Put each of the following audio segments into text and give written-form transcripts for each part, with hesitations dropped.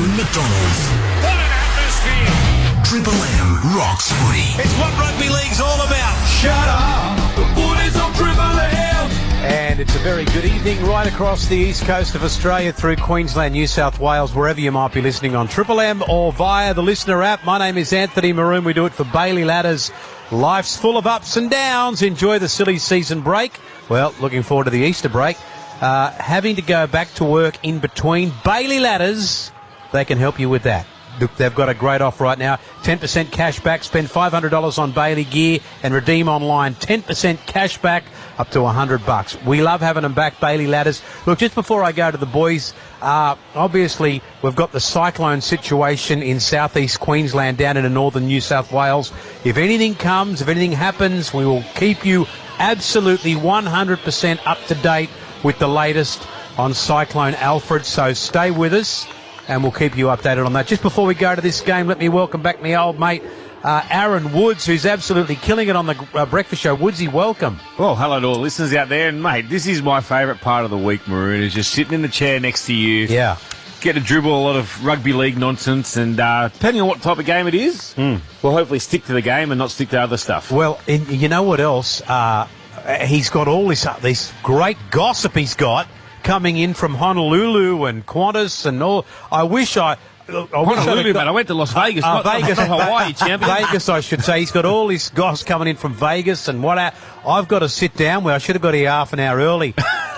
Maroon McDonald's. What an atmosphere! Triple M rocks footy. It's what rugby league's all about. Shut up! The footy's on Triple M! And it's a very good evening right across the east coast of Australia through Queensland, New South Wales, wherever you might be listening on Triple M or via the listener app. My name is Anthony Maroon. We do it for Bailey Ladders. Life's full of ups and downs. Enjoy the silly season break. Well, looking forward to the Easter break. Having to go back to work in between. Bailey Ladders, they can help you with that. Look, they've got a great offer right now. 10% cash back. Spend $500 on Bailey gear and redeem online. 10% cash back up to $100. We love having them back, Bailey Ladders. Look, just before I go to the boys, obviously we've got the cyclone situation in southeast Queensland down into northern New South Wales. If anything comes, if anything happens, we will keep you absolutely 100% up to date with the latest on Cyclone Alfred. So stay with us, and we'll keep you updated on that. Just before we go to this game, let me welcome back my old mate, Aaron Woods, who's absolutely killing it on the breakfast show. Woodsy, welcome. Well, hello to all the listeners out there. And, mate, this is my favourite part of the week, Maroon, is just sitting in the chair next to you. Yeah. Get to dribble a lot of rugby league nonsense, and depending on what type of game it is, we'll hopefully stick to the game and not stick to other stuff. Well, you know what else? He's got all this great gossip he's got coming in from Honolulu and Qantas and all. I wish Honolulu, mate. I went to Las Vegas, not Hawaii, champion. Vegas, I should say. He's got all this goss coming in from Vegas, and I've got to sit down where I should have got here half an hour early.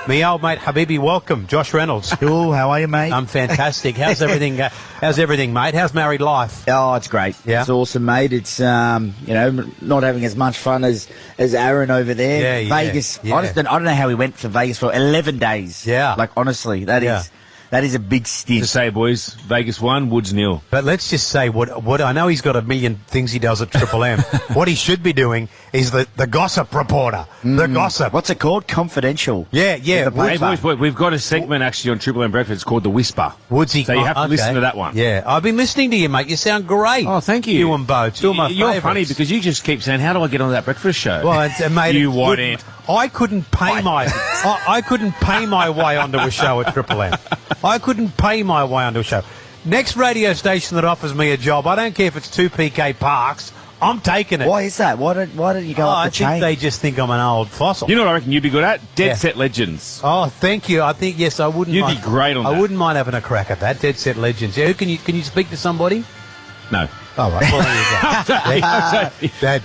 Me old mate Habibi, welcome. Josh Reynolds. Cool, how are you, mate? I'm fantastic. How's everything? How's everything, mate? How's married life? Oh, it's great. Yeah. It's awesome, mate. It's not having as much fun as Aaron over there. Yeah, Vegas. yeah. I don't know how we went for Vegas for 11 days. Yeah. Like, honestly, that is a big stint. To say, boys, Vegas 1, Woods 0. But let's just say what I know, he's got a million things he does at Triple M. What he should be doing is the gossip reporter. The gossip. What's it called? Confidential. Yeah. Hey, boys, we've got a segment actually on Triple M Breakfast. It's called The Whisper. Woodsy. So you have to listen to that one. Yeah, I've been listening to you, mate. You sound great. Oh, thank you. You and Bo, two of my You're favourites. funny because you just keep saying, how do I get on that breakfast show? Well, mate, you white ant. I couldn't pay I couldn't pay my way onto a show at Triple M. I couldn't pay my way onto a show. Next radio station that offers me a job, I don't care if it's 2 PK Parks, I'm taking it. Why is that? Why don't you go up the chain? I think they just think I'm an old fossil. You know what I reckon you'd be good at? Dead Set Legends. Oh, thank you. I think, yes, I wouldn't You'd mind. be great on that. I wouldn't mind having a crack at that. Dead Set Legends. Yeah, can you speak to somebody? No. Oh, right. Well, there you go.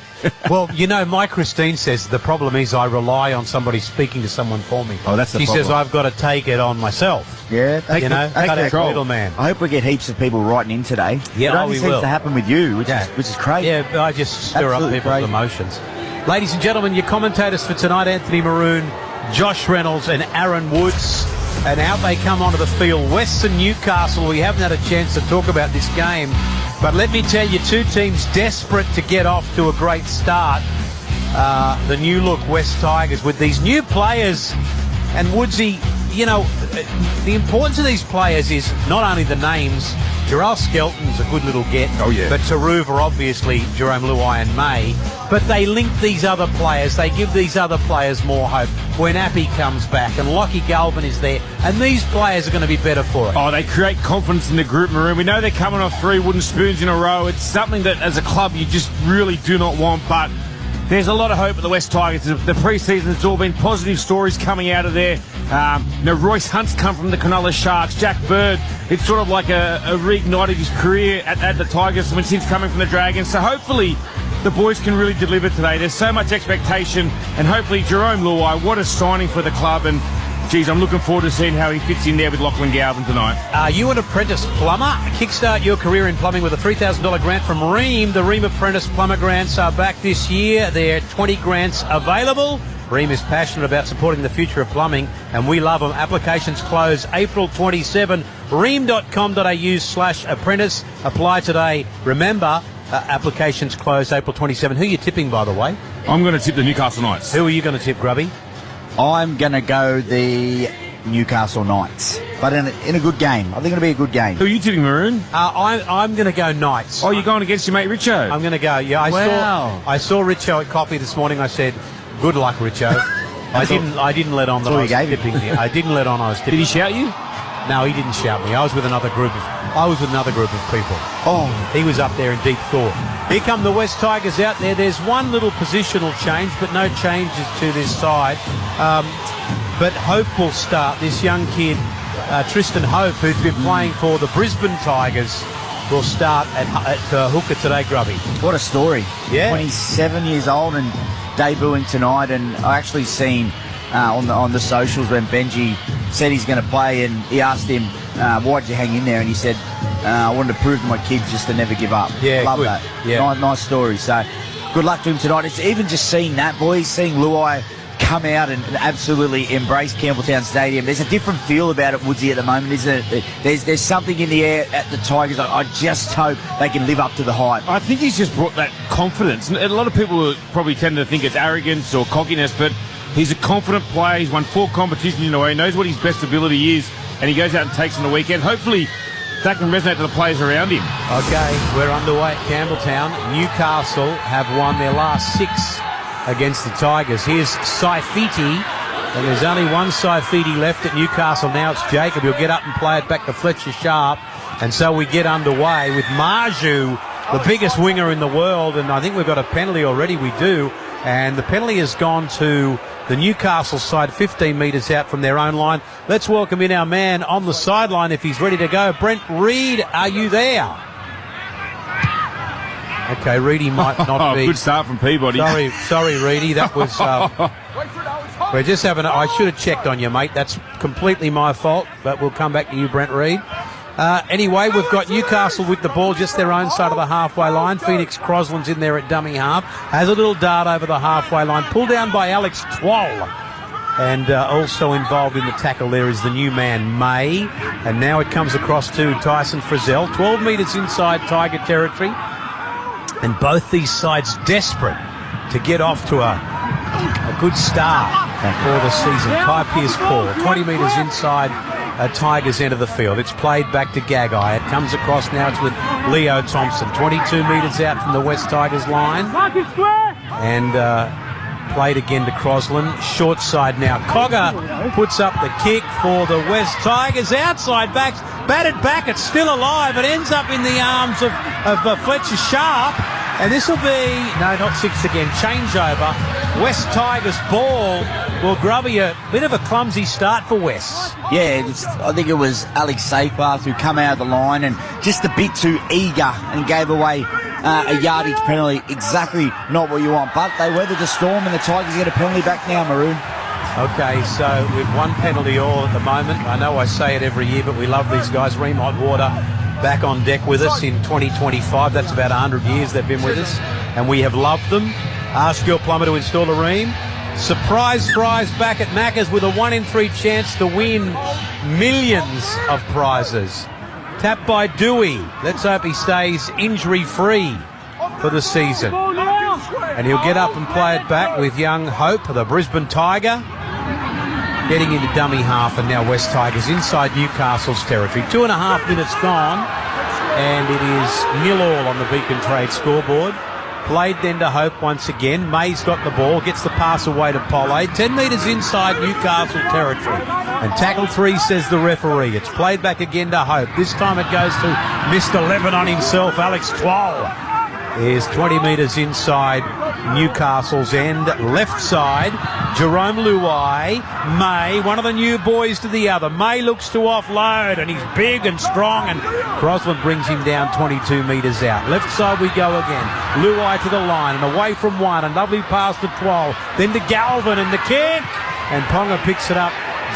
Well, you know, my Christine says the problem is I rely on somebody speaking to someone for me. Oh, that's the problem. She says I've got to take it on myself. Yeah, cut out control. middleman. I hope we get heaps of people writing in today. Yeah, it only we seems will. to happen with you, which is great. Yeah, I just stir Absolutely up people's great. emotions. Ladies and gentlemen, your commentators for tonight, Anthony Maroon, Josh Reynolds and Aaron Woods. And out they come onto the field. Western Newcastle, we haven't had a chance to talk about this game. But let me tell you, two teams desperate to get off to a great start. The new look West Tigers with these new players. And Woodsy, you know, the importance of these players is not only the names. Jarrell Skelton's a good little get. Oh, yeah. But Taruva, obviously, Jerome Luai and May. But they link these other players. They give these other players more hope. When Appy comes back and Lockie Galvin is there. And these players are going to be better for it. Oh, they create confidence in the group, Maroon. We know they're coming off 3 wooden spoons in a row. It's something that, as a club, you just really do not want. But there's a lot of hope at the West Tigers. The pre-season, it's all been positive stories coming out of there. Royce Hunt's come from the Cronulla Sharks. Jack Bird, it's sort of like a reignited his career at the Tigers since coming from the Dragons. So hopefully the boys can really deliver today. There's so much expectation, and hopefully Jerome Luai, what a signing for the club. And geez, I'm looking forward to seeing how he fits in there with Lachlan Galvin tonight. Are you an apprentice plumber? Kickstart your career in plumbing with a $3,000 grant from Ream. The Ream Apprentice Plumber Grants are back this year. There are 20 grants available. Ream is passionate about supporting the future of plumbing, and we love them. Applications close April 27. Ream.com.au/apprentice. Apply today. Remember, applications close April 27. Who are you tipping, by the way? I'm going to tip the Newcastle Knights. Who are you going to tip, Grubby? I'm going to go the Newcastle Knights, but in a good game. I think it'll be a good game. Who are you tipping, Maroon? I'm going to go Knights. Oh, you're going against your mate Richo? I'm going to go. Yeah, I saw Richo at coffee this morning. I said, "Good luck, Richo." I didn't let on that I was tipping. I didn't let on I was tipping. Did he shout you? No, he didn't shout me. I was with another group of people. Oh, He was up there in deep thought. Here come the West Tigers out there. There's one little positional change, but no changes to this side. But Hope will start. This young kid, Tristan Hope, who's been playing for the Brisbane Tigers, will start at hooker today, Grubby. what a story. Yeah. 27 years old and debuting tonight. And I actually seen on the socials when Benji said he's going to play, and he asked him, why'd you hang in there? And he said, I wanted to prove to my kids just to never give up. Yeah, Love good. that. Yeah. Nice story. So good luck to him tonight. It's even just seeing that, boys, seeing Luai come out and absolutely embrace Campbelltown Stadium. There's a different feel about it, Woodsy, at the moment, isn't it? There's something in the air at the Tigers. I just hope they can live up to the hype. I think he's just brought that confidence. And a lot of people will probably tend to think it's arrogance or cockiness, but he's a confident player. He's won 4 competitions in a row. He knows what his best ability is, and he goes out and takes on the weekend. Hopefully that can resonate to the players around him. Okay, we're underway at Campbelltown. Newcastle have won their last 6 against the Tigers. Here's Saifiti, and there's only one Saifiti left at Newcastle now. It's Jacob. He'll get up and play it back to Fletcher Sharp, and so we get underway with Marju, the biggest winger in the world, and I think we've got a penalty already. We do, and the penalty has gone to the Newcastle side, 15 metres out from their own line. Let's welcome in our man on the sideline if he's ready to go. Brent Reid, are you there? Okay, Reedy might not be. Good start from Peabody. Sorry, Reedy. That was. We're just having. I should have checked on you, mate. That's completely my fault. But we'll come back to you, Brent Reid. Anyway, we've got Newcastle with the ball, just their own side of the halfway line. Phoenix Crosland's in there at dummy half. Has a little dart over the halfway line. Pulled down by Alex Twoll. And also involved in the tackle there is the new man, May. And now it comes across to Tyson Frizzell. 12 metres inside Tiger territory. And both these sides desperate to get off to a good start for the season. Kai Pearce-Paul, 20 metres inside Tigers end of the field. It's played back to Gagai. It comes across now. It's with Leo Thompson, 22 metres out from the West Tigers line. And played again to Crosland. Short side now. Cogger puts up the kick for the West Tigers. Outside backs. Batted back. It's still alive. It ends up in the arms of Fletcher Sharp. And this will be, no, not 6 again, changeover. West Tigers ball will Grubby a bit of a clumsy start for West. Yeah, I think it was Alex Seyfarth who come out of the line and just a bit too eager and gave away a yardage penalty. Exactly not what you want. But they weathered the storm and the Tigers get a penalty back now, Maroon. Okay, so with one penalty all at the moment. I know I say it every year, but we love these guys. Reem Hotwater back on deck with us in 2025. That's about 100 years they've been with us, and we have loved them. Ask your plumber to install a Reem. Surprise Fries back at Macca's with a 1 in 3 chance to win millions of prizes. Tap by Dewey. Let's hope he stays injury-free for the season. And he'll get up and play it back with young Hope, the Brisbane Tiger. Getting into dummy half, and now West Tigers inside Newcastle's territory. 2.5 minutes gone, and it is 0-0 on the Beacon Trade scoreboard. Played then to Hope once again. May's got the ball, gets the pass away to Pollard. 10 metres inside Newcastle territory. And tackle 3, says the referee. It's played back again to Hope. This time it goes to Mr. Lebanon himself, Alex Twoll. Is 20 metres inside Newcastle's end. Left side, Jerome Luai. May, one of the new boys to the other. May looks to offload, and he's big and strong, and Crosland brings him down 22 metres out. Left side we go again. Luai to the line, and away from one. A lovely pass to Twoll. Then to Galvin, and the kick. And Ponga picks it up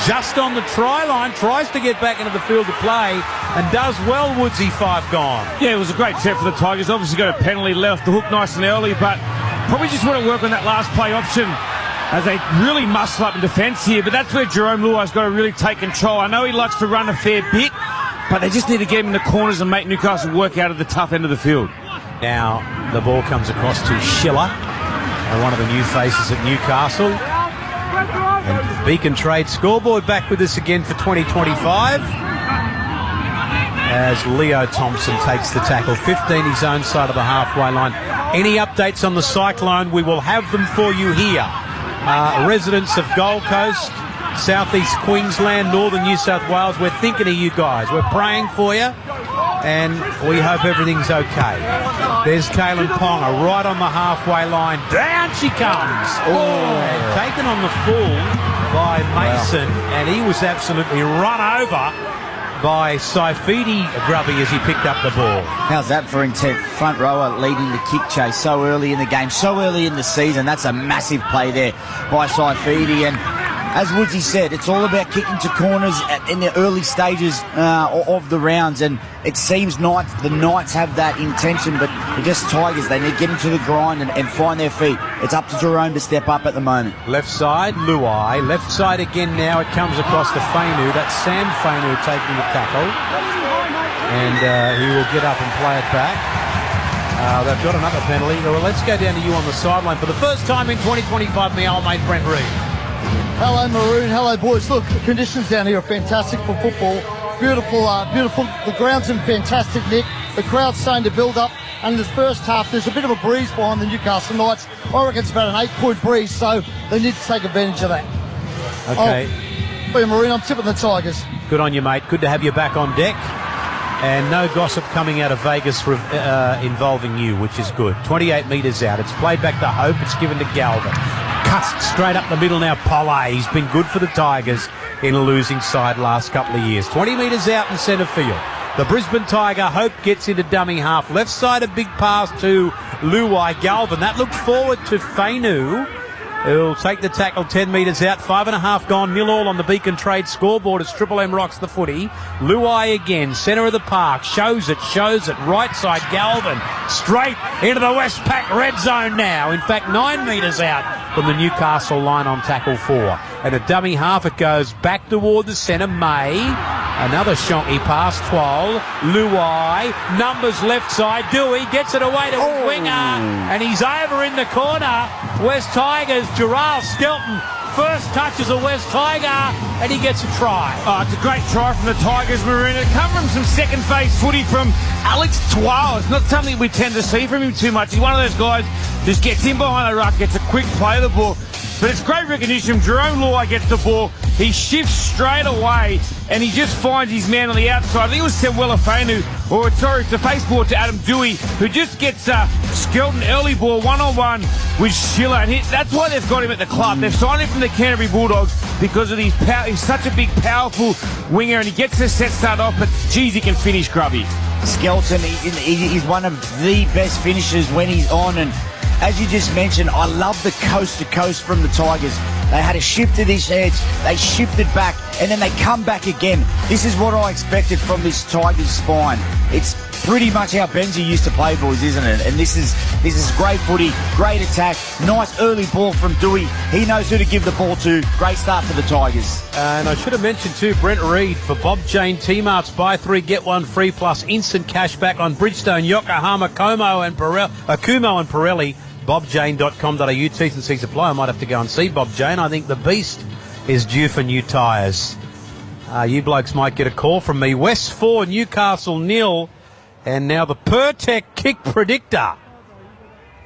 just on the try line, tries to get back into the field to play, and does well. Woodsy, 5 gone. Yeah, it was a great set for the Tigers. Obviously got a penalty, left the hook nice and early, but probably just want to work on that last play option as they really muscle up in defence here. But that's where Jerome Luai's got to really take control. I know he likes to run a fair bit, but they just need to get him in the corners and make Newcastle work out of the tough end of the field. Now the ball comes across to Schiller, one of the new faces at Newcastle. And Beacon Trade scoreboard back with us again for 2025 as Leo Thompson takes the tackle. 15 his own side of the halfway line. Any updates on the Cyclone, we will have them for you here. Residents of Gold Coast, Southeast Queensland, Northern New South Wales, we're thinking of you guys. We're praying for you, and we hope everything's okay. There's Kaylin Ponga right on the halfway line. Down she comes. And taken on the full by Mason, and he was absolutely run over by Saifidi Grubby as he picked up the ball. How's that for intent? Front rower leading the kick chase so early in the game, so early in the season. That's a massive play there by Saifidi. And as Woodsy said, it's all about kicking to corners in the early stages of the rounds. And it seems the Knights have that intention, but they're just Tigers. They need to get into the grind and find their feet. It's up to Jerome to step up at the moment. Left side, Luai. Left side again now. It comes across to Fainu. That's Sam Fainu taking the tackle. And he will get up and play it back. They've got another penalty. Well, let's go down to you on the sideline for the first time in 2025, my old mate Brent Reid. Hello, Maroon. Hello, boys. Look, the conditions down here are fantastic for football. Beautiful, beautiful. The ground's in fantastic nick. The crowd's starting to build up. And in the first half, there's a bit of a breeze behind the Newcastle Knights. I reckon it's about an 8-point breeze, so they need to take advantage of that. Okay. Oh, Maroon, I'm tipping the Tigers. Good on you, mate. Good to have you back on deck. And no gossip coming out of Vegas involving you, which is good. 28 metres out. It's played back to Hope. It's given to Galvin. Cuts straight up the middle now. Polay. He's been good for the Tigers in a losing side last couple of years. 20 metres out in centre field. The Brisbane Tiger, Hope gets into dummy half. Left side, a big pass to Luai. Galvin. That looked forward to Fainu. He'll take the tackle 10 metres out. 5.5 gone. 0-all on the Beacon Trade scoreboard as Triple M rocks the footy. Luai again. Centre of the park. Shows it. Right side. Galvin. Straight into the Westpac red zone now. In fact, 9 metres out from the Newcastle line on tackle 4. And a dummy half. It goes back toward the centre. May. Another shonky pass. Twal. Luai. Numbers left side. Dewey gets it away to his winger. And he's over in the corner. West Tigers. Gerald Skelton first touches a West Tiger and he gets a try. Oh, it's a great try from the Tigers, Maroon. It comes from some second phase footy from Alex Twal. It's not something we tend to see from him too much. He's one of those guys just gets in behind the ruck, gets a quick play of the ball. But it's great recognition. Jerome Luai gets the ball. He shifts straight away and he just finds his man on the outside. I think it was Samuela Fainu, or it's a face ball to Adam Dewey, who just gets Skelton early ball one-on-one with Schiller. And that's why they've got him at the club. They've signed him from the Canterbury Bulldogs because of his power. He's such a big, powerful winger and he gets the set start off, but geez, he can finish, Grubby. Skelton, he's one of the best finishers when he's on, and as you just mentioned, I love the coast to coast from the Tigers. They had a shift to this edge, they shifted back, and then they come back again. This is what I expected from this Tigers spine. It's pretty much how Benji used to play, boys, isn't it? And this is great footy, great attack, nice early ball from Dewey. He knows who to give the ball to. Great start for the Tigers. And I should have mentioned too, Brent Reid for Bob Jane T-Marts, buy 3 get 1 free plus instant cash back on Bridgestone, Yokohama, Akumo and Pirelli. BobJane.com.au, T's and C's apply. I might have to go and see Bob Jane. I think the beast is due for new tyres. You blokes might get a call from me. West 4, Newcastle 0. And now the Pertec kick predictor.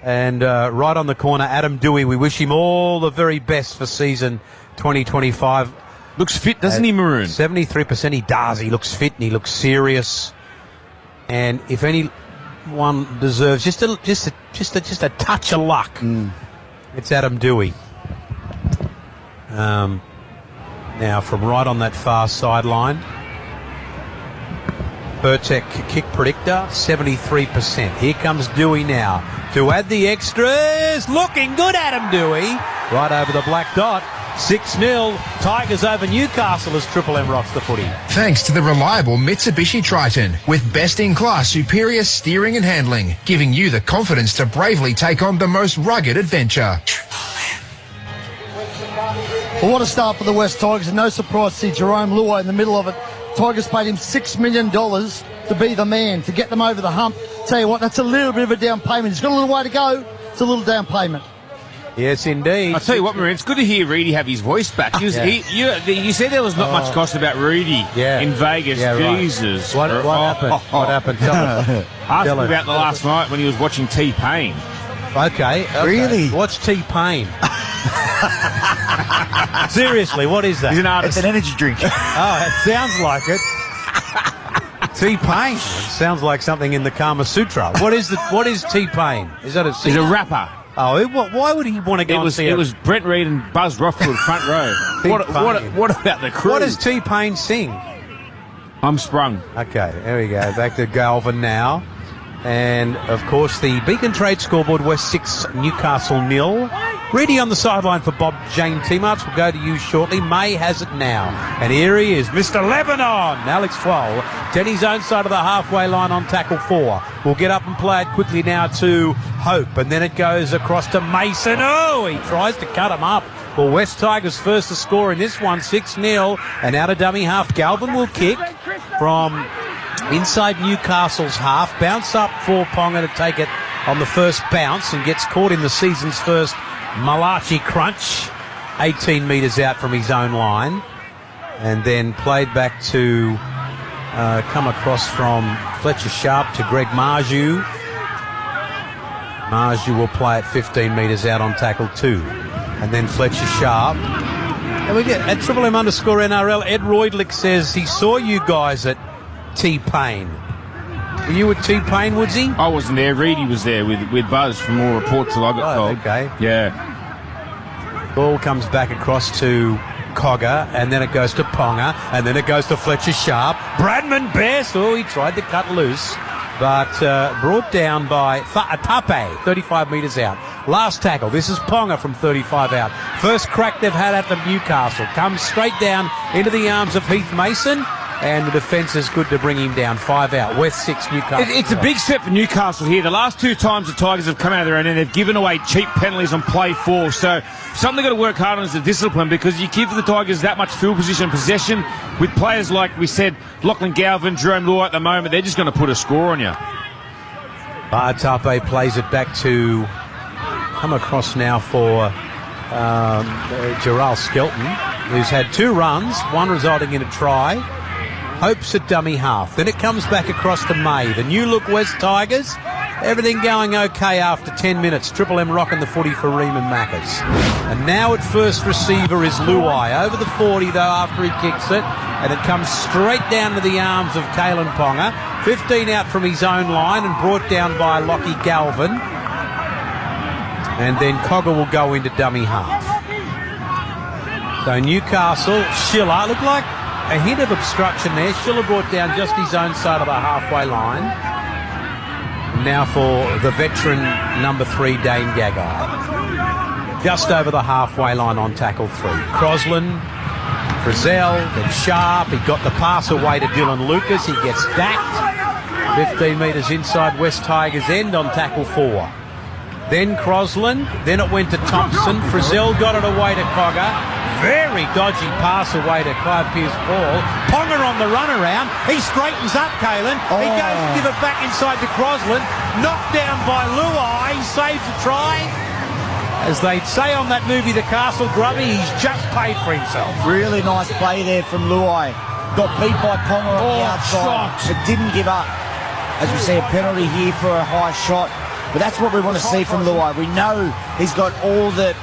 And right on the corner, Adam Dewey. We wish him all the very best for season 2025. Looks fit, doesn't he, Maroon? 73% he does. He looks fit and he looks serious. And if anyone deserves just a touch of luck, it's Adam Dewey. Now from right on that far sideline, Pertec kick predictor, 73%. Here comes Dewey now to add the extras. Looking good, Adam Dewey. Right over the black dot. 6-0. Tigers over Newcastle as Triple M rocks the footy. Thanks to the reliable Mitsubishi Triton with best-in-class superior steering and handling, giving you the confidence to bravely take on the most rugged adventure. Well, what a start for the West Tigers, and no surprise to see Jerome Luai in the middle of it. Tigers paid him $6 million to be the man, to get them over the hump. Tell you what, that's a little bit of a down payment. He's got a little way to go. It's a little down payment. Yes, indeed. I'll tell you what, Maroon, it's good to hear Reedy have his voice back. You said there was not much cost about Reedy in Vegas. Yeah, Jesus. Right. What happened? What happened? Ask him about the last night when he was watching T-Pain. Okay. Really? What's T-Pain? Seriously, what is that? He's an artist. It's an energy drink. Oh, it sounds like it. T-Pain. Sounds like something in the Kama Sutra. What is T-Pain? Is that a He's singer? a rapper. Oh, why would he want to go and see It was Brent Reed and Buzz Rothfield front row. What about the crew? What does T-Pain sing? I'm sprung. Okay, there we go. Back to Galvin now. And, of course, the Beacon Trade scoreboard, West 6, Newcastle 0. Ready on the sideline for Bob Jane T-Marts. We'll go to you shortly. May has it now. And here he is, Mr. Lebanon, Alex Twall. Denny's own side of the halfway line on tackle 4. We'll get up and play it quickly now to Hope. And then it goes across to Mason. Oh, he tries to cut him up. Well, West Tigers first to score in this one, 6-0. And out of dummy half, Galvin will kick from inside Newcastle's half. Bounce up for Ponga to take it on the first bounce and gets caught in the season's first Malachi crunch. 18 metres out from his own line. And then played back to come across from Fletcher Sharp to Greg Marju. Marju will play it 15 metres out on tackle 2. And then Fletcher Sharp. And we get at Triple M underscore NRL, Ed Roydlick says he saw you guys at T-Pain. Were you at T-Pain, Woodsy? I wasn't there. Reedy was there with Buzz from all reports that I got told. Okay. Yeah. Ball comes back across to Cogger, and then it goes to Ponga, and then it goes to Fletcher Sharp. Bradman Best. Oh, he tried to cut loose, but brought down by Tape, 35 metres out. Last tackle. This is Ponga from 35 out. First crack they've had at the Newcastle. Comes straight down into the arms of Heath Mason. And the defence is good to bring him down. 5 out. West 6, Newcastle. It's a big step for Newcastle here. The last 2 times the Tigers have come out of their own end, they've given away cheap penalties on play 4. So something they've got to work hard on is the discipline, because you give the Tigers that much field position possession with players like we said, Lachlan Galvin, Jerome Law at the moment, they're just going to put a score on you. Tape plays it back to come across now for Gerald Skelton, who's had 2 runs, one resulting in a try. Hope's at dummy half. Then it comes back across to May. The new look West Tigers. Everything going okay after 10 minutes. Triple M rocking the footy for Reeman Mackers. And now at first receiver is Luai. Over the 40 though after he kicks it. And it comes straight down to the arms of Kalen Ponga. 15 out from his own line and brought down by Lockie Galvin. And then Cogger will go into dummy half. So Newcastle, Schiller, looked like a hint of obstruction there. Schiller brought down just his own side of the halfway line. Now for the veteran number 3, Dane Gagai. Just over the halfway line on tackle 3. Crosland, Frizzell, then Sharp. He got the pass away to Dylan Lucas. He gets dacked. 15 metres inside West Tigers end on tackle 4. Then Crosland. Then it went to Thompson. Frizzell got it away to Cogger. Very dodgy pass away to Clive Pierce-Paul. Ponga on the runaround. He straightens up, Kalen. He goes to give it back inside to Crosland. Knocked down by Luai. He saves the try. As they'd say on that movie, The Castle Grubby, he's just paid for himself. Really nice play there from Luai. Got beat by Ponga on the outside, but didn't give up. As we see, a penalty here for a high shot. But that's what we want to see from Luai. We know he's got all the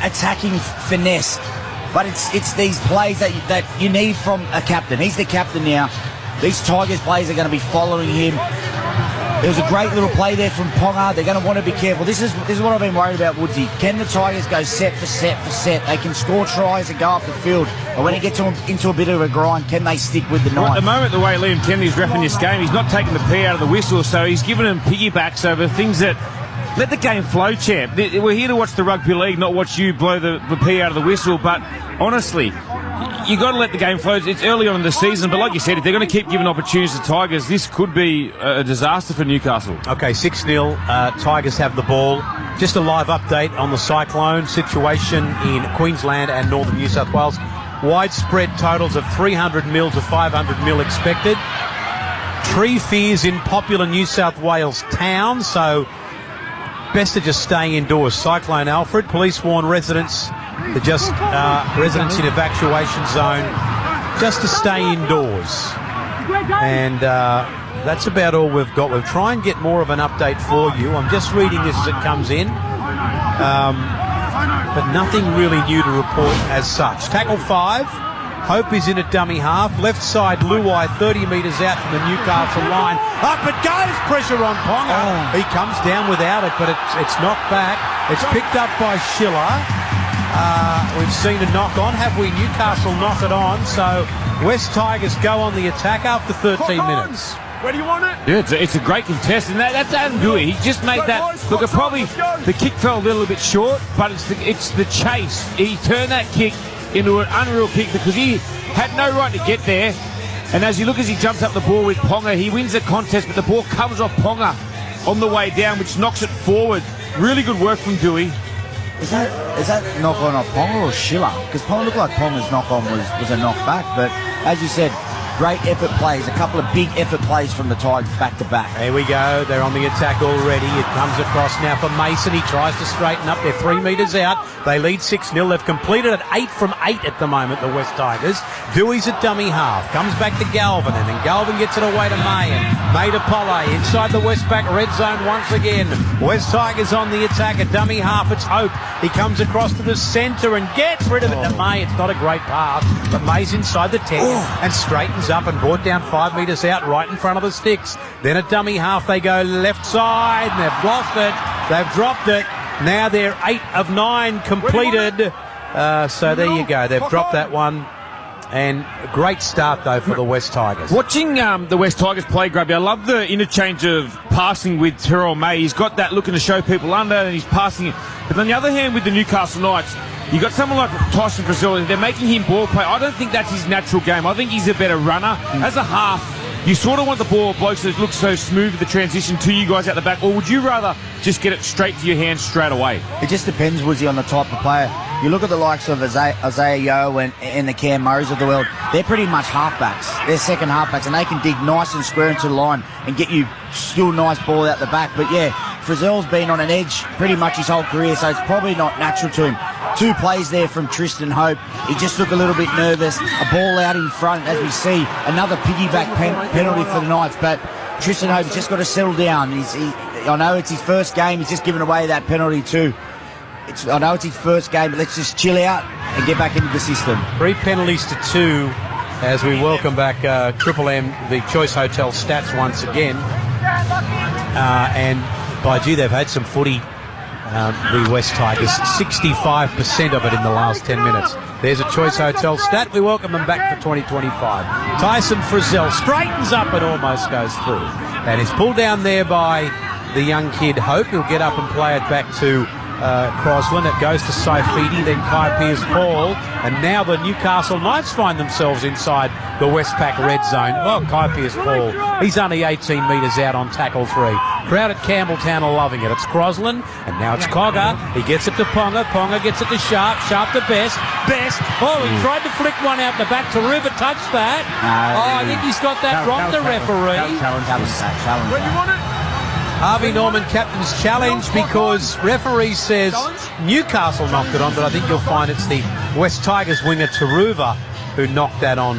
attacking finesse. But it's these plays that you need from a captain. He's the captain now. These Tigers players are going to be following him. There was a great little play there from Ponga. They're going to want to be careful. This is what I've been worried about, Woodsy. Can the Tigers go set for set for set? They can score tries and go up the field. But when it gets into a bit of a grind, can they stick with the knife? Well, at the moment, the way Liam Kennedy's reffing this game, he's not taking the P out of the whistle, so he's giving them piggybacks over things that... Let the game flow, champ. We're here to watch the rugby league, not watch you blow the P out of the whistle. But honestly, you got to let the game flow. It's early on in the season, but like you said, if they're going to keep giving opportunities to Tigers, this could be a disaster for Newcastle. Okay, 6-0. Tigers have the ball. Just a live update on the cyclone situation in Queensland and northern New South Wales. Widespread totals of 300 mil to 500 mil expected. Tree fears in popular New South Wales towns, so best to just stay indoors. Cyclone Alfred. Police warn residents in evacuation zone just to stay indoors. And that's about all we've got. We'll try and get more of an update for you. I'm just reading this as it comes in. but nothing really new to report as such. Tackle 5. Hope is in at dummy half. Left side, Luai, 30 metres out from the Newcastle line. Up it goes. Pressure on Ponga. He comes down without it, but it's knocked back. It's picked up by Schiller. We've seen a knock on. Have we? Newcastle knock it on. So West Tigers go on the attack after 13 minutes. Where do you want it? Yeah, it's a great contest, and that's Adam Gooey. He just made that. Look, the kick fell a little bit short, but it's the chase. He turned that kick into an unreal kick because he had no right to get there. And as you look as he jumps up the ball with Ponga, he wins the contest, but the ball comes off Ponga on the way down, which knocks it forward. Really good work from Dewey. Is that knock on off Ponga or Schiller? Because Ponga looked like Ponga's knock on was a knock back, but as you said, great effort plays, a couple of big effort plays from the Tigers back to back. There we go. They're on the attack already. It comes across now for Mason. He tries to straighten up. They're 3 metres out. They lead 6-0. They've completed at 8 from 8 at the moment, the West Tigers. Dewey's at dummy half. Comes back to Galvin, and then Galvin gets it away to May. And May to Polle. Inside the West back red zone once again. West Tigers on the attack at dummy half. It's Hope. He comes across to the centre and gets rid of it to May. It's not a great pass, but May's inside the 10 and straightens up and brought down 5 metres out right in front of the sticks. Then at dummy half they go left side and they've lost it. They've dropped it. Now they're 8 of 9 completed. So there you go. They've dropped that one. And a great start, though, for the West Tigers. Watching the West Tigers play, Grubby, I love the interchange of passing with Terrell May. He's got that looking to show people under, and he's passing it. But on the other hand, with the Newcastle Knights, you got someone like Tyson Frizzell. They're making him ball play. I don't think that's his natural game. I think he's a better runner. As a half, you sort of want the ball blokes that look so smooth with the transition to you guys out the back, or would you rather just get it straight to your hands straight away? It just depends, Woodsy, on the type of player. You look at the likes of Isaiah Yeo and the Cam Murrays of the world, they're pretty much halfbacks. They're second halfbacks, and they can dig nice and square into the line and get you still nice ball out the back. But yeah, Frizzell's been on an edge pretty much his whole career, so it's probably not natural to him. 2 plays there from Tristan Hope. He just looked a little bit nervous. A ball out in front, as we see. Another piggyback penalty for the Knights, but Tristan Hope's just got to settle down. I know it's his first game. He's just given away that penalty too. I know it's his first game, but let's just chill out and get back into the system. 3 penalties to 2 as we welcome back Triple M, the Choice Hotel stats once again. And by gee, they've had some footy, the West Tigers. 65% of it in the last 10 minutes. There's a Choice Hotel stat. We welcome them back for 2025. Tyson Frizzell straightens up and almost goes through. And is pulled down there by the young kid Hope. He'll get up and play it back to Crosland. It goes to Saifidi, then Kai Pearce-Paul, and now the Newcastle Knights find themselves inside the Westpac red zone. Well, Kai Pearce-Paul, he's only 18 metres out on tackle 3. Crowd at Campbelltown are loving it. It's Crosland, and now it's Cogger. He gets it to Ponga. Ponga gets it to Sharp. Sharp to Best. Oh, he tried to flick one out the back to River. Touched that. I think he's got that wrong, the referee. Challenge. You want it? Harvey Norman captain's challenge because referee says Newcastle knocked it on, but I think you'll find it's the West Tigers winger Taruva who knocked that on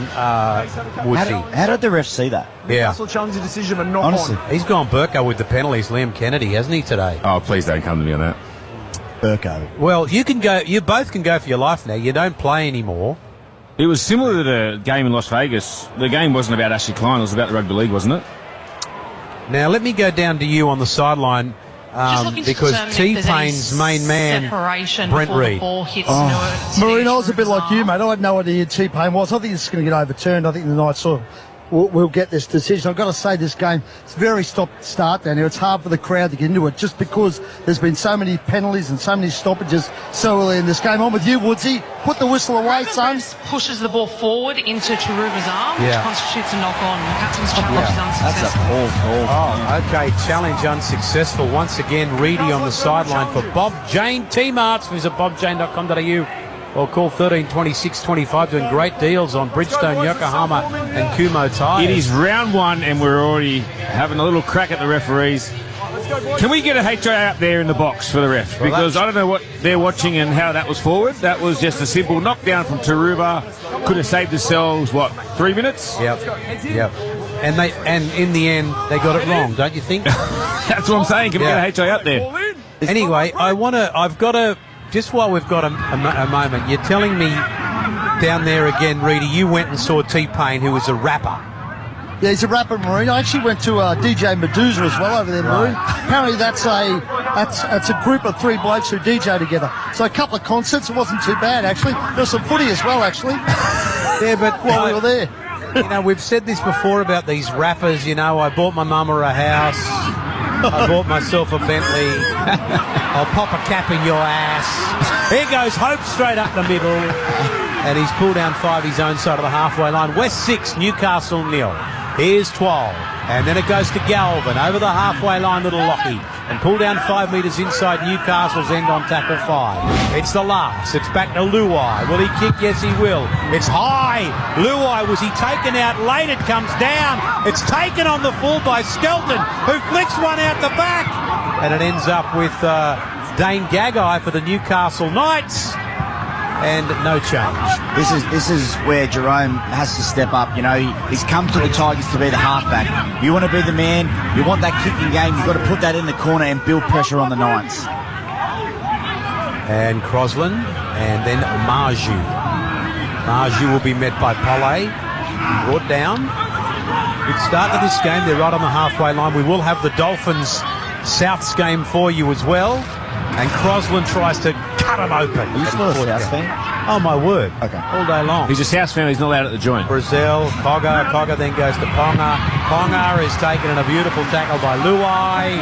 Woodsy. How did the ref see that? Yeah. Newcastle challenged the decision and knock Honestly. He's gone Burko with the penalties, Liam Kennedy, hasn't he, today? Oh, please don't come to me on that. Burko. Well, you both can go for your life now. You don't play anymore. It was similar to the game in Las Vegas. The game wasn't about Ashley Klein, it was about the rugby league, wasn't it? Now, let me go down to you on the sideline because T-Pain's main man, Brent Reid. Marine, I was a bit like you, mate. I had no idea who T-Pain was. I think it's going to get overturned. I think the Knights sort of will get this decision. I've got to say this game, it's very stop-start down here. It's hard for the crowd to get into it just because there's been so many penalties and so many stoppages so early in this game. On with you, Woodsy. Put the whistle away, son. Pushes the ball forward into Taruva's arm, which constitutes a knock-on. The captain's challenge is unsuccessful. That's a poor call. Oh, okay. Challenge unsuccessful. Once again, Reedy on the sideline for Bob Jane T-Marts. Visit bobjane.com.au. Or call 13 26 25, doing great deals on Bridgestone, Yokohama and Kumho tyres. It is round 1 and we're already having a little crack at the referees. Can we get a HI out there in the box for the ref? Because I don't know what they're watching and how that was forward. That was just a simple knockdown from Taruva. Could have saved themselves, 3 minutes? Yep. And in the end, they got it wrong, don't you think? That's what I'm saying. Can we get a HI out there? Anyway, I've got to just while we've got a moment, you're telling me down there again, Reedy, you went and saw T-Pain, who was a rapper. Yeah, he's a rapper, Maroon. I actually went to DJ Medusa as well over there, Maroon. Apparently that's a group of 3 blokes who DJ together. So a couple of concerts. It wasn't too bad, actually. There was some footy as well, actually. Yeah, but while we were there. You know, we've said this before about these rappers. You know, I bought my mama a house. I bought myself a Bentley. I'll pop a cap in your ass. Here goes Hope straight up the middle. And he's pulled down 5 his own side of the halfway line. West 6, Newcastle 0. Here's 12. And then it goes to Galvin over the halfway line, little Lockie. And pull down 5 metres inside Newcastle's end on tackle 5. It's the last. It's back to Luai. Will he kick? Yes, he will. It's high. Luai, was he taken out late? It comes down. It's taken on the full by Skelton, who flicks one out the back. And it ends up with Dane Gagai for the Newcastle Knights. And no change. This is where Jerome has to step up. You know, he's come to the Tigers to be the halfback. You want to be the man. You want that kicking game. You've got to put that in the corner and build pressure on the Knights. And Crosland, and then Marju. Marju will be met by Pollet. Brought down. Good start to this game. They're right on the halfway line. We will have the Dolphins Souths game for you as well. And Crosland tries to cut him open. Are you still a South fan? Oh, my word. Okay. All day long. He's a South fan. He's not allowed at the joint. Brazil, Cogger. Cogger then goes to Ponga. Ponga is taken in a beautiful tackle by Luai.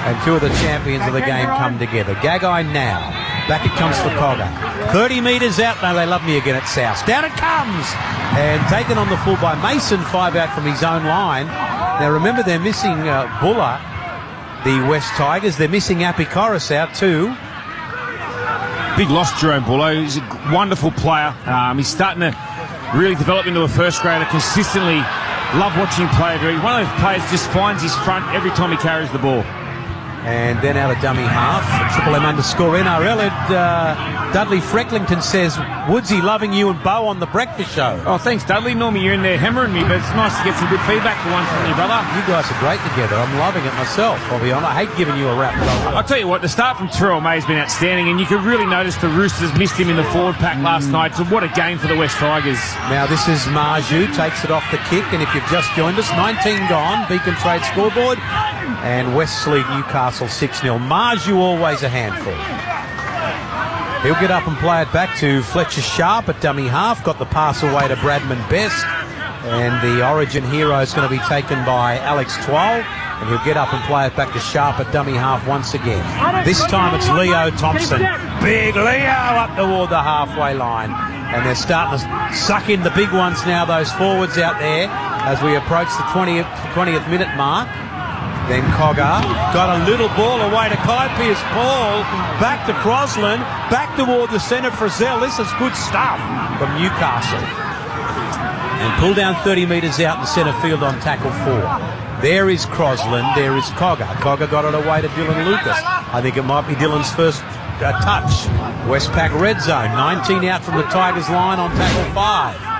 And 2 of the champions of the game come together. Gagai now. Back it comes for Cogger. 30 metres out. No, they love me again at South. Down it comes. And taken on the full by Mason. 5 out from his own line. Now, remember, they're missing Buller, the West Tigers. They're missing Apikoris out too. Big loss, Jerome Buller. He's a wonderful player. He's starting to really develop into a first grader consistently. Love watching him play. He's one of those players just finds his front every time he carries the ball. And then out of dummy half, Triple M underscore NRL. Dudley Frecklington says, Woodsy, loving you and Bo on the breakfast show. Oh, thanks, Dudley. Normally you're in there hammering me, but it's nice to get some good feedback for once from you, brother. You guys are great together. I'm loving it myself, I'll be honest. I hate giving you a rap. I'll tell you what, the start from Terrell May has been outstanding, and you can really notice the Roosters missed him in the forward pack last night, so what a game for the West Tigers. Now this is Marju, takes it off the kick, and if you've just joined us, 19 gone, Beacon Trade scoreboard, and Wesley Newcastle 6-0. Marju always a handful. He'll get up and play it back to Fletcher Sharp at dummy half. Got the pass away to Bradman Best. And the Origin hero is going to be taken by Alex Twal. And he'll get up and play it back to Sharp at dummy half once again. This time it's Leo Thompson. Big Leo up toward the halfway line. And they're starting to suck in the big ones now, those forwards out there, as we approach the 20th minute mark. Then Cogger got a little ball away to Kai Pearce-Paul, back to Crosland, back toward the centre for Zell. This is good stuff from Newcastle. And pull down 30 metres out in centre field on tackle 4. There is Crosland, there is Cogger. Cogger got it away to Dylan Lucas. I think it might be Dylan's first touch. Westpac red zone, 19 out from the Tigers line on tackle 5.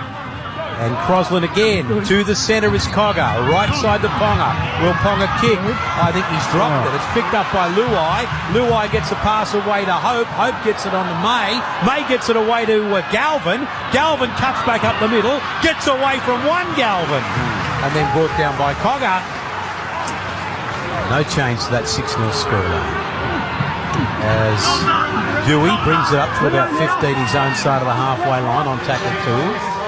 And Crosland again, to the centre is Cogger, right side to Ponga. Will Ponga kick? I think he's dropped it. It's picked up by Luai. Luai gets a pass away to Hope. Hope gets it on to May. May gets it away to Galvin. Galvin cuts back up the middle, gets away from one Galvin. And then brought down by Cogger. No change to that 6-0 scoreline. As Dewey brings it up to about 15 his own side of the halfway line on tackle 2.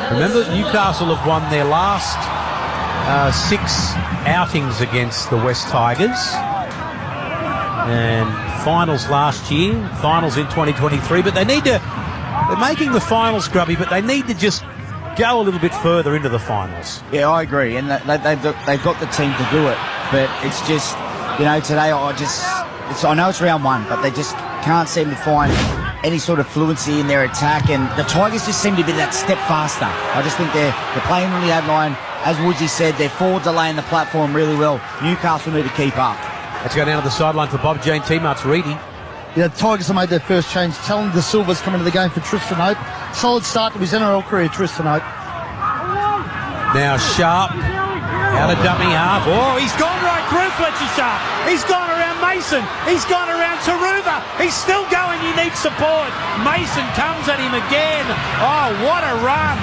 Remember, Newcastle have won their last 6 outings against the West Tigers. And finals last year, finals in 2023. But they're making the finals, Grubby, but they need to just go a little bit further into the finals. Yeah, I agree. And they've got the team to do it. But it's just, you know, today I know it's round 1, but they just can't seem to find any sort of fluency in their attack, and the Tigers just seem to be that step faster. I just think they're playing on the ad line. As Woodsy said, their forwards are laying the platform really well. Newcastle need to keep up. Let's go down to the sideline for Bob Jane teammates Reedy. Yeah, the Tigers have made their first change. Talon De Silva's come into the game for Tristan Hope. Solid start to his NRL career, Tristan Hope. Now Sharp Out of dummy half. Oh, he's gone right through Fletcher Sharp. He's gone around Mason. He's gone around Taruva. He's still going. He needs support. Mason comes at him again. Oh, what a run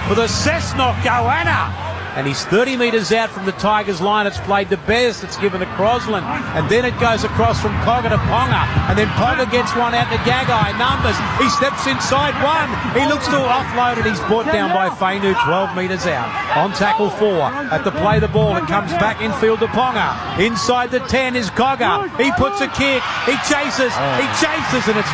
for the Cessnock Goanna. And he's 30 metres out from the Tigers line. It's played to Bez. It's given to Crosland. And then it goes across from Cogger to Ponga. And then Ponga gets one out to Gagai. Numbers. He steps inside one. He looks to offload it. He's brought down by Fainu 12 metres out. On tackle 4. At the play the ball. It comes back infield to Ponga. Inside the 10 is Cogger. He puts a kick. He chases. He chases. And it's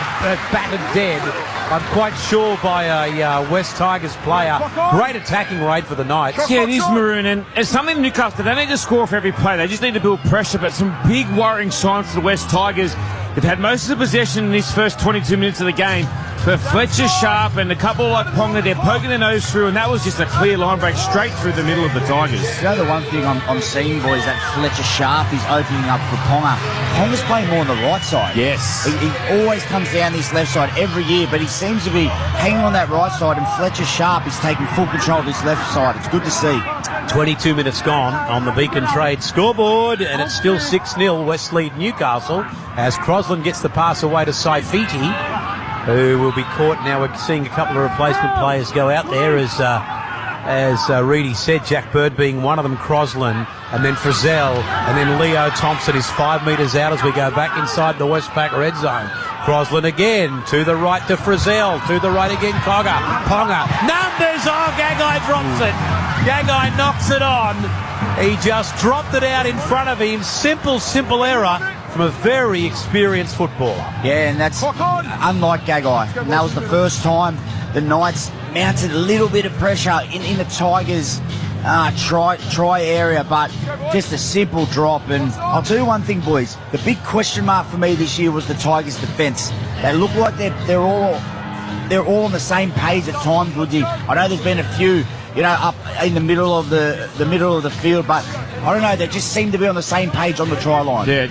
battered dead. I'm quite sure by a West Tigers player. Great attacking rate for the Knights. Yeah, it is, Maroon, and it's something Newcastle, they don't need to score for every play, they just need to build pressure, but some big worrying signs for the West Tigers. They've had most of the possession in these first 22 minutes of the game, but Fletcher Sharp and a couple like Ponga, they're poking their nose through, and that was just a clear line break straight through the middle of the Tigers. You know, the one thing I'm seeing, boys, that Fletcher Sharp is opening up for Ponga. Ponga's playing more on the right side. Yes. He always comes down this left side every year, but he seems to be hanging on that right side, and Fletcher Sharp is taking full control of this left side. It's good to see. 22 minutes gone on the Beacon Trade scoreboard, and it's still 6-0 West lead Newcastle as Crosland gets the pass away to Saifiti, who will be caught. Now we're seeing a couple of replacement players go out there, as Reedy said, Jack Bird being one of them, Crosland, and then Frizzell, and then Leo Thompson is 5 metres out as we go back inside the Westpac red zone. Crosland again, to the right to Frizzell, to the right again, Cogger, Ponga, numbers, Gagai drops it. Gagai knocks it on. He just dropped it out in front of him. Simple error from a very experienced footballer. Yeah, and that's unlike Gagai. And that was the first time the Knights mounted a little bit of pressure in the Tigers' try area, but just a simple drop. And I'll tell you one thing, boys, the big question mark for me this year was the Tigers' defence. They look like they're all on the same page at times, Woody. I know there's been a few, up in the middle of the field, but I don't know, they just seem to be on the same page on the try line. Yeah,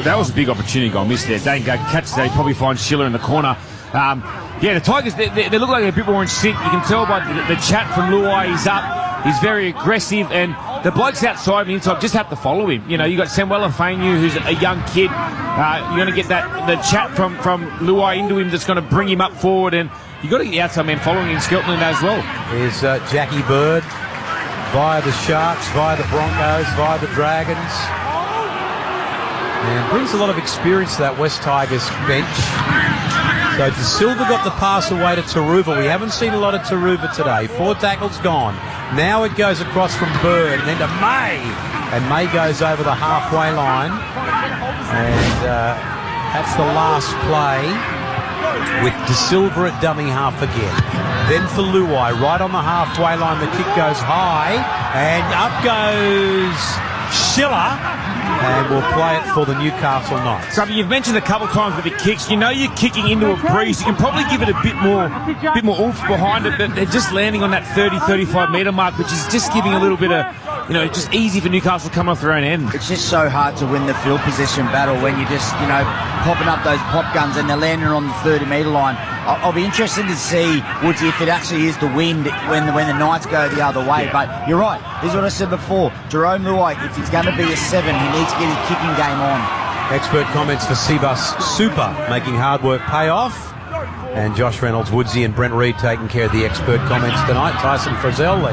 that was a big opportunity goal missed there. Dane catches that, he probably finds Schiller in the corner. The Tigers, they look like they're a bit more in sync. You can tell by the chat from Luai, he's up, he's very aggressive, and the blokes outside and inside just have to follow him. You got Samuela Fainu, who's a young kid. You're going to get the chat from Luai into him that's going to bring him up forward, and you've got to get the outside man following in Skelton as well. Here's Jackie Bird via the Sharks, via the Broncos, via the Dragons. And brings a lot of experience to that West Tigers bench. So De Silva got the pass away to Taruva. We haven't seen a lot of Taruva today. 4 tackles gone. Now it goes across from Bird and then to May. And May goes over the halfway line. And that's the last play with De Silva at dummy half again. Then for Luai, right on the halfway line, the kick goes high. And up goes Schiller. And we'll play it for the Newcastle Knights. So you've mentioned a couple of times with the kicks, you're kicking into a breeze. You can probably give it a bit more oomph behind it, but they're just landing on that 30-35 metre mark, which is just giving a little bit of, just easy for Newcastle to come off their own end. It's just so hard to win the field possession battle when you're just, popping up those pop guns and they're landing on the 30-metre line. I'll be interested to see, Woodsy, if it actually is the wind when the Knights go the other way. Yeah. But you're right. This is what I said before. Jerome Luai, if he's going to be a 7, he needs to get his kicking game on. Expert comments for Seabus Super, making hard work pay off. And Josh Reynolds, Woodsy and Brent Reid taking care of the expert comments tonight. Tyson Frizzell, the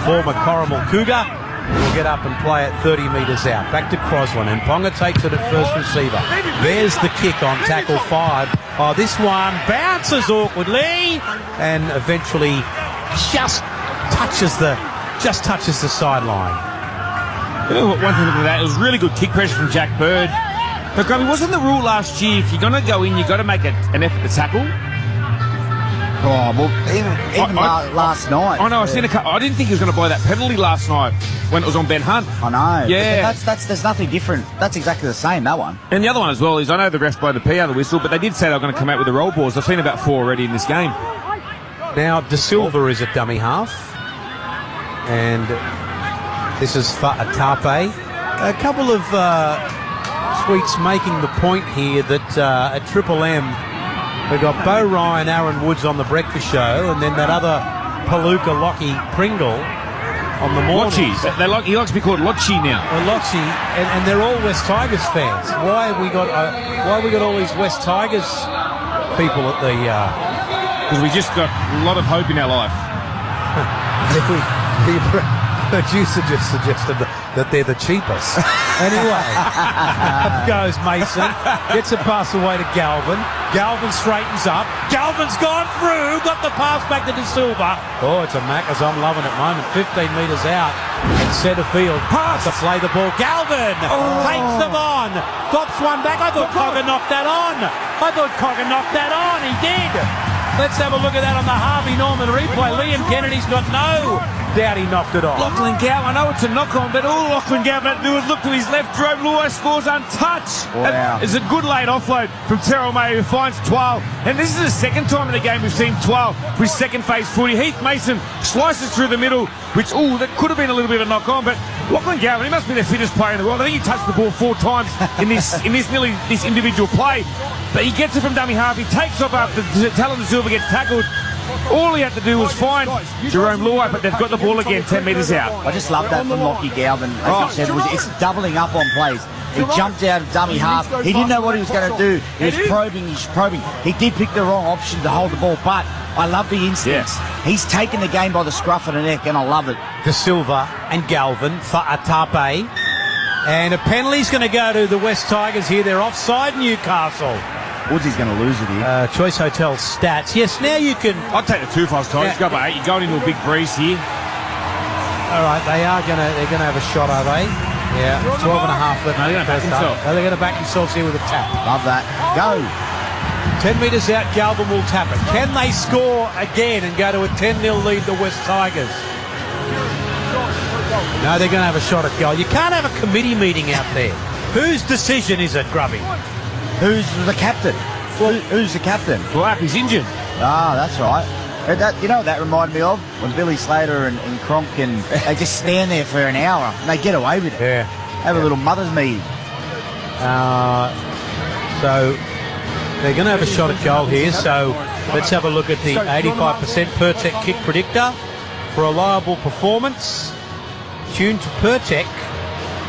former Corrimal Cougar, will get up and play it 30 metres out. Back to Crosland, and Ponga takes it at first receiver. There's the kick on tackle 5. Oh, this one bounces awkwardly and eventually just touches the sideline. One thing about that, it was really good kick pressure from Jack Bird. But Grubby, wasn't the rule last year, if you're going to go in, you've got to make an effort to tackle? Oh, well, even last night. I know, I didn't think he was going to buy that penalty last night when it was on Ben Hunt. I know. Yeah. There's nothing different. That's exactly the same, that one. And the other one as well is, I know the refs blow the P out of the whistle, but they did say they were going to come out with the roll balls. I've seen about 4 already in this game. Now, De Silva is at dummy half. And this is for Atape. A couple of tweets making the point here that at Triple M, we've got Bo Ryan, Aaron Woods on the breakfast show, and then that other Palooka Lockie Pringle on the mornings. He likes to be called Lotchie now. Lotchie, and they're all West Tigers fans. Why have we got all these West Tigers people at the? Because we just got a lot of hope in our life. The producer just suggested that they're the cheapest. Anyway, up goes Mason, gets a pass away to Galvin. Galvin straightens up. Galvin's gone through, got the pass back to De Silva. Oh, it's a Maccas I'm loving at the moment. 15 metres out in centre field. Pass to play the ball. Galvin takes them on. Flops one back. I thought Cogger knocked that on. He did. Let's have a look at that on the Harvey Norman replay. Liam Kennedy's got no doubt he knocked it off. Lachlan Gowan, I know it's a knock-on, but all Lachlan Gowan had to do was look to his left. Jerome Luai scores untouched. Wow. It's a good late offload from Terrell May, who finds 12. And this is the second time in the game we've seen 12 with second phase footy. Heath Mason slices through the middle, which, that could have been a little bit of a knock-on, but Lachlan Gowan, he must be the fittest player in the world. I think he touched the ball 4 times in this individual play. But he gets it from dummy half. He takes off after Talon De Silva gets tackled. All he had to do was find Jerome Luai, but they've got the ball again 10 metres out. I just love that from Lockie Galvin. As you said, it's doubling up on plays. He jumped out of dummy half. He didn't know what he was going to do. He was probing. He did pick the wrong option to hold the ball, but I love the instincts. Yeah. He's taken the game by the scruff of the neck, and I love it. De Silva and Galvin, Fa'atape. And a penalty's going to go to the West Tigers here. They're offside Newcastle. Woodsy's going to lose it here. Choice Hotel stats. Yes, now you can... I'd take the 2 fast Tigers. Go by 8. You're going into a big breeze here. All right, they're going to have a shot, are they? Yeah, 12 and a half left. No, they're going to back themselves. They're going to back themselves here with a tap. Love that. Go. 10 metres out, Galvin will tap it. Can they score again and go to a 10-0 lead, the West Tigers? No, they're going to have a shot at goal. You can't have a committee meeting out there. Whose decision is it, Grubby? Who's the captain? Well, who's the captain? Black, he's injured. Ah, that's right. You know what that reminded me of? When Billy Slater and Cronk they just stand there for an hour and they get away with it. Yeah. Have a little mother's meeting. So they're going to have a shot at goal here. So let's have a look at the 85% Pertec kick predictor. For a reliable performance, tune to Pertec,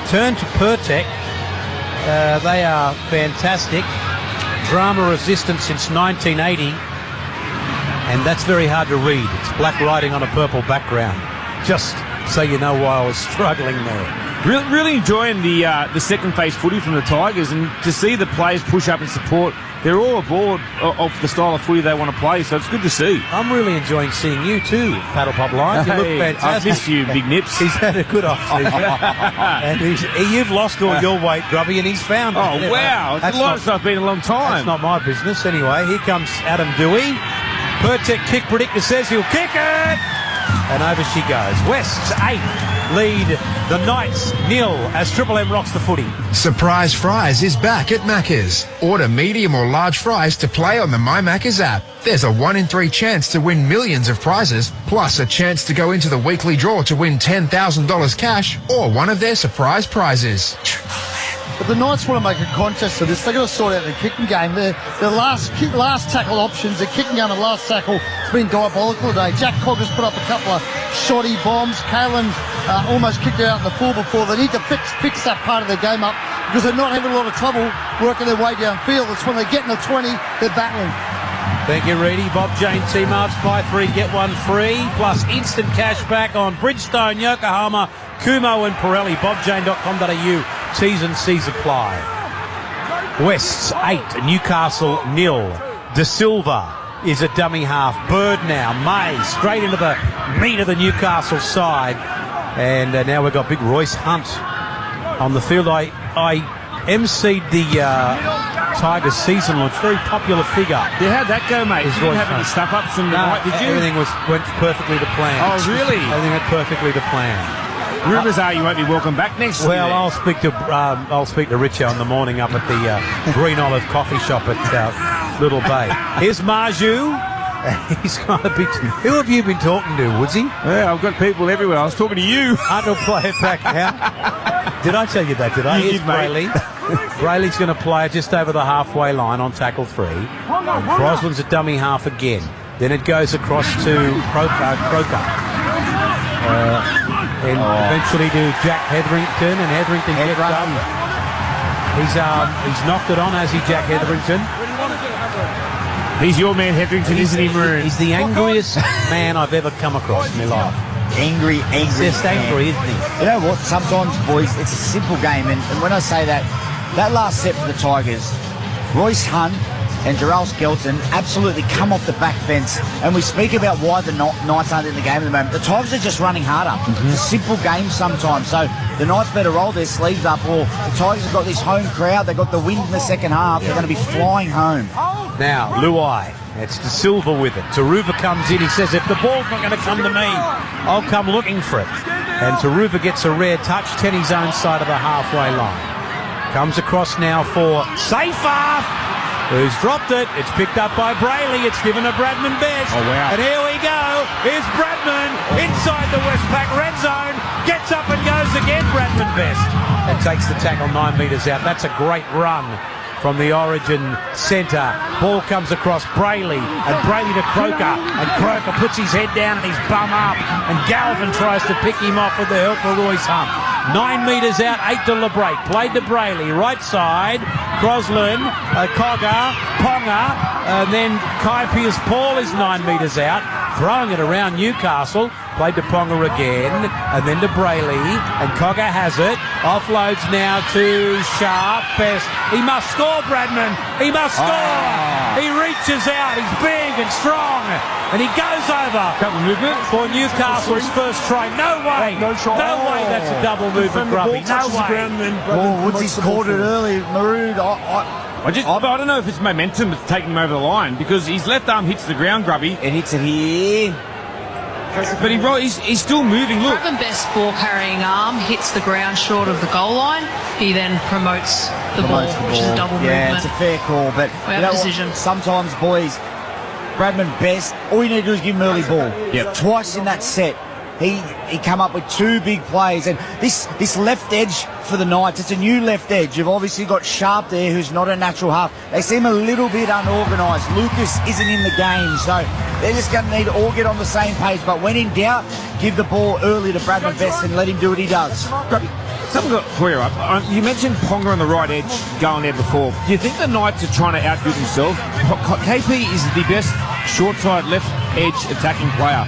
turn to Pertec. They are fantastic. Drama resistant since 1980. And that's very hard to read. It's black writing on a purple background. Just so you know why I was struggling there. Really enjoying the second phase footy from the Tigers, and to see the players push up and support. They're all aboard of the style of footy they want to play, so it's good to see. I'm really enjoying seeing you too, Paddle Pop Live. You look fantastic. I've missed you, Big Nips. He's had a good off-season. And you've lost all your weight, Grubby, and he's found it. Oh, wow. It's the lightest I've been in a long time. That's not my business. Anyway, here comes Adam Dewey. Pertec kick predictor says he'll kick it. And over she goes. West's 8 lead the Knights 0 as Triple M rocks the footy. Surprise Fries is back at Macca's. Order medium or large fries to play on the My Macca's app. There's a 1 in 3 chance to win millions of prizes, plus a chance to go into the weekly draw to win $10,000 cash or one of their surprise prizes. But the Knights want to make a contest of this. They've got to sort out the kicking game. Their last tackle options, their kicking game and last tackle has been diabolical today. Jack Cogger's put up a couple of shoddy bombs. Kalen almost kicked it out in the full before. They need to fix that part of their game up because they're not having a lot of trouble working their way downfield. It's when they get in the 20, they're battling. Thank you, Reedy. Bob Jane T-Marts, buy 3, get 1 free, plus instant cash back on Bridgestone, Yokohama, Kumo and Pirelli. BobJane.com.au. T's and C's apply. West's 8, Newcastle 0. De Silva is a dummy half. Bird now. May straight into the meat of the Newcastle side. And now we've got big Royce Hunt on the field. I emceed the Tigers season launch. Very popular figure. Yeah, how'd that go, mate? Did you have any stuff-ups from the night, did you? Everything went perfectly to plan. Oh, really? Everything went perfectly to plan. Rumours are you won't be welcome back next year. Well, I'll speak to Richo in the morning up at the Green Olive coffee shop at Little Bay. Here's Marju. He's got a bit. Who have you been talking to, Woodsy? Yeah, I've got people everywhere. I was talking to you. I'll play it back now. Did I tell you that? Did I? You Here's did, mate. Brayley. Brayley's going to play just over the halfway line on tackle 3. Broslin's a dummy half again. Then it goes across to Croker. And eventually to Jack Hetherington, and Hetherington gets up. He's knocked it on, has he, Jack Hetherington? He's your man, Hetherington, isn't he, Maroon? He's the angriest man I've ever come across in my life. Angry. Just angry, isn't he? You know what? Sometimes, boys, it's a simple game. And when I say that last set for the Tigers, Royce Hunt and Jarrell Skelton absolutely come off the back fence. And we speak about why the Knights aren't in the game at the moment. The Tigers are just running harder. It's a simple game sometimes. So the Knights better roll their sleeves up, or the Tigers have got this home crowd. They've got the wind in the second half. They're going to be flying home. Now, Luai. It's De Silva with it. Taruva comes in. He says, if the ball's not going to come to me, I'll come looking for it. And Taruva gets a rare touch, Tenny's own side of the halfway line. Comes across now for Seyfarth, who's dropped it. It's picked up by Brayley. It's given to Bradman Best. Oh, wow. And here we go. Here's Bradman inside the Westpac red zone. Gets up and goes again, Bradman Best. And takes the tackle 9 metres out. That's a great run from the Origin centre. Ball comes across Brayley, and Brayley to Croker, and Croker puts his head down and his bum up, and Galvin tries to pick him off with the help of Royce Hunt. 9 metres out, 8 to LeBrake. Played to Brayley, right side, Crosland, Cogger, Ponga, and then Kai Pearce-Paul is 9 metres out, throwing it around Newcastle. Played to Ponga again, and then to Brayley, and Cogger has it. Offloads now to Sharp. Best. He must score, Bradman. He must score. He reaches out. He's big and strong, and he goes over for Newcastle's first try. No way. No way that's a double movement, Grubby. No way. Woodsy's called it early. Maroon. I don't know if it's momentum that's taking him over the line, because his left arm hits the ground, Grubby. It hits it here. But he's still moving, look. Bradman Best's ball carrying arm hits the ground short of the goal line. He then promotes the ball, which is a double movement. Yeah, it's a fair call, but we have a decision. Sometimes, boys, Bradman Best, all you need to do is give him early ball. Yep. Twice in that set, he come up with 2 big plays, and this left edge for the Knights, it's a new left edge. You've obviously got Sharp there, who's not a natural half. They seem a little bit unorganised. Lucas isn't in the game, so they're just going to need to all get on the same page. But when in doubt, give the ball early to Bradman Best and let him do what he does. Something for you, right? You mentioned Ponga on the right edge going there before. Do you think the Knights are trying to outdo themselves? KP is the best short side left edge attacking player.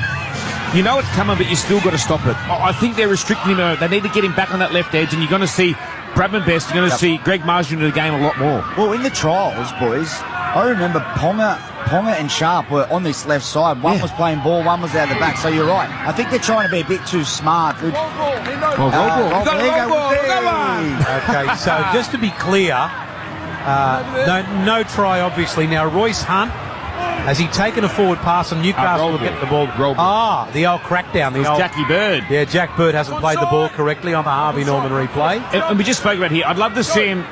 You know it's coming, but you still got to stop it. I think they're restricting him. They need to get him back on that left edge, and you're going to see Bradman Best, you're going to see Greg Marsden into the game a lot more. Well, in the trials, boys, I remember Ponga and Sharp were on this left side. One was playing ball, one was out of the back. So you're right. I think they're trying to be a bit too smart. Go on. Okay, so just to be clear, no try, obviously. Now, Royce Hunt, has he taken a forward pass and Newcastle will get the ball? The old crackdown. Jackie Bird. Yeah, Jack Bird hasn't played the ball correctly on the Harvey Norman replay. And we just spoke about here, I'd love to see him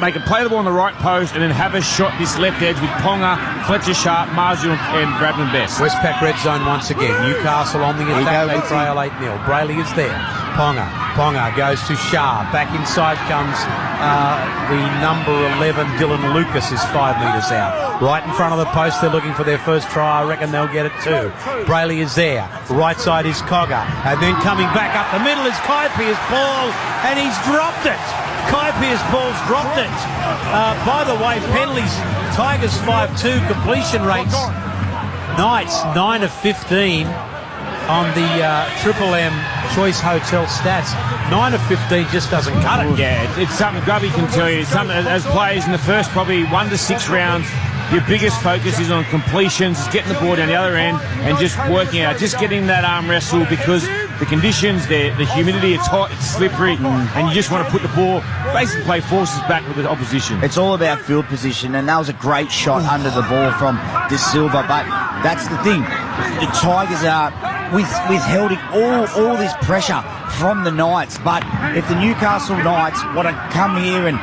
make a play the ball on the right post and then have a shot this left edge with Ponga, Fletcher Sharp, Marzio and Bradman Best. Westpac red zone once again. Newcastle on the attack. They trail 8-0. Brayley is there. Ponga goes to Sharp. Back inside comes the number 11, Dylan Lucas, is 5 metres out. Right in front of the post, they're looking for their first try. I reckon they'll get it too. Brayley is there. Right side is Cogger. And then coming back up the middle is Kai Pearce-Paul, and he's dropped it. Kai Pearce-Paul's dropped it. By the way, penalties, Tigers 5-2, completion rates, Knights 9 of 15. On the Triple M Choice Hotel stats, 9 of 15 just doesn't cut it. Yeah, it's something Grubby can tell you. It's something as players in the first probably 1 to 6 rounds, your biggest focus is on completions, is getting the ball down the other end and just working out, just getting that arm wrestle, because the conditions, the humidity, it's hot, it's slippery, and you just want to put the ball, basically play forces back with the opposition. It's all about field position, and that was a great shot under the ball from De Silva, but that's the thing. The Tigers are withholding all this pressure from the Knights, but if the Newcastle Knights want to come here and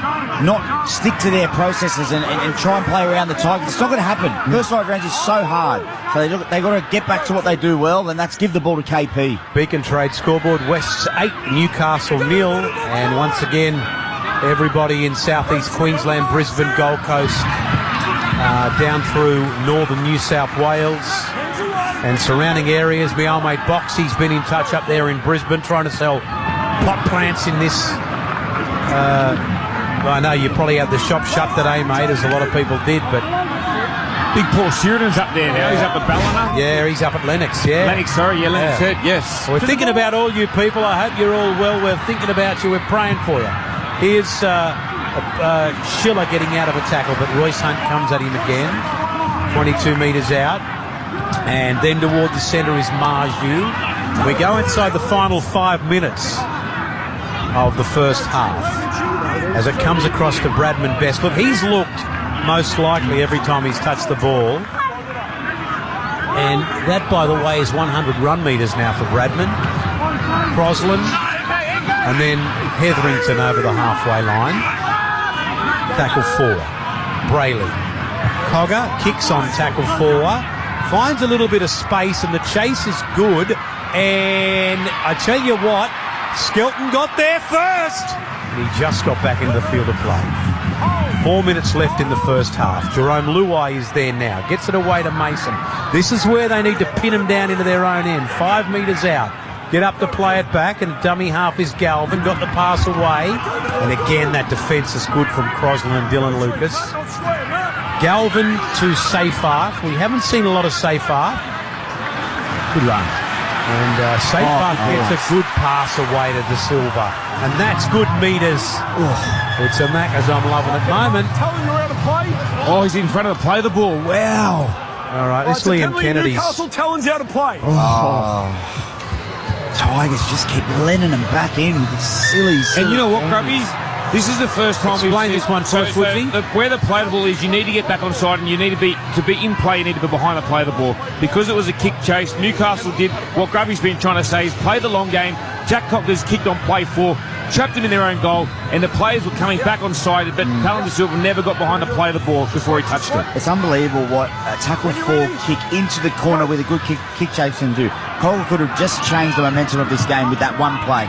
not stick to their processes and try and play around the Tigers, it's not going to happen. First 5 rounds is so hard, so they've got to get back to what they do well, and that's give the ball to KP. Beacon Trade scoreboard, West's 8, Newcastle 0, and once again everybody in southeast Queensland, Brisbane, Gold Coast, down through northern New South Wales, and surrounding areas. My old mate Boxy's been in touch up there in Brisbane trying to sell pot plants in this. I know you probably had the shop shut today, mate, as a lot of people did, but... Big Paul Sheridan's up there now. He's up at Ballina. Yeah, he's up at Lennox, yeah. Lennox, Lennox Head, yes. We're thinking about all you people. I hope you're all well. We're thinking about you. We're praying for you. Here's Schiller getting out of a tackle, but Royce Hunt comes at him again. 22 metres out. And then toward the centre is Marju. We go inside the final 5 minutes of the first half as it comes across to Bradman Best. Look, he's looked most likely every time he's touched the ball. And that, by the way, is 100 run metres now for Bradman. Crosland, and then Hetherington over the halfway line. Tackle 4. Brayley. Cogger kicks on tackle 4. Finds a little bit of space, and the chase is good. And I tell you what, Skelton got there first. And he just got back into the field of play. 4 minutes left in the first half. Jerome Luai is there now. Gets it away to Mason. This is where they need to pin him down into their own end. 5 metres out. Get up to play it back, and dummy half is Galvin. Got the pass away. And again, that defence is good from Crosland and Dylan Lucas. Galvin to Seyfarth. We haven't seen a lot of Seyfarth. Good run. And Seyfarth gets a good pass away to De Silva. And that's good metres. It's a Maccas I'm loving at the moment. Oh, he's in front of the play the ball. Wow. All right, this Liam Kennedy's... Newcastle Talon's how to play. Tigers just keep letting them back in with this silly And you know what, Grubby? This is the first time we've seen this one first, Woodsy. Where the play the ball is, you need to get back on side, and you need to be in play, you need to be behind the play the ball. Because it was a kick chase, Newcastle did what Grubby's been trying to say is play the long game. Jack Cockler's kicked on play 4, trapped him in their own goal, and the players were coming back on side, but Talon De Silva never got behind the play of the ball before he touched it. It's unbelievable what a tackle 4 kick into the corner with a good kick chase can do. Cole could have just changed the momentum of this game with that one play.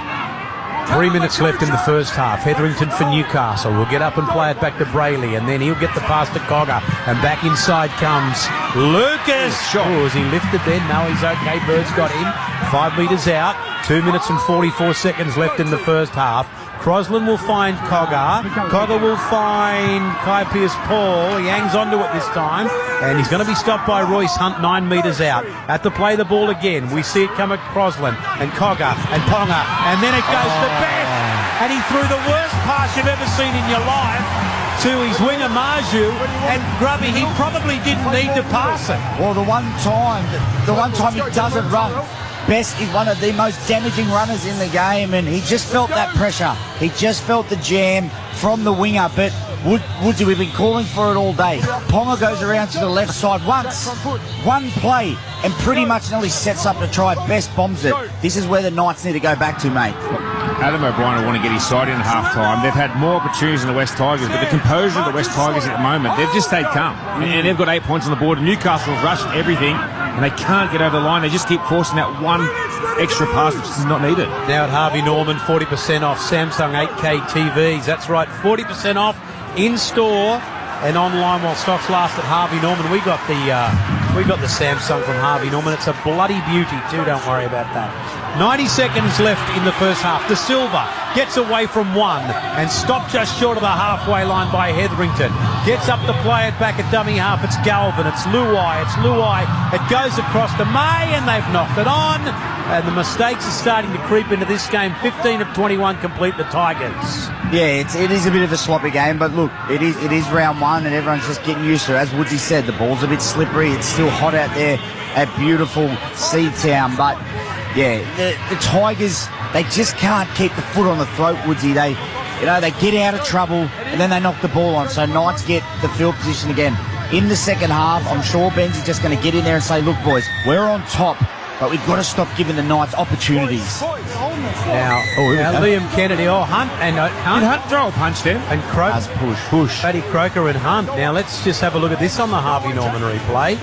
3 minutes left in the first half. Hetherington for Newcastle will get up and play it back to Brayley, and then he'll get the pass to Cogger, and back inside comes Lucas. Oh, is he lifted then? No, he's okay. Bird's got him. 5 metres out. 2 minutes and 44 seconds left in the first half. Crosland will find Cogger. Cogger will find Kai Pearce-Paul. He hangs on to it this time, and he's going to be stopped by Royce Hunt 9 metres out. At the play the ball again. We see it come at Crosland and Cogger and Ponga, and then it goes to Beth. And he threw the worst pass you've ever seen in your life to his winger Marju, and Grubby, he probably didn't need to pass it. Well, the one time he doesn't run, Best is one of the most damaging runners in the game, and he just felt that pressure. He just felt the jam from the winger, but Woodsy, we've been calling for it all day. Ponga goes around to the left side once, one play, and pretty much nearly sets up to try. Best bombs it. This is where the Knights need to go back to, mate. Adam O'Brien will want to get his side in at half-time. They've had more opportunities than the West Tigers, but the composure of the West Tigers at the moment, they've just stayed calm. And they've got 8 points on the board. Newcastle have rushed everything, and they can't get over the line. They just keep forcing that one extra pass, which is not needed. Now at Harvey Norman, 40% off Samsung 8K TVs. That's right, 40% off in store and online while stocks last at Harvey Norman. We got the Samsung from Harvey Norman. It's a bloody beauty too. Don't worry about that. 90 seconds left in the first half. De Silva gets away from one and stopped just short of the halfway line by Hetherington. Gets up to play it back at dummy half. It's Galvin. It's Luai. It goes across to May, and they've knocked it on. And the mistakes are starting to creep into this game. 15 of 21 complete the Tigers. Yeah, it is a bit of a sloppy game, but look, it is round one, and everyone's just getting used to it. As Woodsy said, the ball's a bit slippery. It's still hot out there at beautiful Seatown, but yeah, the Tigers, they just can't keep the foot on the throat, Woodsy. They get out of trouble, and then they knock the ball on. So Knights get the field position again. In the second half, I'm sure Ben's just going to get in there and say, look, boys, we're on top, but we've got to stop giving the Knights opportunities. Now Liam Kennedy, Hunt. Did Hunt throw a punch then? And Croker. Push. Paddy Croker and Hunt. Now let's just have a look at this on the Harvey Norman replay.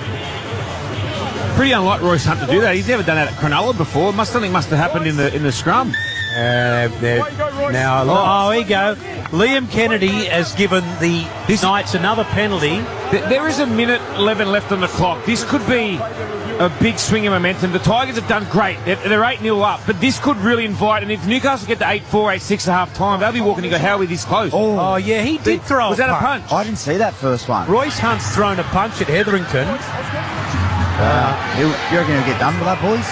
Pretty unlike Royce Hunt to do that. He's never done that at Cronulla before. Something must have happened in the scrum. Here you go. Liam Kennedy has given the Knights another penalty. There is a minute 11 left on the clock. This could be a big swing of momentum. The Tigers have done great. They're 8-0 up, but this could really invite, and if Newcastle get to 8-4, 8-6 at half-time, they'll be walking to go, how are we this close? Oh, yeah, he did throw Was that a punch? I didn't see that first one. Royce Hunt's thrown a punch at Hetherington. You reckon he'll get done with that, boys?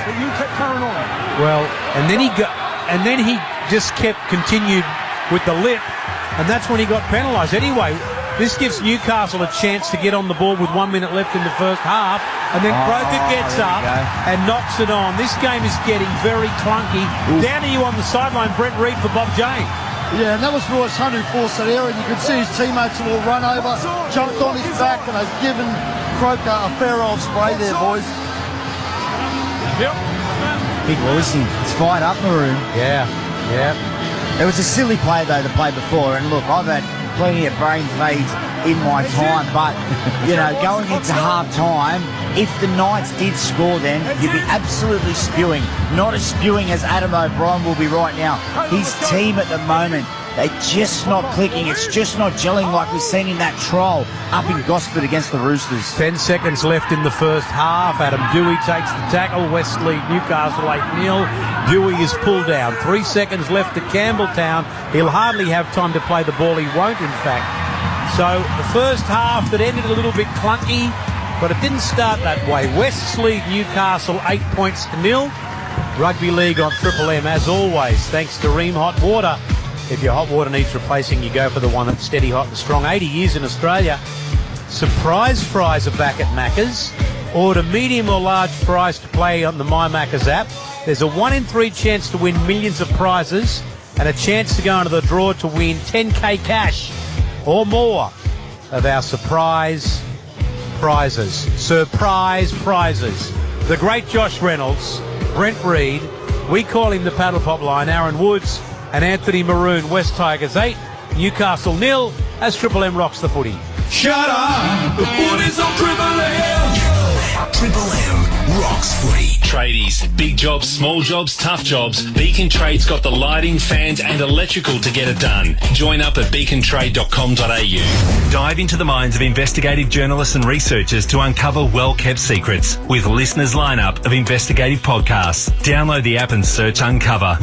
Well, and then he just continued with the lip, and that's when he got penalised. Anyway, this gives Newcastle a chance to get on the board with 1 minute left in the first half, and then Croker gets up and knocks it on. This game is getting very clunky. Ooh. Down to you on the sideline, Brent Reid for Bob Jane. Yeah, and that was Royce Hunt who forced that error, and you could see his teammates have all run over, jumped on his back, and they've given Croker a fair old spray there, boys. Yep. Big Roycey. It's fired up, Maroon. Yeah. It was a silly play, though, the play before, and look, I've had plenty of brain fades in my time, but, going into half-time, if the Knights did score then, you'd be absolutely spewing. Not as spewing as Adam O'Brien will be right now. His team at the moment, they're just not clicking. It's just not gelling like we've seen in that trial up in Gosford against the Roosters. 10 seconds left in the first half. Adam Dewey takes the tackle. Wesley, Newcastle 8-0. Dewey is pulled down. 3 seconds left at Campbelltown. He'll hardly have time to play the ball. He won't, in fact. So the first half that ended a little bit clunky, but it didn't start that way. Wesley, Newcastle 8 points to 0. Rugby League on Triple M, as always, thanks to Ream Hot Water. If your hot water needs replacing, you go for the one that's steady, hot and strong. 80 years in Australia. Surprise fries are back at Macca's. Order medium or large fries to play on the My Macca's app. There's a 1 in 3 chance to win millions of prizes and a chance to go into the draw to win 10k cash or more of our surprise prizes. Surprise prizes. The great Josh Reynolds, Brent Reid, we call him the Paddle Pop Line, Aaron Woods, and Anthony Maroon. West Tigers 8, Newcastle 0, as Triple M rocks the footy. Shut up! The footy's on Triple M! Triple M rocks footy. Tradies, big jobs, small jobs, tough jobs. Beacon Trade's got the lighting, fans and electrical to get it done. Join up at beacontrade.com.au. Dive into the minds of investigative journalists and researchers to uncover well-kept secrets with Listeners' lineup of investigative podcasts. Download the app and search Uncover.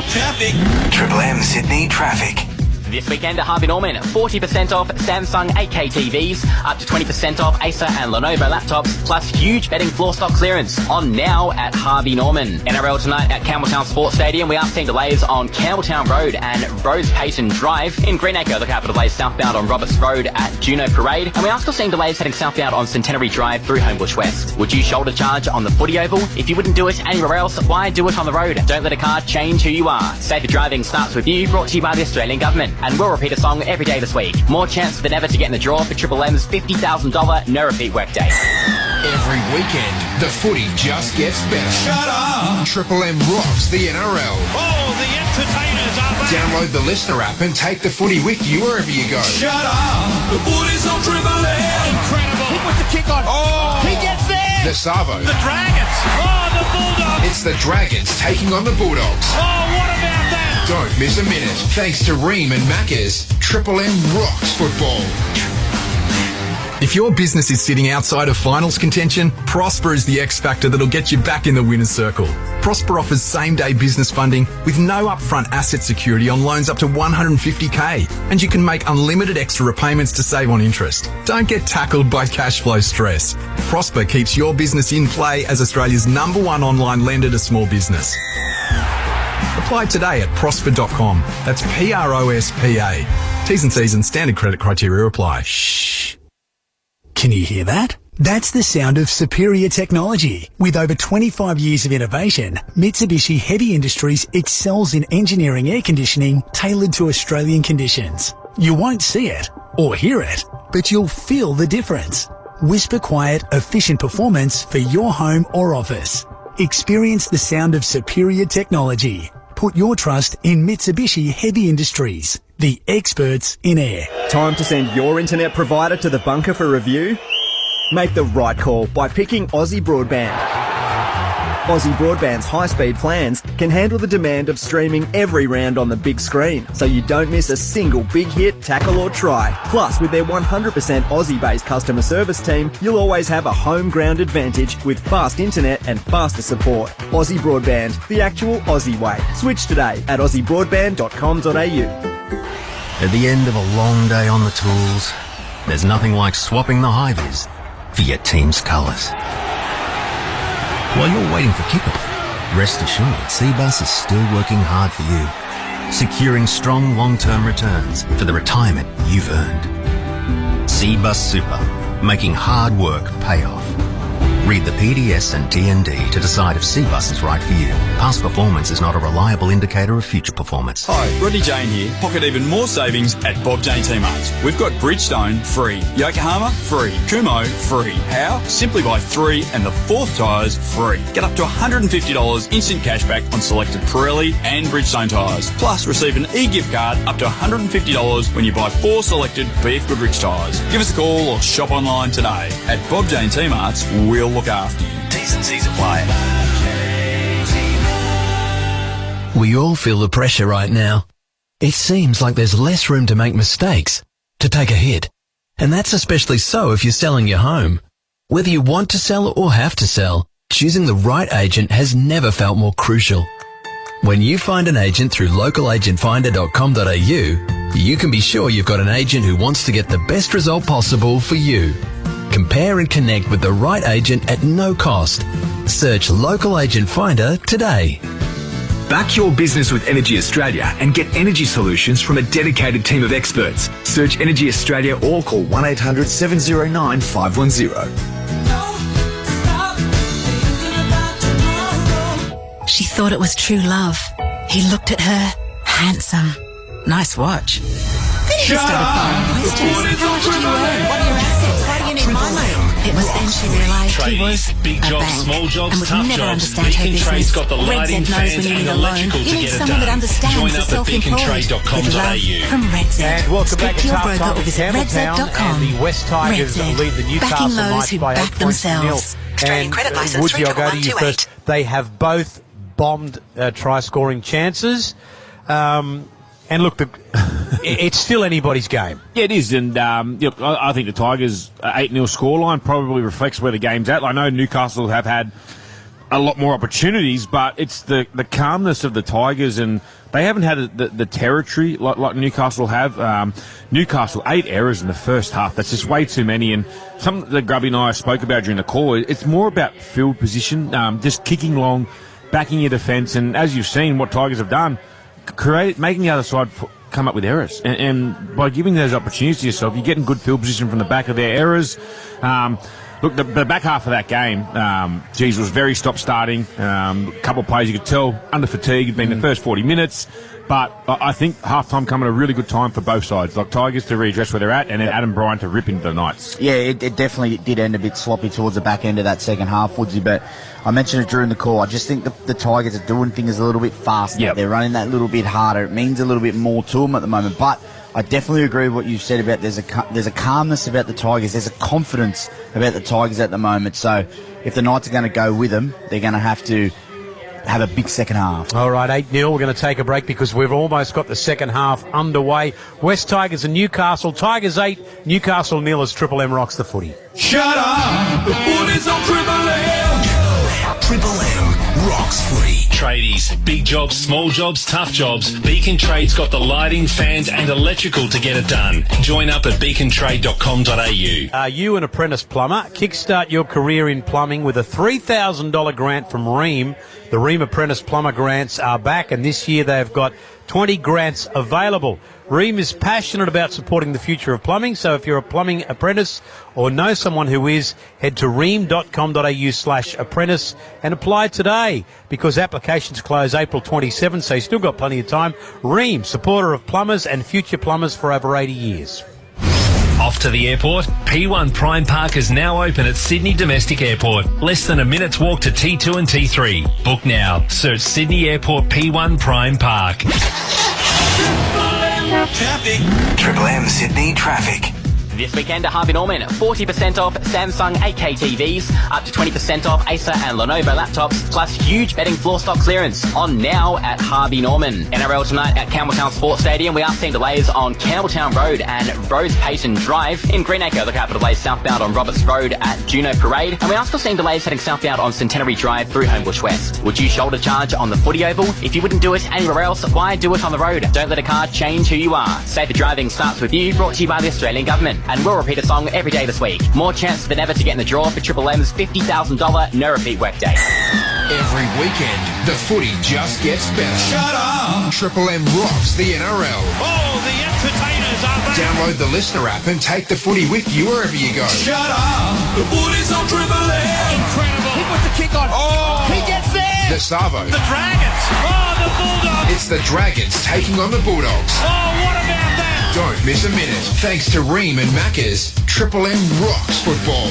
Traffic. Triple M Sydney Traffic. This weekend at Harvey Norman, 40% off Samsung 8K TVs, up to 20% off Acer and Lenovo laptops, plus huge betting floor stock clearance on now at Harvey Norman. NRL tonight at Campbelltown Sports Stadium. We are seeing delays on Campbelltown Road and Rose Payton Drive. In Greenacre, look out for delays southbound on Roberts Road at Juno Parade. And we are still seeing delays heading southbound on Centenary Drive through Homebush West. Would you shoulder charge on the footy oval? If you wouldn't do it anywhere else, why do it on the road? Don't let a car change who you are. Safer driving starts with you, brought to you by the Australian Government. And we'll repeat a song every day this week. More chance than ever to get in the draw for Triple M's $50,000 no repeat workday. Every weekend, the footy just gets better. Shut up! Triple M rocks the NRL. Oh, the entertainers are back. Download the Listener app and take the footy with you wherever you go. Shut up! The footy's on Triple M! Incredible. He puts the kick on. Oh! He gets there. The Savo. The Dragons. Oh, the Bulldogs. It's the Dragons taking on the Bulldogs. Oh, what about that? Don't miss a minute. Thanks to Ream and Macca's, Triple M rocks football. If your business is sitting outside of finals contention, Prosper is the X factor that'll get you back in the winner's circle. Prosper offers same-day business funding with no upfront asset security on loans up to $150K, and you can make unlimited extra repayments to save on interest. Don't get tackled by cash flow stress. Prosper keeps your business in play as Australia's #1 online lender to small business. Apply today at prosper.com. That's PROSPA. T's and C's and standard credit criteria apply. Shh. Can you hear that? That's the sound of superior technology. With over 25 years of innovation, Mitsubishi Heavy Industries excels in engineering air conditioning tailored to Australian conditions. You won't see it or hear it, but you'll feel the difference. Whisper quiet, efficient performance for your home or office. Experience the sound of superior technology. Put your trust in Mitsubishi Heavy Industries, the experts in air. Time to send your internet provider to the bunker for review? Make the right call by picking Aussie Broadband. Aussie Broadband's high-speed plans can handle the demand of streaming every round on the big screen, so you don't miss a single big hit, tackle or try. Plus, with their 100% Aussie-based customer service team, you'll always have a home ground advantage with fast internet and faster support. Aussie Broadband, the actual Aussie way. Switch today at aussiebroadband.com.au. At the end of a long day on the tools, there's nothing like swapping the high-vis for your team's colours. While you're waiting for kickoff, rest assured Cbus is still working hard for you, securing strong long-term returns for the retirement you've earned. Cbus Super, making hard work pay off. Read the PDS and TND to decide if Cbus is right for you. Past performance is not a reliable indicator of future performance. Hi, Rodney Jane here. Pocket even more savings at Bob Jane T-Marts. We've got Bridgestone free, Yokohama free, Kumho free. How? Simply buy 3 and the 4th tyres free. Get up to $150 instant cashback on selected Pirelli and Bridgestone tyres. Plus, receive an e-gift card up to $150 when you buy 4 selected BF Goodrich tyres. Give us a call or shop online today. At Bob Jane T-Marts, we'll look after you. T's and C's apply. We all feel the pressure right now. It seems like there's less room to make mistakes, to take a hit. And that's especially so if you're selling your home. Whether you want to sell or have to sell, choosing the right agent has never felt more crucial. When you find an agent through localagentfinder.com.au, you can be sure you've got an agent who wants to get the best result possible for you. Compare and connect with the right agent at no cost. Search Local Agent Finder today. Back your business with Energy Australia and get energy solutions from a dedicated team of experts. Search Energy Australia or call 1800 709 510. She thought it was true love. He looked at her. Handsome. Nice watch. Then he started firing questions. How much do you earn? What are your assets? Why do you need my money? It was then she realised he was big a jobs, bank small jobs, and would tough never jobs. understand her Beacon Trade's business. got the lighting, Red Z knows fans when you and need a loan. electrical You to need get it someone that done. understands Join the up at self-employed. With love from Red Z. And welcome back to Speak to your Tough broker Time or in visit Campbelltown. redz.com. And the West Tigers Red Z, lead the Newcastle backing those Knights who by 8 back points to nil. themselves. Australian credit And licence Woody, I'll go to you 31128. first. They have both bombed try-scoring chances. And look, it's still anybody's game. Yeah, it is. And I think the Tigers' 8-0 scoreline probably reflects where the game's at. I know Newcastle have had a lot more opportunities, but it's the calmness of the Tigers, and they haven't had the territory like Newcastle have. Newcastle, 8 errors in the first half. That's just way too many. And something that Grubby and I spoke about during the call, it's more about field position, just kicking long, backing your defence. And as you've seen, what Tigers have done, making the other side come up with errors. And by giving those opportunities to yourself, you're getting good field position from the back of their errors. Look, the back half of that game, was very stop-starting. A couple of players you could tell under fatigue. It'd been the first 40 minutes. But I think half-time coming at a really good time for both sides. Like Tigers to readdress where they're at, and then Adam Bryant to rip into the Knights. Yeah, it definitely did end a bit sloppy towards the back end of that second half, Woodsy. But I mentioned it during the call. I just think the Tigers are doing things a little bit faster. Yep. They're running that little bit harder. It means a little bit more to them at the moment. But I definitely agree with what you said about there's a calmness about the Tigers. There's a confidence about the Tigers at the moment. So if the Knights are going to go with them, they're going to have to have a big second half. All right, 8-0. We're going to take a break because we've almost got the second half underway. West Tigers and Newcastle. Tigers 8, Newcastle 0 as Triple M rocks the footy. Shut up! The footy's on Triple M! Triple M rocks footy. Tradies, big jobs, small jobs, tough jobs. Beacon Trade's got the lighting, fans and electrical to get it done. Join up at beacontrade.com.au. Are you an apprentice plumber? Kickstart your career in plumbing with a $3,000 grant from Ream. The Ream Apprentice Plumber Grants are back, and this year they've got 20 grants available. Ream is passionate about supporting the future of plumbing, so if you're a plumbing apprentice or know someone who is, head to ream.com.au/apprentice and apply today, because applications close April 27, so you've still got plenty of time. Ream, supporter of plumbers and future plumbers for over 80 years. Off to the airport? P1 Prime Park is now open at Sydney Domestic Airport. Less than a minute's walk to T2 and T3. Book now. Search Sydney Airport P1 Prime Park. Traffic. Triple M Sydney traffic. This weekend at Harvey Norman, 40% off Samsung 8K TVs, up to 20% off Acer and Lenovo laptops, plus huge betting floor stock clearance on now at Harvey Norman. NRL tonight at Campbelltown Sports Stadium. We are seeing delays on Campbelltown Road and Rose Payton Drive. In Greenacre, look out for delays southbound on Roberts Road at Juno Parade. And we are still seeing delays heading southbound on Centenary Drive through Homebush West. Would you shoulder charge on the footy oval? If you wouldn't do it anywhere else, why do it on the road? Don't let a car change who you are. Safer driving starts with you, brought to you by the Australian Government. And we'll repeat a song every day this week. More chance than ever to get in the draw for Triple M's $50,000 no repeat workday. Every weekend, the footy just gets better. Shut up! Triple M rocks the NRL. Oh, the entertainers are back. Download the Listener app and take the footy with you wherever you go. Shut up! The footy's on Triple M! Incredible. He puts the kick on. Oh! He gets there. The Savo. The Dragons. Oh, the Bulldogs. It's the Dragons taking on the Bulldogs. Oh, what about that? Don't miss a minute. Thanks to Ream and Macca's, Triple M rocks football.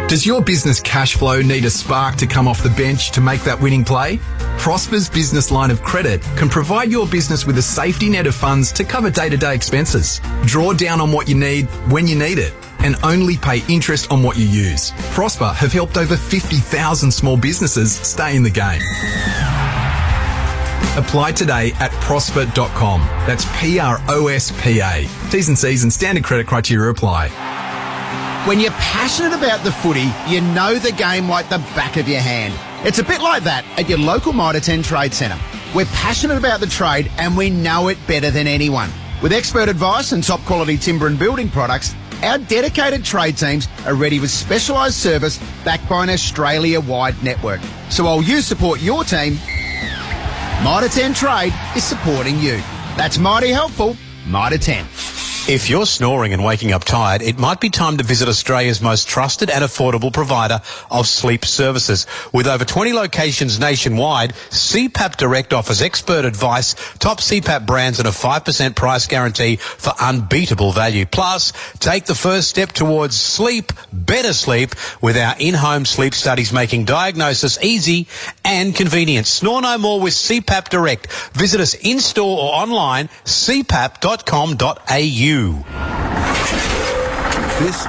Does your business cash flow need a spark to come off the bench to make that winning play? Prosper's business line of credit can provide your business with a safety net of funds to cover day-to-day expenses. Draw down on what you need when you need it and only pay interest on what you use. Prosper have helped over 50,000 small businesses stay in the game. Apply today at prosper.com. That's PROSPA. T's and C's and standard credit criteria apply. When you're passionate about the footy, you know the game like the back of your hand. It's a bit like that at your local Mitre 10 Trade Centre. We're passionate about the trade and we know it better than anyone. With expert advice and top quality timber and building products, our dedicated trade teams are ready with specialised service backed by an Australia-wide network. So while you support your team, Mitre 10 Trade is supporting you. That's mighty helpful, Mitre 10. If you're snoring and waking up tired, it might be time to visit Australia's most trusted and affordable provider of sleep services. With over 20 locations nationwide, CPAP Direct offers expert advice, top CPAP brands and a 5% price guarantee for unbeatable value. Plus, take the first step towards sleep, better sleep, with our in-home sleep studies making diagnosis easy and convenient. Snore no more with CPAP Direct. Visit us in-store or online, cpap.com.au. This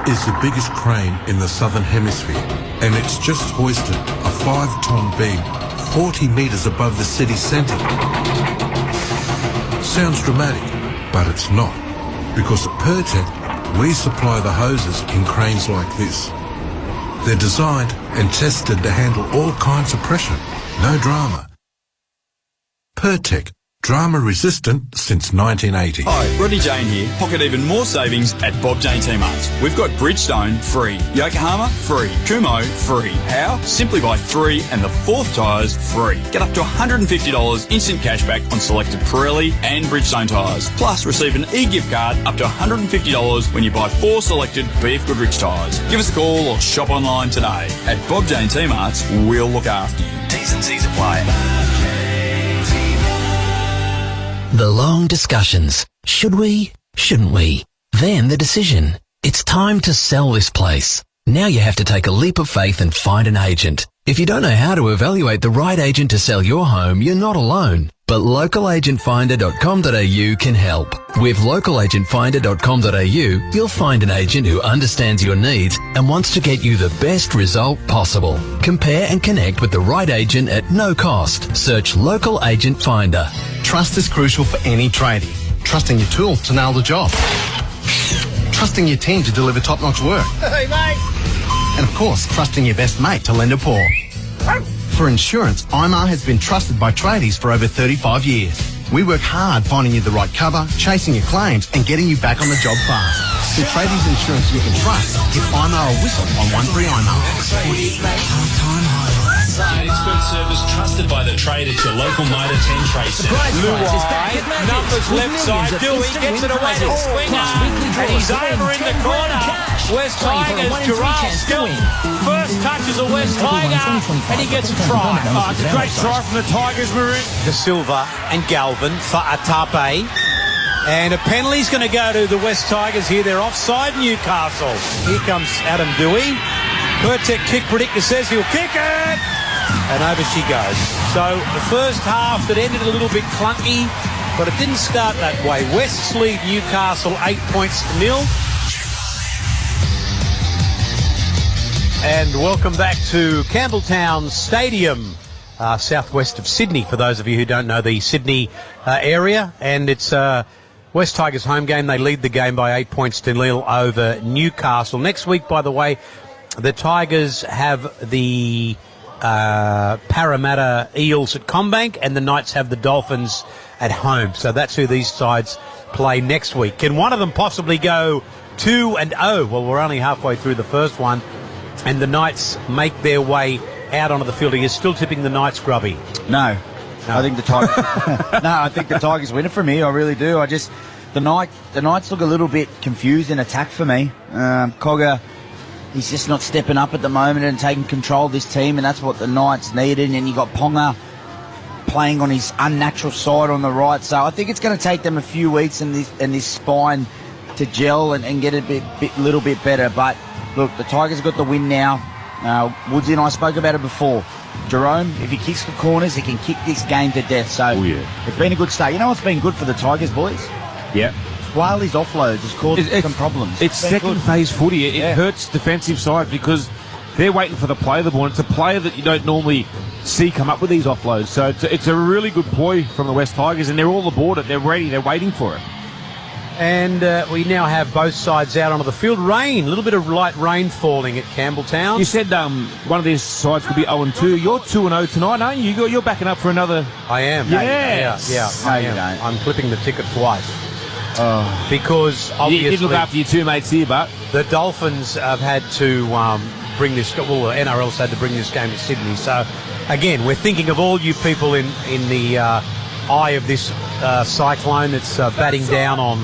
is the biggest crane in the Southern Hemisphere, and it's just hoisted a 5-ton beam 40 metres above the city centre. Sounds dramatic, but it's not, because at Pertec, we supply the hoses in cranes like this. They're designed and tested to handle all kinds of pressure. No drama. Pertec. Drama resistant since 1980. Hi, Rodney Jane here. Pocket even more savings at Bob Jane T-Marts. We've got Bridgestone free, Yokohama free, Kumho free. How? Simply buy 3 and the 4th tyres free. Get up to $150 instant cashback on selected Pirelli and Bridgestone tyres. Plus receive an e-gift card up to $150 when you buy 4 selected BF Goodrich tyres. Give us a call or shop online today. At Bob Jane T-Marts, we'll look after you. T's and C's apply. The long discussions. Should we? Shouldn't we? Then the decision. It's time to sell this place. Now you have to take a leap of faith and find an agent. If you don't know how to evaluate the right agent to sell your home, you're not alone. But localagentfinder.com.au can help. With localagentfinder.com.au, you'll find an agent who understands your needs and wants to get you the best result possible. Compare and connect with the right agent at no cost. Search Local Agent Finder. Trust is crucial for any tradie. Trusting your tools to nail the job. Trusting your team to deliver top-notch work. Hey, mate. And of course, trusting your best mate to lend a paw. For insurance, IMAR has been trusted by tradies for over 35 years. We work hard finding you the right cover, chasing your claims and getting you back on the job fast. For tradies insurance you can trust, give IMAR a whistle on 13IMAR. Expert service trusted by the trade at your local Mitre 10 Trade Centre. Luai, numbers left side, Dewey gets it away to Swinger, and he's over in the corner. West Tigers, Gerard still first touches a West Tiger, and he gets a try. Oh, it's a great try from the Tigers, Maroon. De Silva and Galvin for Atape. And a penalty's going to go to the West Tigers here. They're offside Newcastle. Here comes Adam Dewey. Pertec kick predictor says he'll kick it. And over she goes. So the first half that ended a little bit clunky but it didn't start that way. Wests lead Newcastle 8 points to 0. And welcome back to Campbelltown Stadium, southwest of Sydney, for those of you who don't know the Sydney area. And it's West Tigers home game. They lead the game by 8 points to 0 over Newcastle. Next week, by the way, the Tigers have the Parramatta Eels at CommBank, and the Knights have the Dolphins at home. So that's who these sides play next week. Can one of them possibly go 2-0? Well, we're only halfway through the first one, and the Knights make their way out onto the field. Are you still tipping the Knights, Grubby? No. I think the Tigers. I think the Tigers win it from here. I really do. The Knights look a little bit confused in attack for me. Cogger, he's just not stepping up at the moment and taking control of this team, and that's what the Knights needed. And then you got Ponga playing on his unnatural side on the right. So I think it's going to take them a few weeks and this spine to gel and get a little bit better. But look, the Tigers got the win now. Woodsy and I spoke about it before. Jerome, if he kicks the corners, he can kick this game to death. So it's been a good start. You know what's been good for the Tigers, boys? Yeah. Whaley's offloads has caused some problems. It's second phase footy. It hurts defensive side because they're waiting for the play of the ball. It's a player that you don't normally see come up with these offloads. So it's a really good ploy from the West Tigers, and they're all aboard it. They're ready. They're waiting for it. And we now have both sides out onto the field. Rain, a little bit of light rain falling at Campbelltown. You said one of these sides could be 0-2. You're 2-0 tonight, aren't you? You're backing up for another. I am. Yes. Yeah, I am. I'm clipping the ticket twice. Because obviously you did look after your two mates here, but the Dolphins have had to bring this. Well, the NRL's had to bring this game to Sydney. So again, we're thinking of all you people in the eye of this cyclone that's batting down on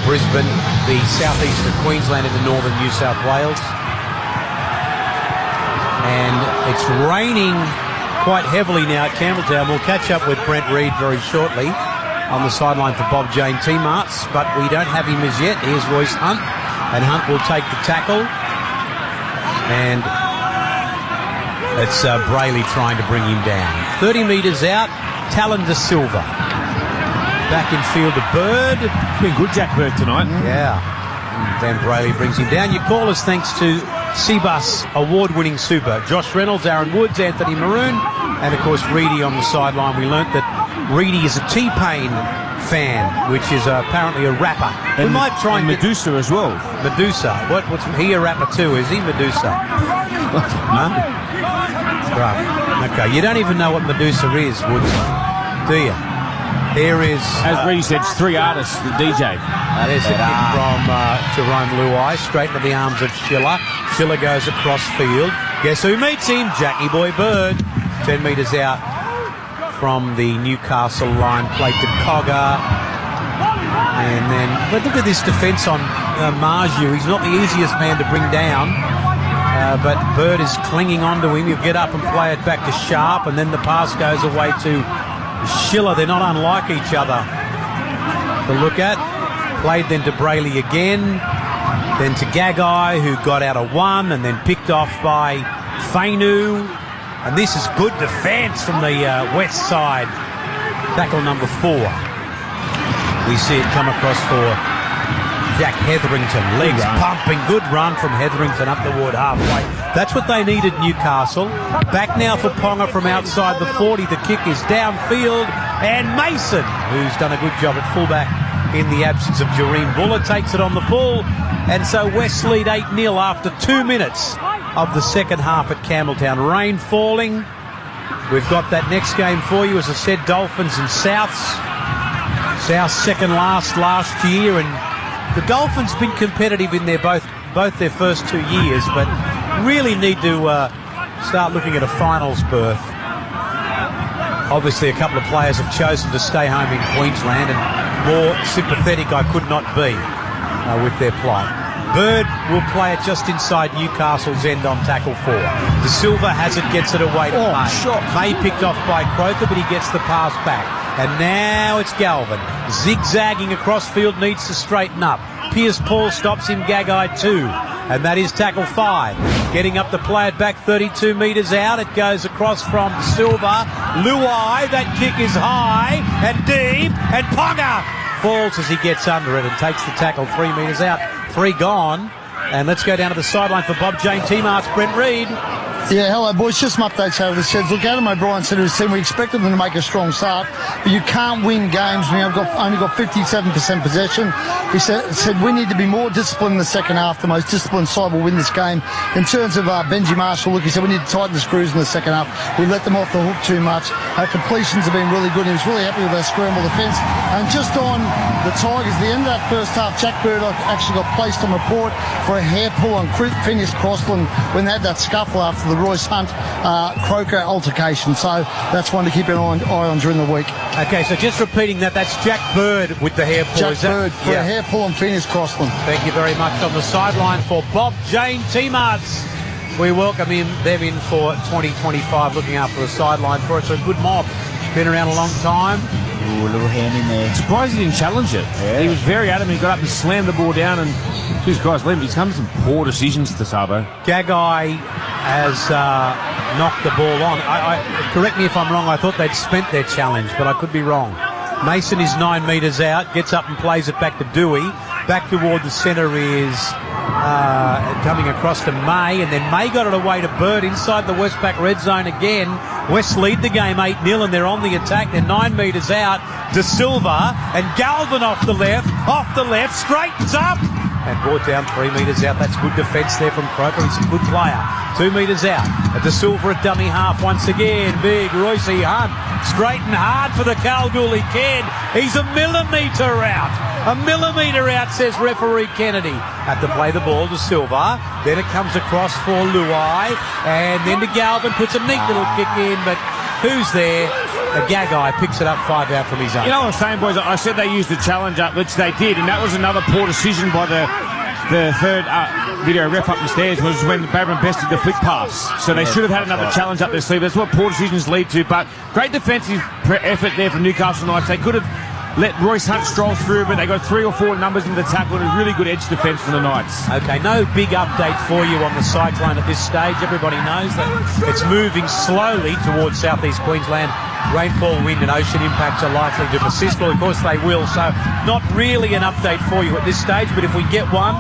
Brisbane, the southeast of Queensland into northern New South Wales. And it's raining quite heavily now at Campbelltown. We'll catch up with Brent Reid very shortly on the sideline for Bob Jane T-Marts, but we don't have him as yet. Here's Royce Hunt, and Hunt will take the tackle. And it's Brayley trying to bring him down. 30 metres out, Talon De Silva. Back in field to Bird. Been good, Jack Bird, tonight. Yeah. And then Brayley brings him down. Your call is thanks to Cbus award-winning super. Josh Reynolds, Aaron Woods, Anthony Maroon, and of course Reedy on the sideline. We learnt that Reedy is a T-Pain fan, which is apparently a rapper. And we might try and Medusa as well. Medusa. What's he a rapper too? Is he Medusa? Huh? Right. Okay. You don't even know what Medusa is, Woods, do you? There is, as Reedy said, 3 artists, the DJ. There's a kick from Jerome Luai, straight into the arms of Schiller. Schiller goes across field. Guess who meets him? Jackie Boy Bird. 10 metres out from the Newcastle line, played to Cogger. And then, but look at this defence on Marju. He's not the easiest man to bring down. But Bird is clinging on to him. He'll get up and play it back to Sharp, and then the pass goes away to Schiller. They're not unlike each other to look at. Played then to Brayley again, then to Gagai, who got out of one and then picked off by Fainu. And this is good defence from the west side. Tackle number 4. We see it come across for Jack Hetherington. Legs pumping. Good run from Hetherington up toward halfway. That's what they needed, Newcastle. Back now for Ponga from outside the 40. The kick is downfield. And Mason, who's done a good job at fullback in the absence of Jareem Buller, takes it on the full. And so West lead 8-0 after 2 minutes of the second half at Campbelltown. Rain falling. We've got that next game for you. As I said, Dolphins and Souths. Souths second last year, and the Dolphins been competitive in their both their first 2 years, but really need to start looking at a finals berth. Obviously, a couple of players have chosen to stay home in Queensland, and more sympathetic I could not be with their plight. Bird will play it just inside Newcastle's end on tackle 4. De Silva has it, gets it away to May. May picked off by Croker, but he gets the pass back. And now it's Galvin. Zigzagging across field, needs to straighten up. Pierce Paul stops him, Gagai 2. And that is tackle 5. Getting up to play it back 32 metres out. It goes across from Silva. Luai, that kick is high and deep. And Ponga falls as he gets under it and takes the tackle 3 metres out. 3 gone. And let's go down to the sideline for Bob Jane T-Marts, Brent Reid. Yeah, hello, boys. Just some updates out of the sheds. Look, Adam O'Brien said to his team, we expected them to make a strong start, but you can't win games when you've only got 57% possession. He said we need to be more disciplined in the second half. The most disciplined side will win this game. In terms of Benji Marshall, look, he said we need to tighten the screws in the second half. We let them off the hook too much. Our completions have been really good. He was really happy with our scramble defence. And just on the Tigers, the end of that first half, Jack Bird actually got placed on report for a hair pull on Phineas Crossland when they had that scuffle after the Royce Hunt Croker altercation. So that's one to keep an eye on during the week. Okay, so just repeating that's Jack Bird with the hair pull. Jack Bird for a hair pull on Phineas Crossland. Thank you very much. On the sideline for Bob Jane T-Marts. We welcome them in for 2025, looking after the sideline for us. A good mob. Been around a long time. Ooh, a little hand in there. Surprised he didn't challenge it. Yeah. He was very adamant. He got up and slammed the ball down, and Jesus Christ, he's come to some poor decisions to Sabo. Gagai has knocked the ball on. Correct me if I'm wrong, I thought they'd spent their challenge, but I could be wrong. Mason is 9 metres out, gets up and plays it back to Dewey. Back toward the centre is coming across to May, and then May got it away to Bird inside the Westpac red zone again. West lead the game 8-0, and they're on the attack. They're 9 metres out. De Silva and Galvin off the left, straightens up and brought down 3 metres out. That's good defence there from Croker. He's a good player. 2 metres out. De Silva at dummy half once again. Big Royce Hunt. Straight and hard for the Kalgoorlie kid. He's a millimetre out. A millimetre out, says referee Kennedy. Have to play the ball to Silva. Then it comes across for Luai. And then to Galvin. Puts a neat little kick in, but who's there? The Gagai picks it up 5 out from his own. You know what I'm saying, boys? I said they used the challenge up, which they did, and that was another poor decision by the third video ref up the stairs, was when Babron bested the flick pass. So they should have had another challenge up their sleeve. That's what poor decisions lead to. But great defensive effort there from Newcastle Knights. They could have let Royce Hunt stroll through, but they got 3 or 4 numbers in the tackle and a really good edge defence from the Knights. Okay, no big update for you on the cyclone at this stage. Everybody knows that it's moving slowly towards southeast Queensland. Rainfall, wind and ocean impacts are likely to persist. Well, of course they will, so not really an update for you at this stage, but if we get one,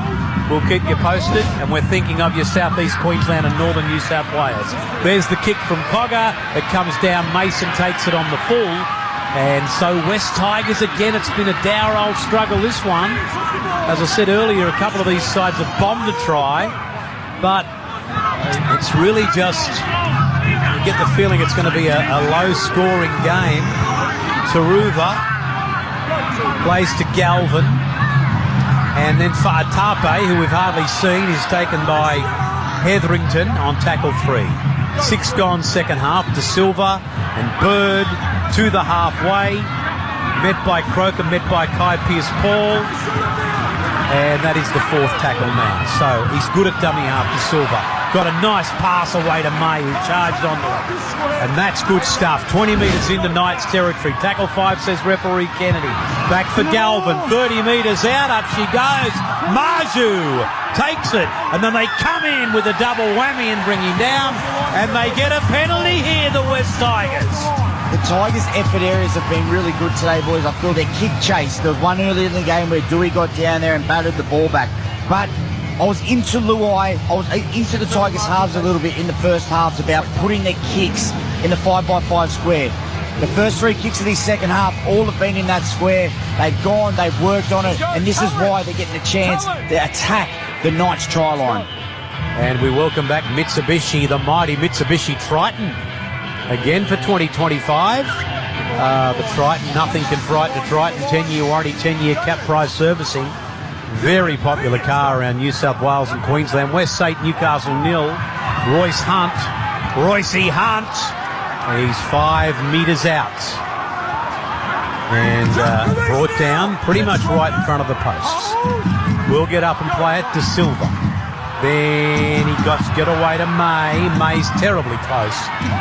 we'll keep you posted, and we're thinking of your southeast Queensland and northern New South Wales. There's the kick from Cogger. It comes down. Mason takes it on the full. And so West Tigers again, it's been a dour old struggle, this one. As I said earlier, a couple of these sides have bombed a try, but it's really just, you get the feeling it's going to be a low-scoring game. Taruva plays to Galvin, and then Fa'atape, who we've hardly seen, is taken by Hetherington on tackle 3. 6 gone second half. De Silva and Bird to the halfway, met by Croker, met by Kai Pearce-Paul, and that is the 4th tackle now. So he's good at dummy half to Silva. Got a nice pass away to May, who charged onto it, and that's good stuff. 20 metres into Knights territory. Tackle 5, says referee Kennedy. Back for Galvin, 30 metres out, up she goes. Marju takes it, and then they come in with a double whammy and bring him down, and they get a penalty here, the West Tigers. The Tigers' effort areas have been really good today, boys. I feel their kick chase. There was one earlier in the game where Dewey got down there and batted the ball back. But I was into Luai. I was into the Tigers' halves a little bit in the first halves about putting their kicks in the 5x5 square. The first 3 kicks of this second half all have been in that square. They've gone, they've worked on it, and this is why they're getting a chance to attack the Knights try line. And we welcome back Mitsubishi, the mighty Mitsubishi Triton. Again for 2025. The Triton, nothing can frighten a Triton. 10-year warranty, 10-year cap price servicing. Very popular car around New South Wales and Queensland. West St Newcastle 0. Royce Hunt. He's 5 metres out. And brought down pretty much right in front of the posts. We'll get up and play it to Silva. Then he got away to May. May's terribly close.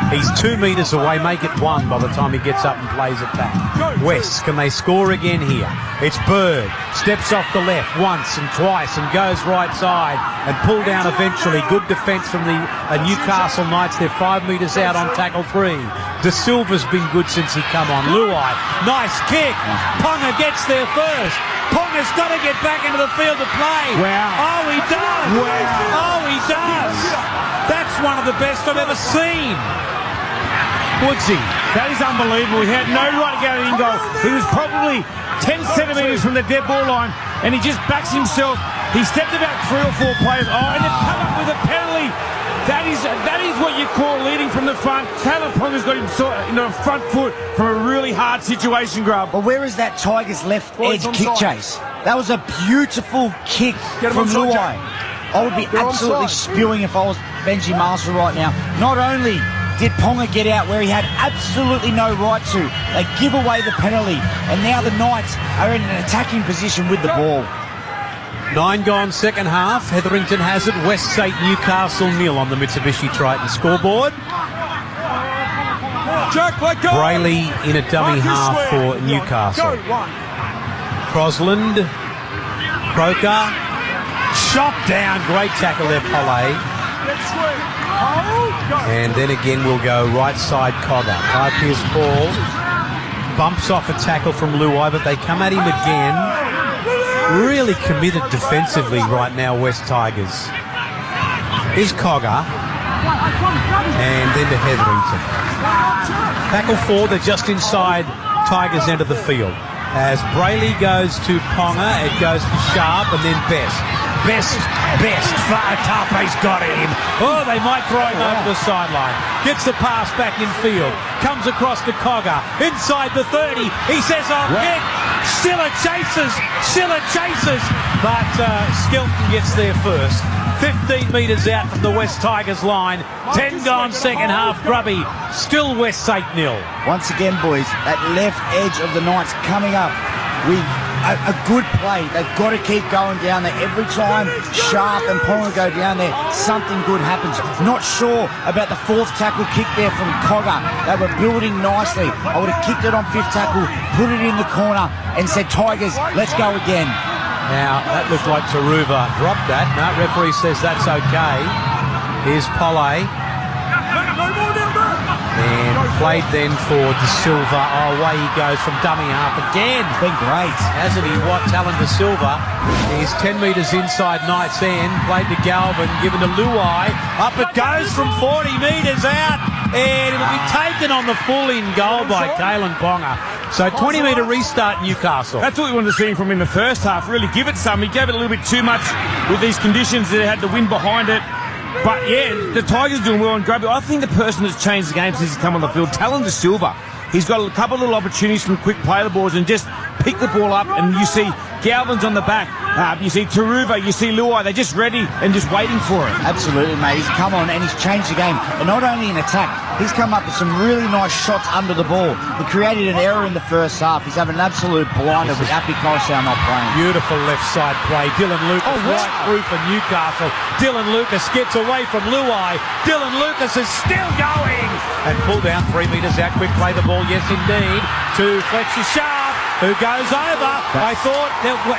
He's 2 metres away. Make it 1 by the time he gets up and plays it back. West, can they score again here? It's Bird. Steps off the left once and twice and goes right side and pull down eventually. Good defence from the Newcastle Knights. They're 5 metres out on tackle 3. De Silva's been good since he come on. Luai, nice kick. Ponga gets there first. Ponga's got to get back into the field to play. Wow. Oh, he does. Wow. Oh, he does. That's one of the best I've ever seen. Woodsy. That is unbelievable. He had no right to go in goal. He was probably 10 centimetres from the dead ball line, and he just backs himself. He stepped about 3 or 4 players. Oh, and they've come up with a penalty. That is what you call leading from the front. Caleb Ponga's got him a front foot from a really hard situation, Grub. But where is that Tigers left edge kick chase? That was a beautiful kick from Luai. I would be absolutely spewing if I was Benji Marshall right now. Not only did Ponga get out where he had absolutely no right to, they give away the penalty, and now the Knights are in an attacking position with the ball. 9 gone second half. Hetherington has it. Westgate Newcastle 0 on the Mitsubishi Triton scoreboard. Brayley in a dummy half for Newcastle. Crosland, Croker, shot down. Great tackle there, Polay. And then again we'll go right side Cogger. High Pierce ball. Bumps off a tackle from Luai, but they come at him again. Really committed defensively right now, West Tigers. Here's Cogger. And then to Hetherington. Tackle 4, they're just inside Tigers' end of the field. As Brayley goes to Ponga, it goes to Sharp and then Best. Best. Fatape's got him. Oh, they might throw him over the sideline. Gets the pass back in field. Comes across to Cogger. Inside the 30. He says, I'll kick. Stiller chases. But Skelton gets there first. 15 metres out from the West Tigers line. 10 gone second half. Grubby. Still Westside 0. Once again, boys, that left edge of the Knights coming up with a good play. They've got to keep going down there. Every time Sharp and Ponga go down there, something good happens. Not sure about the 4th tackle kick there from Cogger. They were building nicely. I would have kicked it on 5th tackle, put it in the corner and said, Tigers, let's go again. Now, that looked like Taruva dropped that. No, referee says that's okay. Here's Polay. And played then for De Silva. Oh, away he goes from dummy half again. It's been great. Hasn't he? What talent De Silva. He's 10 metres inside Knights End. Played to Galvin, given to Luai. Up it goes from 40 metres out. And it'll be taken on the full-in goal by Kalen Ponga. So 20-metre restart Newcastle. That's what we wanted to see from him in the first half. Really give it some. He gave it a little bit too much with these conditions that had the wind behind it. But yeah, the Tigers are doing well and Grubby. I think the person that's changed the game since he's come on the field, Talon De Silva. He's got a couple of little opportunities from quick play the balls and just pick the ball up, and you see Galvin's on the back. You see Taruva, you see Luai. They're just ready and just waiting for it. Absolutely, mate. He's come on and he's changed the game. And not only in attack, he's come up with some really nice shots under the ball. He created an error in the first half. He's having an absolute blinder with Appy Kosau not playing. Beautiful left side play. Dylan Lucas right through for Newcastle. Dylan Lucas gets away from Luai. Dylan Lucas is still going. And pull down 3 metres out. Quick play the ball, yes indeed, to Fletcher Sharp, who goes over. I thought,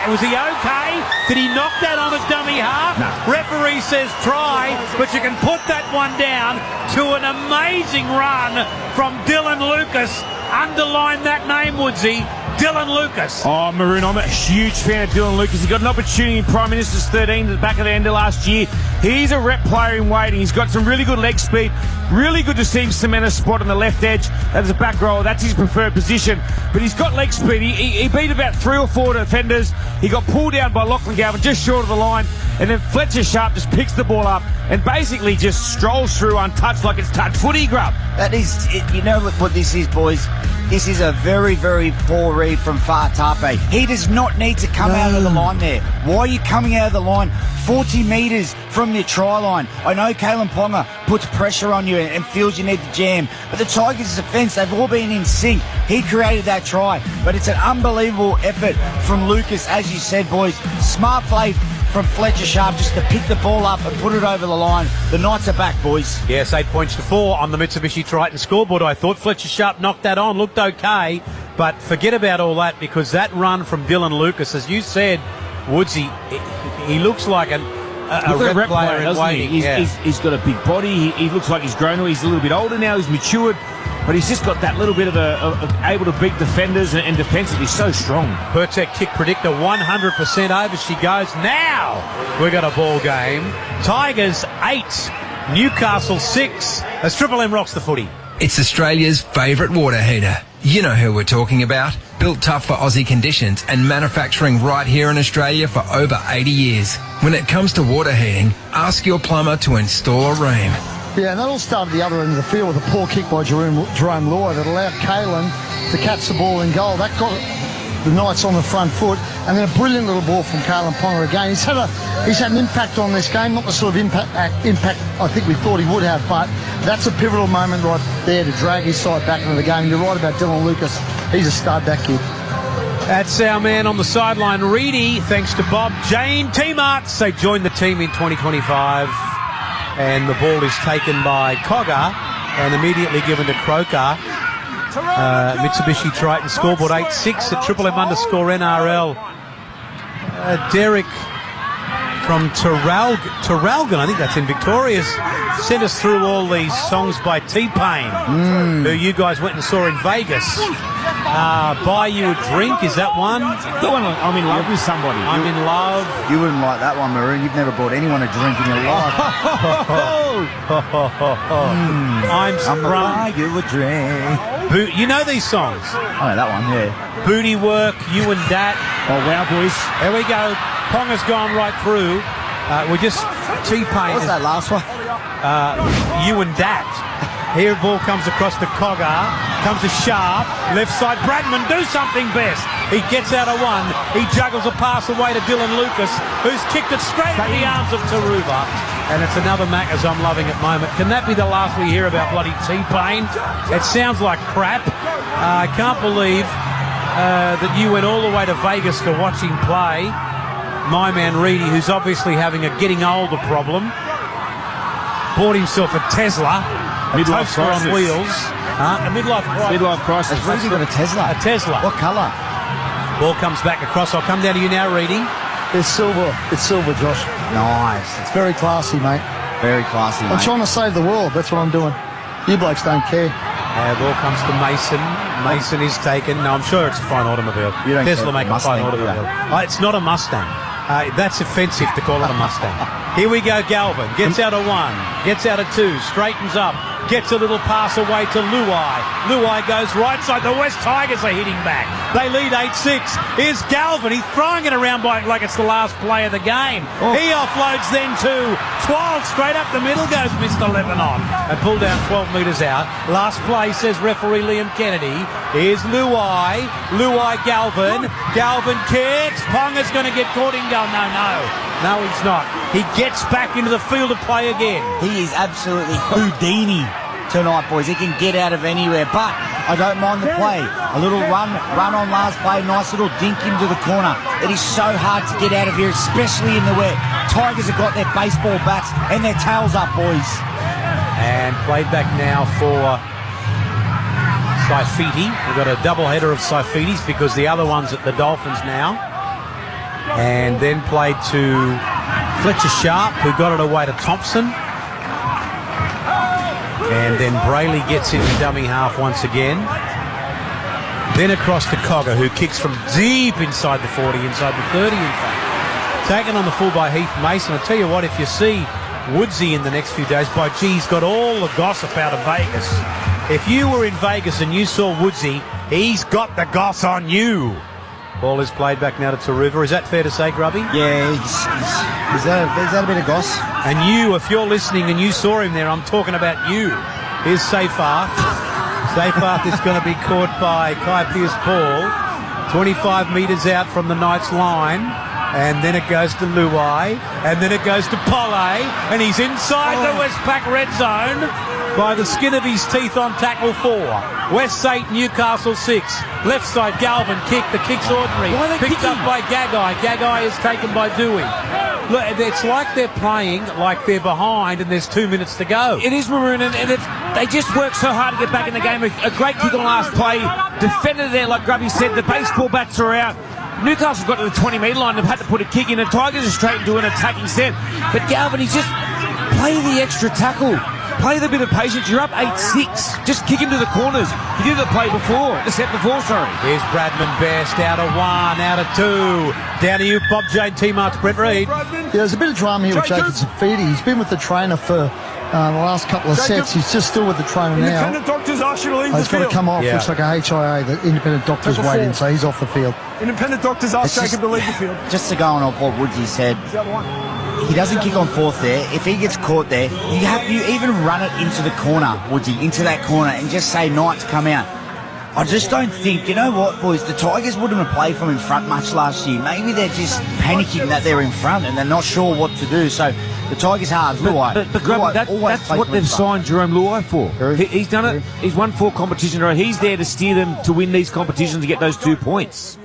was he okay? Did he knock that on a dummy half? No. Referee says try, but you can put that one down to an amazing run from Dylan Lucas. Underline that name, Woodsy. Dylan Lucas. Oh, Maroon, I'm a huge fan of Dylan Lucas. He got an opportunity in Prime Minister's 13 at the back of the end of last year. He's a rep player in waiting. He's got some really good leg speed. Really good to see him cement a spot on the left edge as a back rower. That's his preferred position. But he's got leg speed. He beat about 3 or 4 defenders. He got pulled down by Lachlan Galvin just short of the line. And then Fletcher Sharp just picks the ball up and basically just strolls through untouched like it's touch footy, Grub. That is, you know what this is, boys? This is a very, very poor read from Fatape. He does not need to come out of the line there. Why are you coming out of the line 40 metres from your try line? I know Kalen Ponga puts pressure on you and feels you need to jam, but the Tigers' defence, they've all been in sync. He created that try, but it's an unbelievable effort from Lucas, as you said, boys. Smart play from Fletcher Sharp just to pick the ball up and put it over the line. The Knights are back, boys. Yes, 8 points to 4 on the Mitsubishi Triton scoreboard. I thought Fletcher Sharp knocked that on, looked okay, but forget about all that because that run from Dylan Lucas, as you said, Woodsy, he looks like a rep player in waiting. He's got a big body. He looks like he's grown. He's a little bit older now. He's matured. But he's just got that little bit of able to beat defenders and defensively so strong. Pertek kick predictor 100% over she goes. Now we got a ball game. Tigers 8, Newcastle 6 as Triple M rocks the footy. It's Australia's favourite water heater. You know who we're talking about. Built tough for Aussie conditions and manufacturing right here in Australia for over 80 years. When it comes to water heating, ask your plumber to install a ream. Yeah, and that all started at the other end of the field with a poor kick by Jerome Luai that allowed Kalen to catch the ball in goal. That got the Knights on the front foot, and then a brilliant little ball from Kalen Ponga again. He's had an impact on this game, not the sort of impact I think we thought he would have, but that's a pivotal moment right there to drag his side back into the game. You're right about Dylan Lucas. He's a stud, that kid. That's our man on the sideline, Reedy. Thanks to Bob. Jane T-Marts, they joined the team in 2025. And the ball is taken by Cogger and immediately given to Croker. Mitsubishi Triton scoreboard 8-6 at Triple M _NRL. Derek from Terralgan, I think that's in Victoria, sent us through all these songs by T-Pain, who you guys went and saw in Vegas. Buy You a Drink, is that one? The one I'm in love with somebody. I'm in love. You wouldn't like that one, Maroon. You've never bought anyone a drink in your life. I'm sprung. Buy you a drink. You know these songs? I know that one, yeah. Booty Work, You and Dat. Oh, wow, boys. There we go. Ponga's gone right through. We're just T-Pain. What's that last one? You and Dat. Here ball comes across to Cogger, comes to Sharp, left side, Bradman, do something best. He gets out of one, he juggles a pass away to Dylan Lucas, who's kicked it straight into the arms of Taruva. And it's another Mac as I'm loving at moment. Can that be the last we hear about bloody T-Pain? It sounds like crap. I can't believe that you went all the way to Vegas to watch him play. My man Reedy, who's obviously having a getting older problem, bought himself a Tesla. Midlife crisis. On wheels. A midlife crisis. Midlife crisis. Has Reedy got a Tesla? A Tesla. What colour? Ball comes back across. I'll come down to you now, Reedy. It's silver. It's silver, Josh. Nice. It's very classy, mate. Very classy, mate. I'm trying to save the world. That's what I'm doing. You blokes don't care. Ball comes to Mason. Mason is taken. No, I'm sure it's a fine automobile. Tesla make a fine automobile. It's not a Mustang. That's offensive to call it a Mustang. Here we go, Galvin. Gets out of one. Gets out of two. Straightens up. Gets a little pass away to Luai. Luai goes right side. The West Tigers are hitting back. They lead 8-6. Here's Galvin. He's throwing it around like it's the last play of the game. He offloads then to 12. Straight up the middle goes Mr. Lebanon. And pulled down 12 metres out. Last play, says referee Liam Kennedy. Here's Luai. Luai Galvin. Galvin kicks. Ponga's going to get caught in goal. No, he's not. He gets back into the field of play again. He is absolutely Houdini tonight, boys. He can get out of anywhere, but I don't mind the play. A little run on last play, nice little dink into the corner. It is so hard to get out of here, especially in the wet. Tigers have got their baseball bats and their tails up, boys. And played back now for Saifiti. We've got a double header of Saifitis because the other one's at the Dolphins now. And then played to Fletcher Sharp, who got it away to Thompson. And then Brayley gets into dummy half once again. Then across to Cogger, who kicks from deep inside the 40, inside the 30 in fact. Taken on the full by Heath Mason. I'll tell you what, if you see Woodsy in the next few days, by gee, he's got all the gossip out of Vegas. If you were in Vegas and you saw Woodsy, he's got the goss on you. Ball is played back now to Taruva. Is that fair to say, Grubby? Yeah, he's had a bit of goss. And you, if you're listening and you saw him there, I'm talking about you. Here's Seyfarth. Seyfarth is going to be caught by Kai Pearce-Paul. 25 metres out from the Knights line. And then it goes to Luai. And then it goes to Polle. And he's inside the Westpac red zone by the skin of his teeth on tackle 4. West 8, Newcastle 6. Left side, Galvin kick. The kick's ordinary. Picked up by Gagai. Gagai is taken by Dewey. Look, it's like they're playing like they're behind and there's 2 minutes to go. It is, Maroon, and they just work so hard to get back in the game. A great kick on last play. Defended there, like Grubby said. The baseball bats are out. Newcastle got to the 20-metre line and had to put a kick in. The Tigers are straight into an attacking set. But Galvin, he's just play the extra tackle. Play the bit of patience. You're up 8-6. Just kick into the corners. You did the play before. The set before, sorry. Here's Bradman Best out of 1, out of 2. Down to you, Bob Jane, T-Marks, Brett Reid. Yeah, there's a bit of drama here with Jacob Safidi. He's been with the trainer for the last couple of sets. He's just still with the trainer now. Independent doctors ask you to leave the He's got field. to come off. Looks like a HIA. The independent doctor's waiting, so he's off the field. Independent doctors ask Jacob to leave the field. Just to go on off what Woodsy said, he doesn't kick on fourth there. If he gets caught there, you even run it into the corner, Woodsy, into that corner, and just say, Knights, come out. I just don't think, you know what, boys, the Tigers wouldn't have played from in front much last year. Maybe they're just panicking that they're in front and they're not sure what to do. So the Tigers hard. Luai. But Grubby, that's what they've signed Jerome Luai for. He's done it. He's won 4 competitions. He's there to steer them to win these competitions to get those 2 points.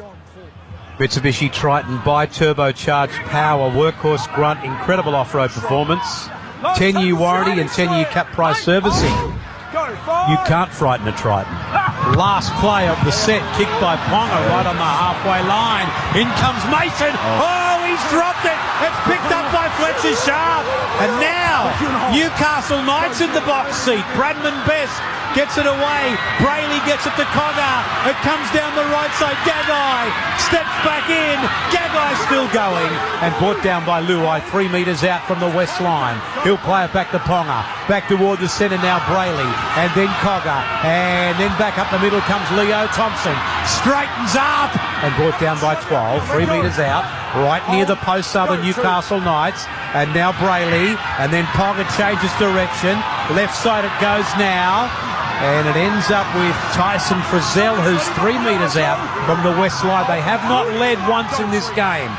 Mitsubishi Triton by turbocharged power, workhorse grunt, incredible off-road performance, 10-year warranty and 10-year cap price servicing. You can't frighten a Triton. Last play of the set, kicked by Ponga right on the halfway line. In comes Mason. Oh, he's dropped it. It's picked up by Fletcher Sharp. And now Newcastle Knights in the box seat. Bradman Best gets it away. Brayley gets it to Cogger. It comes down the right side. Gagai steps back in. Gagai still going and brought down by Luai 3 metres out from the west line. He'll play it back to Ponga. Back toward the centre now, Brayley. And then Cogger. And then back up the middle comes Leo Thompson. Straightens up and brought down by 12. 3 metres out. Right near the posts are the Newcastle Knights. And now Brayley. And then Ponga changes direction. Left side it goes now. And it ends up with Tyson Frizzell, who's 3 metres out from the west line. They have not led once in this game.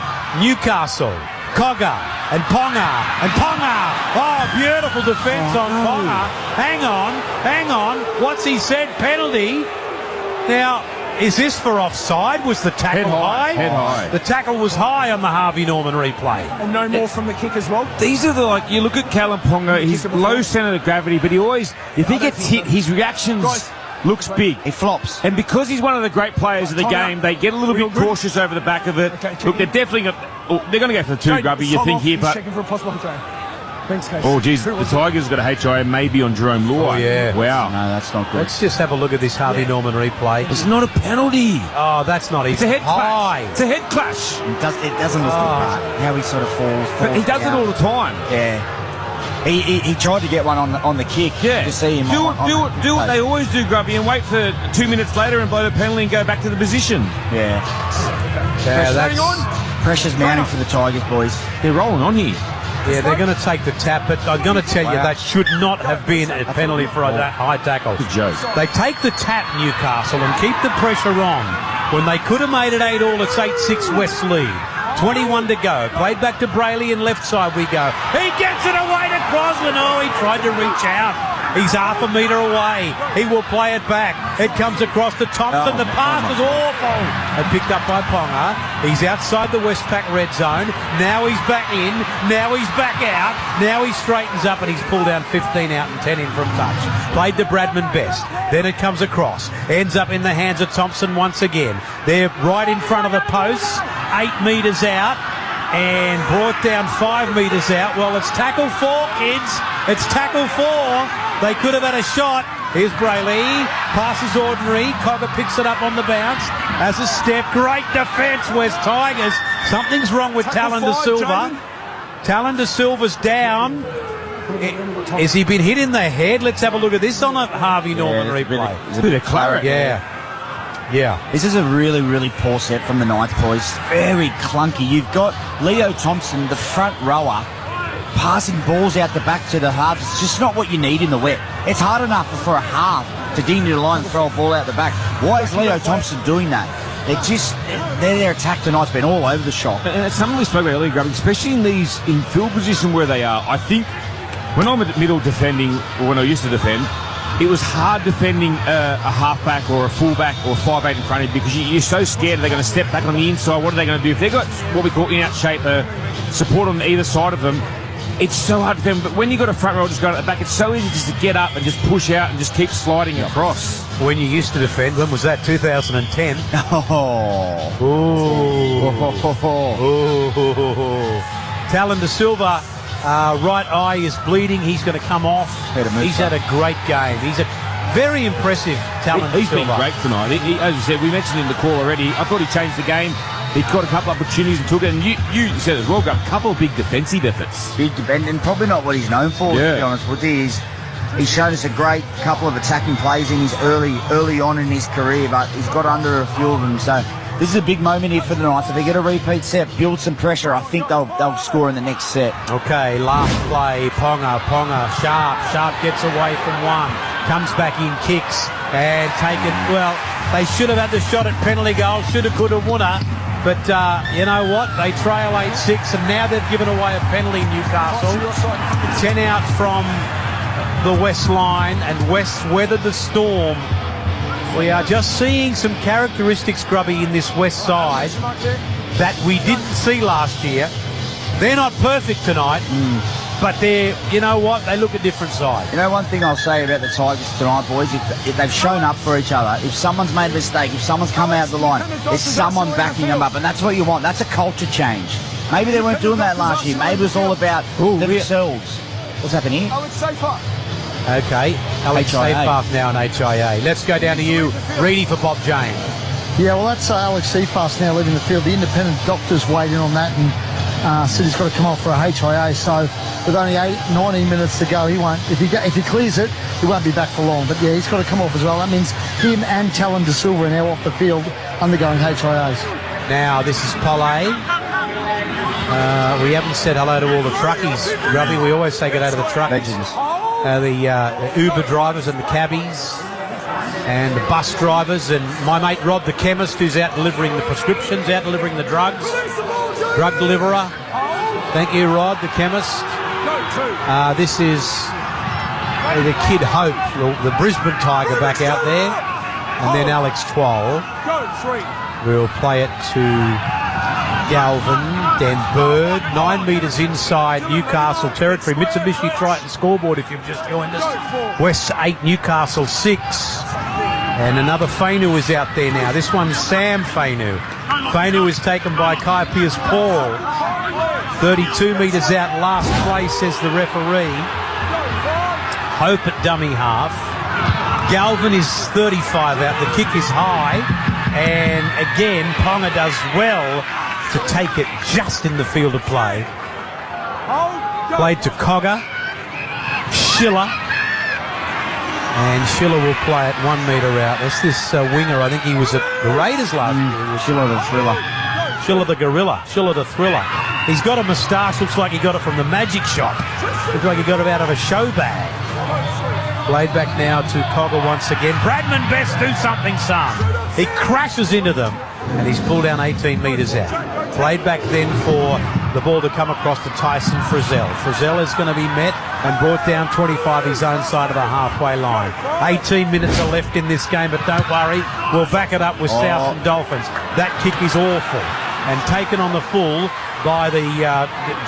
Newcastle, Cogger, and Ponga, and Ponga. Oh, beautiful defence on Ponga. Hang on. What's he said? Penalty. Now, is this for offside? Was the tackle high? Head high. The tackle was high on the Harvey Norman replay. And no more from the kick as well. These are you look at Callum Ponga, he's low centre of gravity, but if he gets hit, his reactions looks big. He flops. And because he's one of the great players of the game, they get a little bit cautious over the back of it. Look, they're definitely they're going to go for the 2, Grubby, you think here, but... Checking for a possible return. Oh, geez, the Tigers got a HIA maybe on Jerome Luai. Oh, yeah. Wow. No, that's not good. Let's just have a look at this Harvey Norman replay. It's not a penalty. Oh, that's not It's a head clash. It's a head clash. It doesn't look good. How he sort of falls But he does it all the time. Yeah. He tried to get one on the kick. Yeah. To see him do what they always do, Grubby, and wait for 2 minutes later and blow the penalty and go back to the position. Yeah. Pressure's mounting for the Tigers, boys. They're rolling on here. Yeah, they're going to take the tap, but I'm going to tell you that should not have been a penalty for a high tackle. Joke. They take the tap, Newcastle, and keep the pressure on. When they could have made it 8-all, it's 8-6 West lead. 21 to go. Played back to Brayley and left side we go. He gets it away to Crosland. Oh, he tried to reach out. He's half a metre away. He will play it back. It comes across to Thompson. The pass is awful. And picked up by Ponga. He's outside the Westpac red zone. Now he's back in. Now he's back out. Now he straightens up and he's pulled down 15 out and 10 in from touch. Played to Bradman Best. Then it comes across. Ends up in the hands of Thompson once again. They're right in front of the posts. 8 metres out. And brought down 5 metres out. Well, it's tackle 4, kids. It's tackle 4. They could have had a shot. Here's Brayley. Passes ordinary. Cogger picks it up on the bounce. Has a step. Great defence, West Tigers. Something's wrong with Talon De Silva. Talon De Silva's down. Has he been hit in the head? Let's have a look at this on a Harvey Norman replay. It's a bit of clarity. Yeah. This is a really, really poor set from the Knights, boys. Very clunky. You've got Leo Thompson, the front rower, passing balls out the back to the halves. It's just not what you need in the wet. It's hard enough for a half to ding to the line and throw a ball out the back. Why is Leo Thompson doing that? Their attack tonight's been all over the shop. And it's something we spoke about earlier, especially in these in field position where they are. I think when I'm at middle defending, or when I used to defend, it was hard defending a halfback or a fullback or a 5'8" in front of you because you're so scared they're going to step back on the inside. What are they going to do? If they've got what we call in-out shape support on either side of them, it's so hard to defend. But when you've got a front row just going at the back, it's so easy just to get up and just push out and just keep sliding across. When you used to defend, when was that? 2010? Oh. Talon De Silva, right eye is bleeding. He's going to come off. He's had a great game. He's a very impressive Talon De Silva. He's been great tonight. As you said, we mentioned in the call already, I thought he changed the game. He got a couple of opportunities and took it. And you said as well, got a couple of big defensive efforts. Big defense, and probably not what he's known for, to be honest with you. He's shown us a great couple of attacking plays in his early on in his career, but he's got under a few of them. So this is a big moment here for the Knights. If they get a repeat set, build some pressure, I think they'll score in the next set. Okay, last play, Ponga, Sharp gets away from one, comes back in, kicks, and taken. Well, they should have had the shot at penalty goal, shoulda, coulda, woulda. But you know what? They trail 8-6, and now they've given away a penalty, Newcastle. 10 out from the West line, and West weathered the storm. We are just seeing some characteristics, Grubby, in this West side that we didn't see last year. They're not perfect tonight, but they're, you know what? They look a different side. You know, one thing I'll say about the Tigers tonight, boys, if they've shown up for each other, if someone's made a mistake, if someone's come out of the line, there's someone backing them up, and that's what you want. That's a culture change. Maybe they weren't doing that last year. Maybe it was all about themselves. What's happening here? Oh, it's Seyfarth. Okay, Alex Seyfarth now in HIA. Let's go down to you, Reedy, for Bob Jane. Yeah, well, that's Alex Seyfarth now leaving the field. The independent doctor's waiting on that, and said he's got to come off for a HIA. So with only 19 minutes to go, he won't. If he clears it, he won't be back for long. But yeah, he's got to come off as well. That means him and Talon De Silva are now off the field, undergoing HIAs. Now this is Polay. We haven't said hello to all the truckies, Grubby. We always say good day to the truckies. The Uber drivers and the cabbies and the bus drivers, and my mate Rod the chemist, who's out delivering the prescriptions, out delivering the drugs, drug deliverer. Thank you, Rod the chemist. This is the kid Hope, the Brisbane Tiger, back out there, and then Alex Twal will play it to Galvin, then Bird, 9 metres inside Newcastle territory. Mitsubishi Triton scoreboard if you've just joined us. West 8, Newcastle 6. And another Fainu is out there now. This one's Sam Fainu. Fainu is taken by Kai Pierce-Paul. 32 metres out, last play, says the referee. Hope at dummy half. Galvin is 35 out. The kick is high. And again, Ponga does well to take it just in the field of play. Played to Cogger. Schiller. And Schiller will play it 1 metre out. That's this winger. I think he was at the Raiders last year. Schiller the Thriller. Schiller the Gorilla. Schiller the Thriller. He's got a moustache. Looks like he got it from the magic shop. Looks like he got it out of a show bag. Played back now to Cogger once again. Bradman Best, do something, son. He crashes into them. And he's pulled down 18 metres out. Played back then for the ball to come across to Tyson Frizzell. Frizzell is going to be met and brought down 25 his own side of the halfway line. 18 minutes are left in this game, but don't worry, we'll back it up with South and Dolphins. That kick is awful and taken on the full by the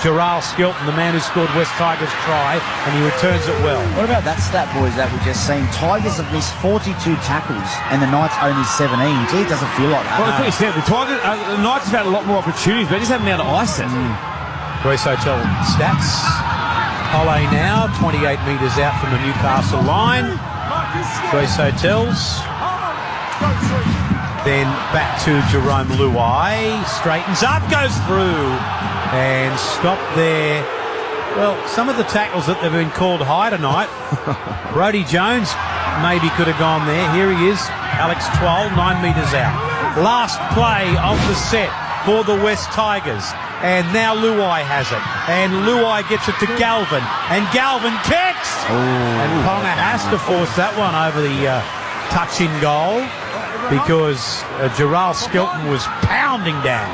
Gerald Skelton, the man who scored West Tigers' try, and he returns it well. What about that stat, boys, that we just seen? Tigers have missed 42 tackles and the Knights only 17. Gee, it doesn't feel like that. Well, that's what you said. The Knights have had a lot more opportunities, but they just haven't been able to ice it. Grace Hotel stats. Polay now, 28 metres out from the Newcastle line. Grace Hotels. Then back to Jerome Luai. Straightens up, goes through. And stopped there. Well, some of the tackles that have been called high tonight. Brodie Jones maybe could have gone there. Here he is. Alex Twal, 9 metres out. Last play of the set for the West Tigers. And now Luai has it. And Luai gets it to Galvin. And Galvin kicks! And Ponga has to force that one over the touch-in goal, because Gerald Skelton was pounding down.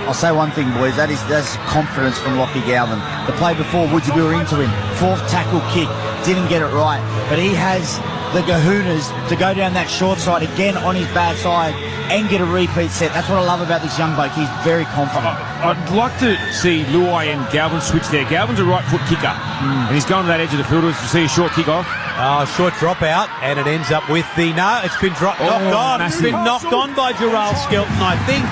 I'll say one thing, boys. That's confidence from Lockie Galvin. The play before, Woodsy were into him. Fourth tackle kick, didn't get it right. But he has the kahunas to go down that short side again on his bad side and get a repeat set. That's what I love about this young bloke. He's very confident. I'd like to see Luai and Galvin switch there. Galvin's a right foot kicker, and he's going to that edge of the field to see a short kick off. Short drop out, and it ends up with the... No, it's been knocked on. It's been knocked on by Gerald Skelton, I think.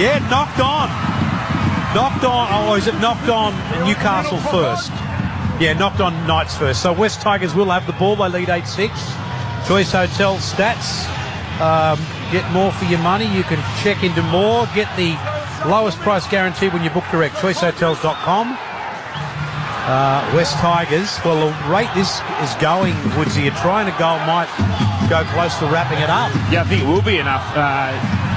Yeah, knocked on. Knocked on. Oh, is it knocked on Newcastle first? Yeah, knocked on Knights first. So West Tigers will have the ball. They lead 8-6. Choice Hotel stats. Get more for your money. You can check into more. Get the lowest price guarantee when you book direct. ChoiceHotels.com. West Tigers. Well, the rate this is going, Woodsy, a try and a goal might go close to wrapping it up. Yeah, I think it will be enough.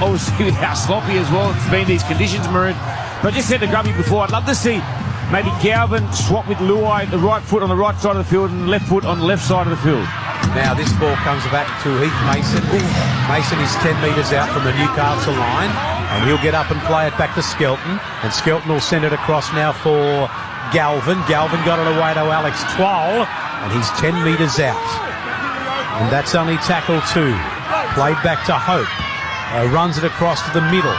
Obviously, with how sloppy as well it's been, these conditions, Maroon. But I just said to Grubby before, I'd love to see maybe Galvin swap with Luai, the right foot on the right side of the field and the left foot on the left side of the field. Now this ball comes back to Heath Mason. Mason is 10 metres out from the Newcastle line, and he'll get up and play it back to Skelton, and Skelton will send it across now for Galvin. Galvin got it away to Alex Twal, and he's 10 metres out. And that's only tackle 2. Played back to Hope. Runs it across to the middle.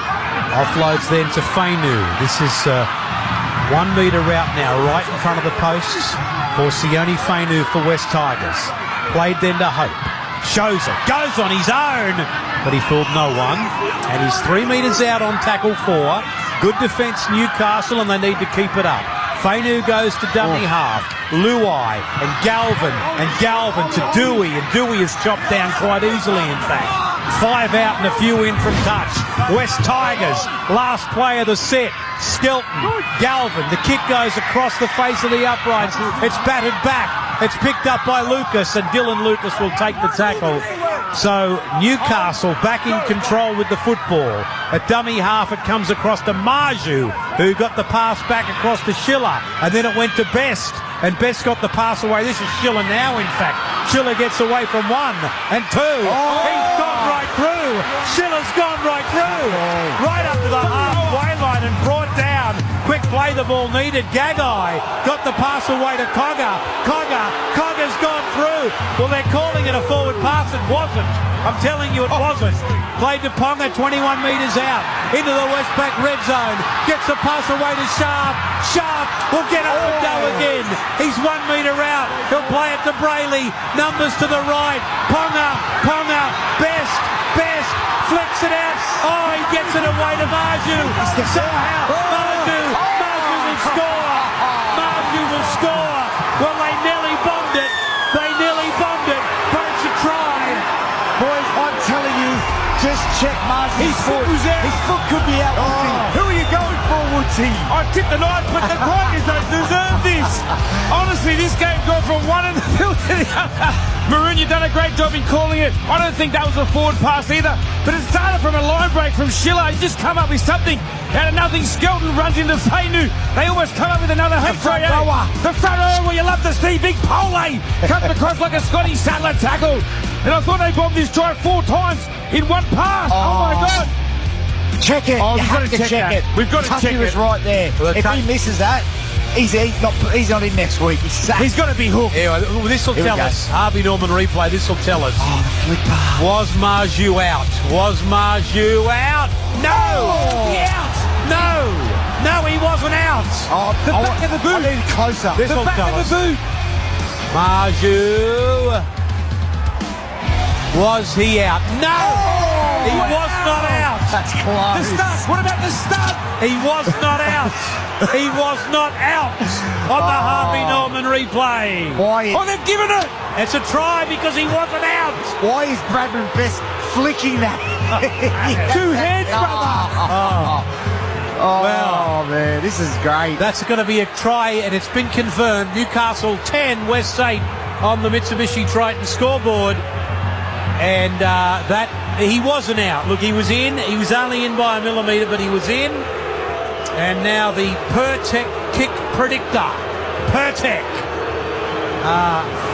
Offloads then to Fainu. This is 1 metre out now, right in front of the posts for Sione Fainu for West Tigers. Played then to Hope. Shows it. Goes on his own. But he fooled no one. And he's 3 metres out on tackle 4. Good defence Newcastle, and they need to keep it up. Fainu goes to dummy half. Luai and Galvin to Dewey. And Dewey is chopped down quite easily, in fact. 5 out and a few in from touch. West Tigers, last play of the set. Skelton, Galvin, the kick goes across the face of the uprights. It's batted back. It's picked up by Lucas, and Dylan Lucas will take the tackle. So Newcastle back in control with the football. At dummy half, it comes across to Marju, who got the pass back across to Schiller, and then it went to Best, and Best got the pass away. This is Schiller now, in fact. Schiller gets away from 1 and 2. He's gone right through. Schiller's gone right through. Right up to the halfway line and brought down. Quick play, the ball needed. Gagai got the pass away to Cogger. Cogger's gone through. Well, they're calling it a forward pass. It wasn't. I'm telling you it wasn't. Played to Ponga, 21 metres out. Into the Westpac red zone. Gets the pass away to Sharp. Sharp will get up and go again. He's 1 metre out. He'll play it to Brayley. Numbers to the right. Ponga. Best. Flicks it out. Oh, he gets it away to Marju. Somehow, Marju will score. Marju will score. Well, they nearly bombed it. But it's a try. Boys, I'm telling you, just check Marju's foot. His foot could be out. Who are you going for, Woodsy? I tipped the knife, but the Tigers don't deserve this. Honestly, this game's gone from one end of the field to the other. Maroon, you've done a great job in calling it. I don't think that was a forward pass either, but it started from a line break from Schiller. He just come up with something. Out of nothing, Skelton runs into Fainu. They almost come up with another hit. The front rower, well, you love to see. Big Pole comes across like a Scotty Sattler tackle. And I thought they bombed this try 4 times in one pass. Oh my God. Check it. You have to check it. We've got to check it. Tucky was right there. Well, if he misses that, he's not in next week. He's got to be hooked. Anyway, this will tell us. Harvey Norman replay. This will tell us. Oh, the flick pass. Was Marju out? No. No, he wasn't out. Oh, the back of the boot. I need closer. This will tell us. Marju. Was he out? No. He was not out. That's close. The start. What about the start? He was not out. He was not out on the Harvey Norman replay. Why? Oh, they've given it. It's a try because he wasn't out. Why is Bradman Best flicking that? 2 hands, brother. Well, man, this is great. That's going to be a try, and it's been confirmed. Newcastle 10, West 8 on the Mitsubishi Triton scoreboard. And that he wasn't out. Look, he was in. He was only in by a millimetre, but he was in. And now the Pertec kick predictor. Pertec.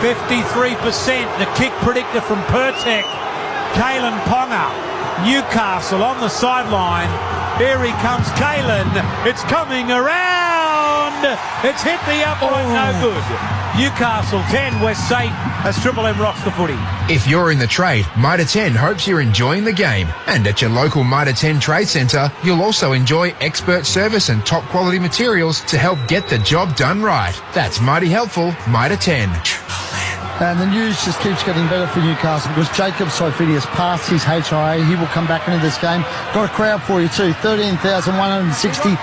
53%. The kick predictor from Pertec. Kalen Ponga. Newcastle on the sideline. Here he comes, Kalen. It's coming around. It's hit the upright, no good. Newcastle 10, West St as Triple M rocks the footy. If you're in the trade, Mitre 10 hopes you're enjoying the game. And at your local Mitre 10 Trade Centre, you'll also enjoy expert service and top quality materials to help get the job done right. That's mighty helpful, Mitre 10. And the news just keeps getting better for Newcastle because Jacob Sofidi has passed his HIA. He will come back into this game. Got a crowd for you too, 13,160.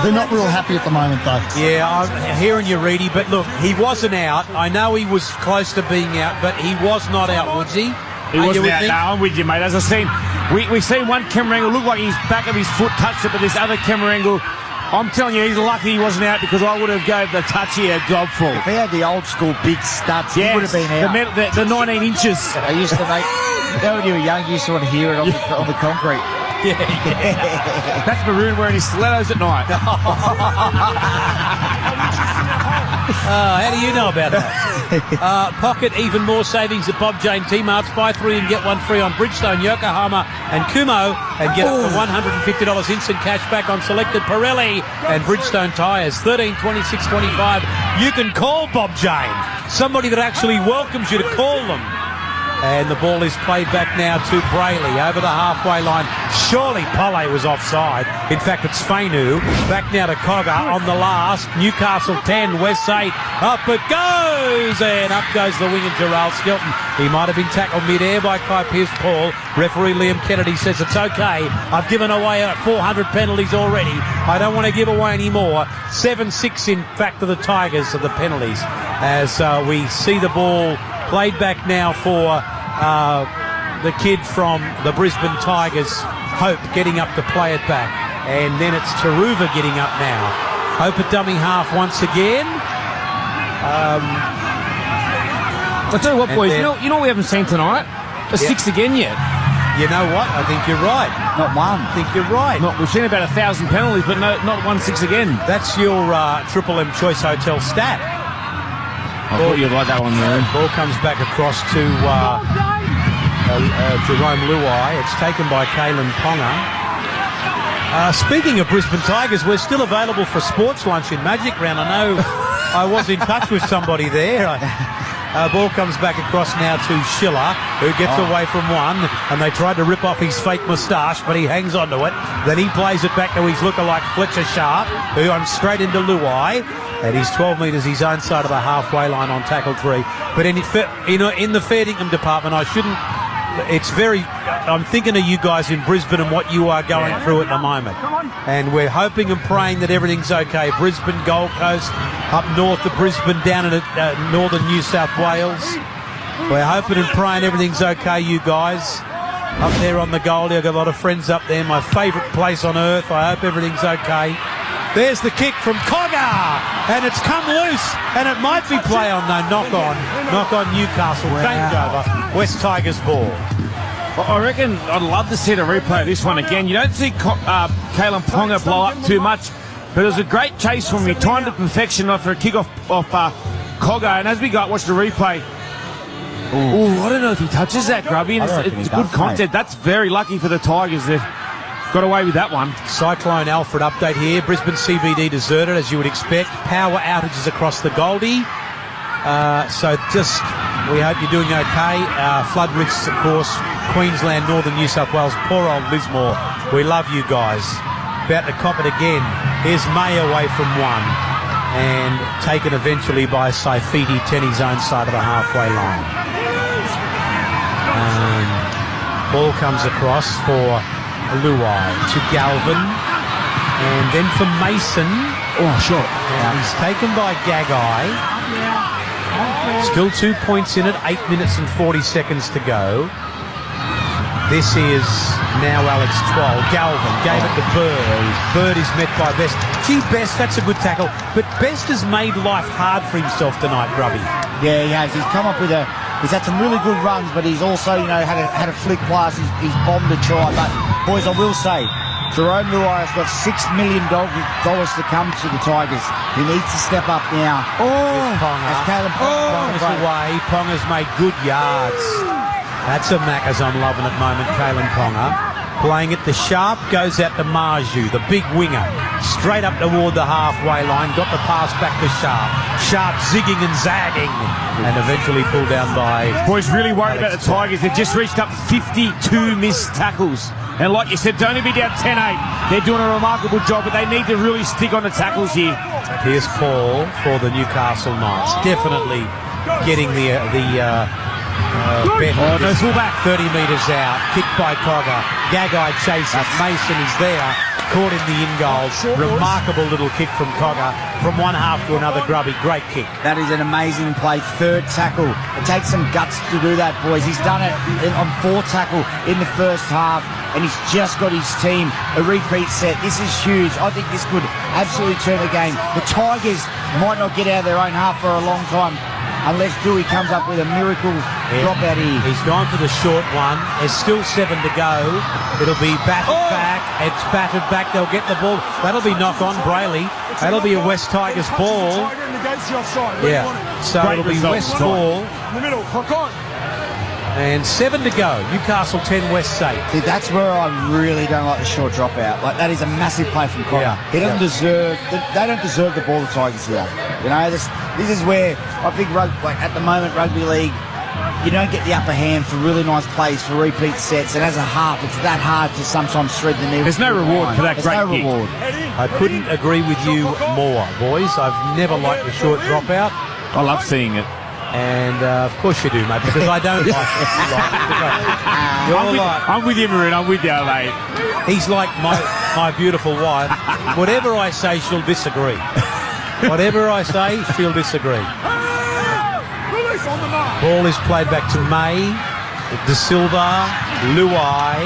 They're not real happy at the moment though. Yeah, I'm hearing you, Reedy, but look, he wasn't out. I know he was close to being out, but he was not out, was he? He wasn't out. No, I'm with you, mate. As I seen, we seen one camera angle look like his back of his foot touched it, but this other camera angle, I'm telling you, he's lucky he wasn't out because I would have gave the touchy a gobful. If he had the old school big studs, he would have been out. The 19 inches. I used to make, when you were young, you used to want to hear it on the concrete. Yeah. That's Maroon wearing his stilettos at night. How do you know about that? Pocket even more savings at Bob Jane T-Marts. Buy 3 and get 1 free on Bridgestone, Yokohama and Kumo, and get up to $150 instant cash back on selected Pirelli and Bridgestone tyres. 13, 26, 25. You can call Bob Jane, somebody that actually welcomes you to call them. And the ball is played back now to Brayley over the halfway line. Surely Pole was offside. In fact, it's Fainu. Back now to Cogger on the last. Newcastle 10, West 8. Up it goes! And up goes the winger, Gerald Skelton. He might have been tackled mid-air by Kai Pearce-Paul. Referee Liam Kennedy says it's okay. I've given away 400 penalties already. I don't want to give away any more. 7-6, in fact, to the Tigers of the penalties. As we see the ball played back now for the kid from the Brisbane Tigers, Hope, getting up to play it back. And then it's Taruva getting up now. Hope at dummy half once again. I'll tell you what, boys, you know what we haven't seen tonight? A 6 again yet. You know what? I think you're right. Not one. I think you're right. We've seen about 1,000 penalties, but not 1-6 again. That's your Triple M Choice Hotel stat. I thought you'd like that one, man. Ball comes back across to Jerome Luai. It's taken by Kalen Ponga. Speaking of Brisbane Tigers, we're still available for sports lunch in Magic Round. I know I was in touch with somebody there. Ball comes back across now to Schiller, who gets away from one, and they tried to rip off his fake moustache, but he hangs on to it. Then he plays it back to his lookalike Fletcher Sharp, who runs straight into Luai. And he's 12 metres his own side of the halfway line on tackle 3. But in the fair dinkum department, I'm thinking of you guys in Brisbane and what you are going through at the moment. And we're hoping and praying that everything's okay. Brisbane, Gold Coast, up north of Brisbane, down in northern New South Wales. We're hoping and praying everything's okay, you guys. Up there on the Goldie, I've got a lot of friends up there. My favourite place on earth. I hope everything's okay. There's the kick from Cogger, and it's come loose, and it might be play on, no, knock on Newcastle, changeover, West Tigers ball. Well, I reckon I'd love to see the replay of this one again. You don't see Kalen Ponga blow up too much, but it was a great chase from him. He timed to perfection after a kick off Cogger, and as we watch the replay, I don't know if he touches that, Grubby, and it's good content. That's very lucky for the Tigers. They've got away with that one. Cyclone Alfred update here. Brisbane CBD deserted, as you would expect. Power outages across the Goldie. We hope you're doing okay. Flood risks, of course, Queensland, Northern New South Wales. Poor old Lismore. We love you guys. About to cop it again. Here's May away from one. And taken eventually by Saifidi, Tenny's own side of the halfway line. Ball comes across for Luai to Galvin, and then for Mason. Shot. And he's taken by Gagai. Still 2 points in it, 8 minutes and 40 seconds to go. This is now Alex Twoll. Galvin gave it to Bird. Bird is met by Best. Gee, Best, that's a good tackle. But Best has made life hard for himself tonight, Grubby. Yeah, he has. He's come up with he's had some really good runs, but he's also, had a flick pass. He's bombed a try. But, boys, I will say, Jerome Luai has got $6 million to come to the Tigers. He needs to step up now. Ponga's away. Ponga's made good yards. That's a Maccas I'm loving at the moment, Kalen Ponga. Playing it to Sharp, goes out to Marju, the big winger. Straight up toward the halfway line, got the pass back to Sharp. sharp zigging and zagging, and eventually pulled down by... Boys, really worried about the Tigers. They've just reached up 52 missed tackles. And like you said, to only be down 10-8, they're doing a remarkable job, but they need to really stick on the tackles here. Here's Paul for the Newcastle Knights. Definitely getting the bet. Oh, no fullback. 30 metres out. Kicked by Cogger. Gagai chases. Mason is there. Caught in the in-goal. Remarkable little kick from Cogger. From one half to another, Grubby. Great kick. That is an amazing play. Third tackle. It takes some guts to do that, boys. He's done it on 4 tackle in the first half, and he's just got his team a repeat set. This is huge. I think this could absolutely turn the game. The Tigers might not get out of their own half for a long time unless Dewey comes up with a miracle drop out here. He's gone for the short one. There's still 7 to go. It'll be battered back. It's battered back. They'll get the ball. That'll be knock on Brayley. That'll be a West Tigers ball. Yeah. So it'll be West ball. In the middle, clock on. And 7 to go. Newcastle 10, West 8. See, that's where I really don't like the short dropout. Like, that is a massive play from Connor. Yeah. He doesn't deserve... They don't deserve the ball, the Tigers here. You know, this is where I think, at the moment, rugby league, you don't get the upper hand for really nice plays, for repeat sets, and as a half, it's that hard to sometimes thread the needle. There's no reward for that great kick. Reward. I couldn't agree with you more, boys. I've never liked the short dropout. I love seeing it. And of course you do, mate, because I don't like it. I'm with you, Maroon. I'm with you, mate. He's like my beautiful wife. Whatever I say, she'll disagree. Whatever I say, she'll disagree. Ball is played back to May, De Silva, Luai,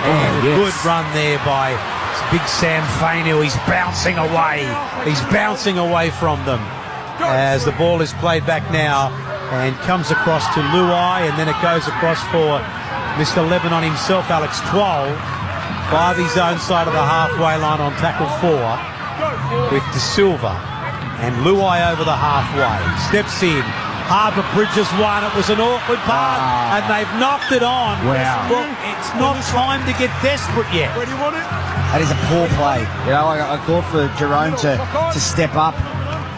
and a good run there by big Sam Fainu. He's bouncing away. He's bouncing away from them. As the ball is played back now and comes across to Luai, and then it goes across for Mr. Lebanon himself, Alex Twal, by his own side of the halfway line on tackle 4 with De Silva, and Luai over the halfway. Steps in. Harbour Bridges won. It was an awkward part, and they've knocked it on. Wow. Well, it's not time to get desperate yet. Where do you want it? That is a poor play. You know, I thought for Jerome to step up,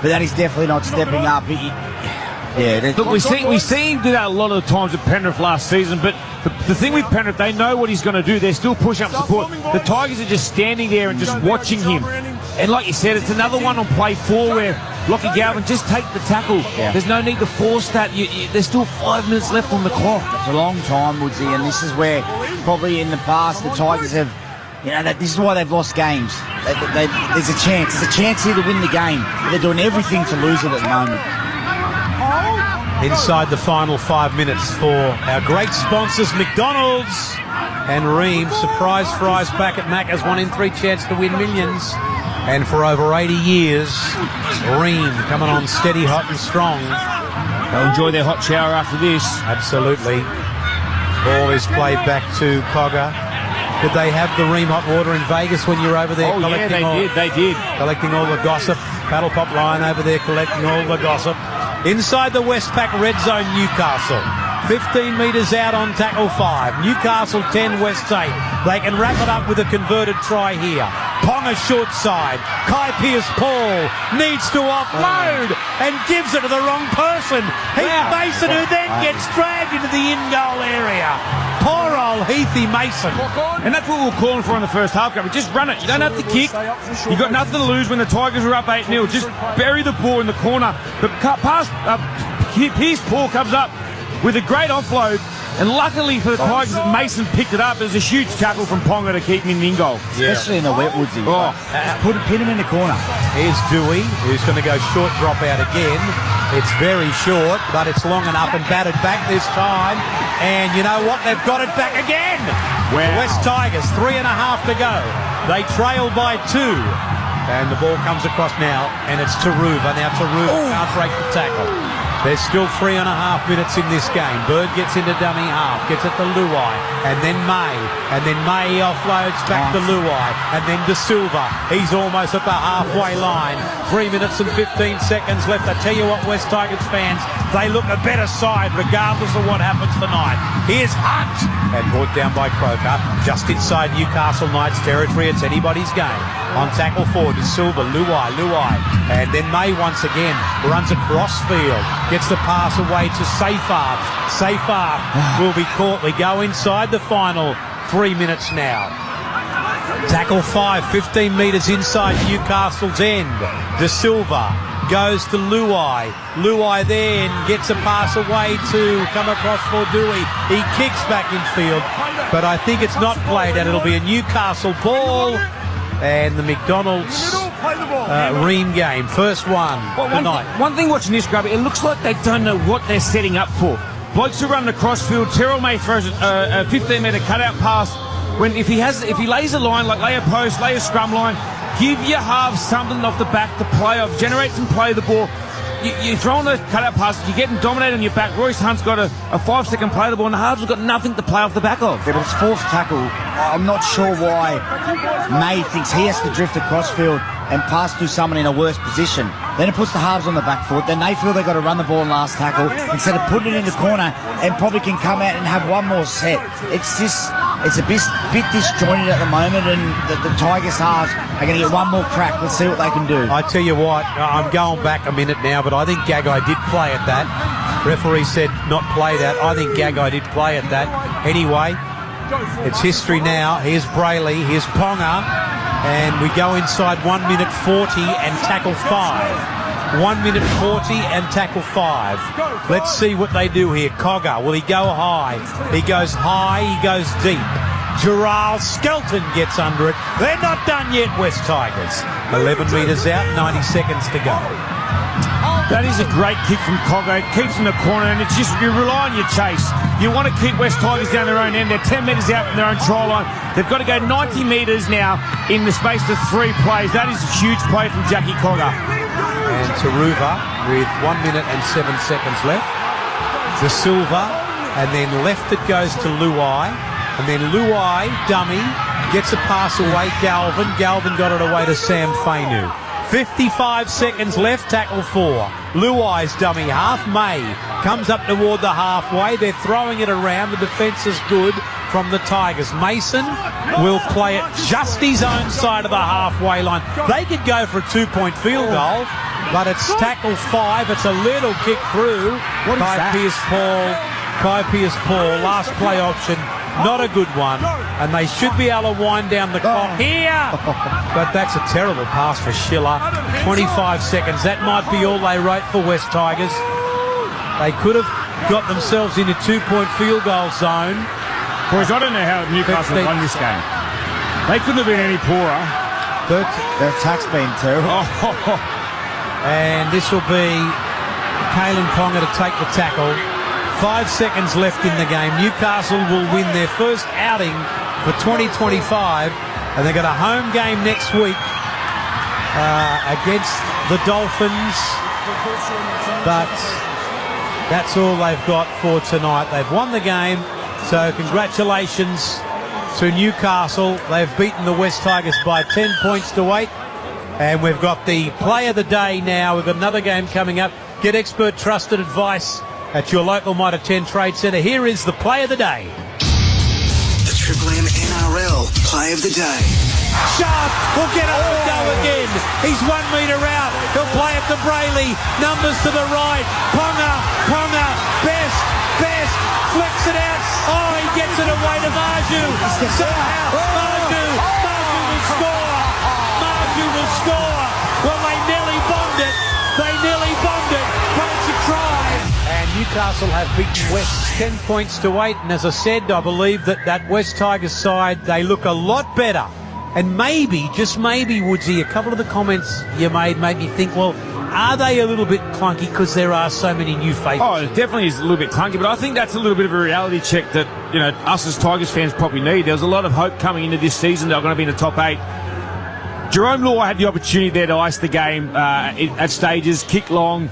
but that is definitely not stepping up. Look, we see him do that a lot of the times at Penrith last season, but the thing with Penrith, they know what he's going to do. They're still pushing up support. The Tigers are just standing there and just watching him. And like you said, it's another one on play 4 where Lockie Galvin, just take the tackle. Yeah. There's no need to force that. There's still 5 minutes left on the clock. It's a long time, Woodsy, and this is where probably in the past the Tigers have, this is why they've lost games. There's a chance. There's a chance here to win the game. They're doing everything to lose it at the moment. Inside the final 5 minutes for our great sponsors, McDonald's and Ream. Surprise fries back at Macca's, 1 in 3 chance to win millions. And for over 80 years, Ream coming on steady, hot and strong. They'll enjoy their hot shower after this. Absolutely. Ball is played back to Cogger. Did they have the Ream hot water in Vegas when you were over there? Oh, yeah, they did. Collecting all the gossip. Paddle Pop Line over there collecting all the gossip. Inside the Westpac red zone, Newcastle. 15 metres out on tackle 5. Newcastle 10, West 8. They can wrap it up with a converted try here. Ponga short side. Kai Pearce-Paul needs to offload and gives it to the wrong person. Heath Mason, who then gets dragged into the in-goal area. Poor old Heathy Mason. And that's what we were calling for in the first half. Just run it. You don't have to kick. You've got nothing to lose when the Tigers are up 8-0. Just bury the ball in the corner. But Pearce-Paul comes up with a great offload, and luckily for the Tigers, Mason picked it up. It was a huge tackle from Ponga to keep him in goal. Especially in the wet, Woodsy. Pin him in the corner. Here's Dewey, who's going to go short drop out again. It's very short, but it's long enough and batted back this time. And you know what? They've got it back again. Wow. The West Tigers, 3.5 to go. They trail by 2. And the ball comes across now, and it's Taruva. Now Taruva can't break the tackle. There's still 3.5 minutes in this game. Bird gets into dummy half, gets it to Luai, and then May offloads back to Luai, and then De Silva. He's almost at the halfway line. 3 minutes and 15 seconds left. I tell you what, West Tigers fans, they look a better side regardless of what happens tonight. Here's Hunt, and brought down by Croker, just inside Newcastle Knights territory. It's anybody's game. On tackle forward is Silva, Luai, and then May once again runs across field, gets the pass away to Safar. Safar will be caught. We go inside the final 3 minutes now. Tackle 5, 15 metres inside Newcastle's end. De Silva goes to Luai. Luai then gets a pass away to come across for Dewey. He kicks back in field, but I think it's not played out. It'll be a Newcastle ball. And the McDonald's Ream game, first one tonight. One thing watching this, Grubby, it looks like they don't know what they're setting up for. Blokes are running across field. Terrell May throws a 15-metre cutout pass. If he lays a line, like lay a post, lay a scrum line, give your halves something off the back to play off, generate some play the ball. You're throwing those cutout passes, you're getting dominated on your back. Royce Hunt's got a 5-second play the ball, and the halves have got nothing to play off the back of. Yeah, but it's fourth tackle. I'm not sure why May thinks he has to drift across field and pass to someone in a worse position. Then it puts the halves on the back foot. Then they feel they've got to run the ball in last tackle instead of putting it in the corner and probably can come out and have one more set. It's a bit disjointed at the moment, and the Tigers halves are going to get one more crack. Let's see what they can do. I tell you what, I'm going back a minute now, but I think Gagai did play at that. Referee said not play that. I think Gagai did play at that. Anyway, it's history now. Here's Brayley, here's Ponga, and we go inside 1 minute 40 and tackle 5. 1 minute 40 and tackle 5. Let's see what they do here. Cogger, will he go high? He goes high, he goes deep. Gerald Skelton gets under it. They're not done yet, West Tigers. 11 metres out, 90 seconds to go. That is a great kick from Cogger. It keeps in the corner, and it's just, you rely on your chase. You want to keep West Tigers down their own end. They're 10 metres out from their own try line. They've got to go 90 metres now in the space of 3 plays. That is a huge play from Jackie Cogger. And Taruva with 1 minute and 7 seconds left. De Silva, and then left it goes to Luai. And then Luai, dummy, gets a pass away. Galvin got it away to Sam Fainu. 55 seconds left, tackle 4. Luai's dummy half. May comes up toward the halfway. They're throwing it around. The defence is good from the Tigers. Mason will play it just his own side of the halfway line. They could go for a 2-point field goal, but it's tackle 5. It's a little kick through. Kai Pierce-Paul, last play option. Not a good one, and they should be able to wind down the clock here. But that's a terrible pass for Schiller. 25 seconds. That might be all they wrote for West Tigers. They could have got themselves in a 2-point field goal zone. Boys, I don't know how Newcastle won this game. They couldn't have been any poorer. Their attack's been terrible. And this will be Kalen Ponga to take the tackle. 5 seconds left in the game. Newcastle will win their first outing for 2025, and they've got a home game next week against the Dolphins. But that's all they've got for tonight. They've won the game, so congratulations to Newcastle. They've beaten the West Tigers by 10 points to 8, and we've got the play of the day now. We've got another game coming up. Get expert trusted advice at your local Mitre 10 Trade Centre. Here is the play of the day. The Triple M NRL play of the day. Sharp will get up and go again. He's 1 metre out. He'll play it to Brayley. Numbers to the right. Ponga, best, flicks it out. Oh, he gets it away to Marju. Somehow, Marju will score. Marju will score. Well, they nearly bombed it. But it's a try. And Newcastle have beaten West 10 points to 8. And as I said, I believe that West Tigers side, they look a lot better. And maybe, just maybe, Woodsy, a couple of the comments you made me think, well, are they a little bit clunky because there are so many new faces? Oh, it definitely is a little bit clunky, but I think that's a little bit of a reality check that, us as Tigers fans probably need. There was a lot of hope coming into this season. They were going to be in the top 8. Jerome Law had the opportunity there to ice the game at stages, kick long,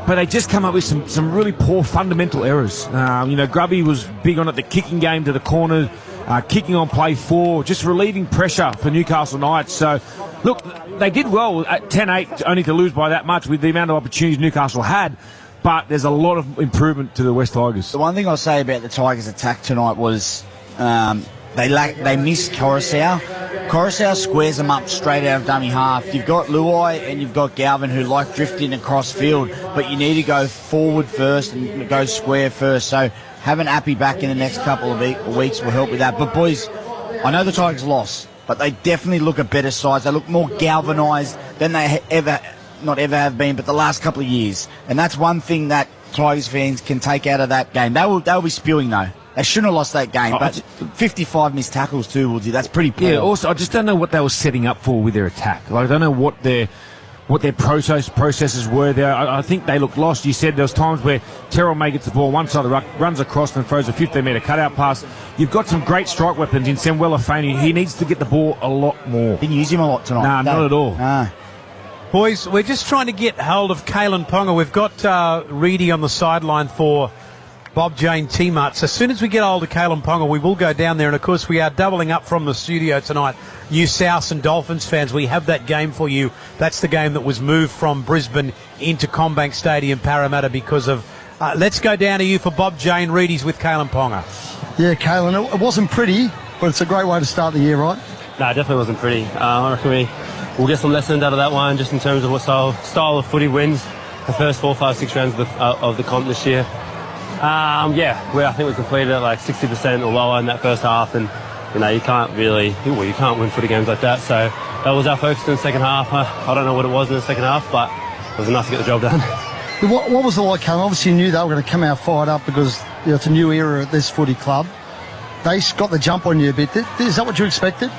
but they just come up with some really poor fundamental errors. Grubby was big on it, the kicking game to the corner, kicking on play 4, just relieving pressure for Newcastle Knights. So, look, they did well at 10-8, only to lose by that much with the amount of opportunities Newcastle had. but there's a lot of improvement to the West Tigers. The one thing I'll say about the Tigers' attack tonight was they missed Coruscant. Coruscant squares them up straight out of dummy half. You've got Luai and you've got Galvin who like drifting across field, but you need to go forward first and go square first. So having Appy back in the next couple of weeks will help with that. But boys, I know the Tigers lost, but they definitely look a better side. They look more galvanised than they not ever have been, but the last couple of years. And that's one thing that Tigers fans can take out of that game. They'll be spewing though. They shouldn't have lost that game, but 55 missed tackles too, Woody. That's pretty poor. Yeah, also, I just don't know what they were setting up for with their attack. Like, I don't know what their processes were there. I think they looked lost. You said there was times where Terrell May gets the ball one side of the ruck, runs across and throws a 15-metre cutout pass. You've got some great strike weapons in Samuel Afeni. He needs to get the ball a lot more. Didn't use him a lot tonight. Nah, not at all. Nah. Boys, we're just trying to get hold of Kalen Ponga. We've got Reedy on the sideline for Bob Jane T-Mart. So as soon as we get hold of Kalen Ponga, we will go down there. And, of course, we are doubling up from the studio tonight. You South and Dolphins fans, we have that game for you. That's the game that was moved from Brisbane into CommBank Stadium, Parramatta, because of... let's go down to you for Bob Jane. Reedy's with Kalen Ponga. Yeah, Kalen, it wasn't pretty, but it's a great way to start the year, right? No, it definitely wasn't pretty. I reckon we'll get some lessons out of that one, just in terms of what style of footy wins the first 4, 5, 6 rounds of the comp this year. I think we completed it like 60% or lower in that first half, and you can't win footy games like that. So that was our focus in the second half. I don't know what it was in the second half, but it was enough to get the job done. What was it like, Callum? Obviously you knew they were going to come out fired up because it's a new era at this footy club. They got the jump on you a bit. Is that what you expected?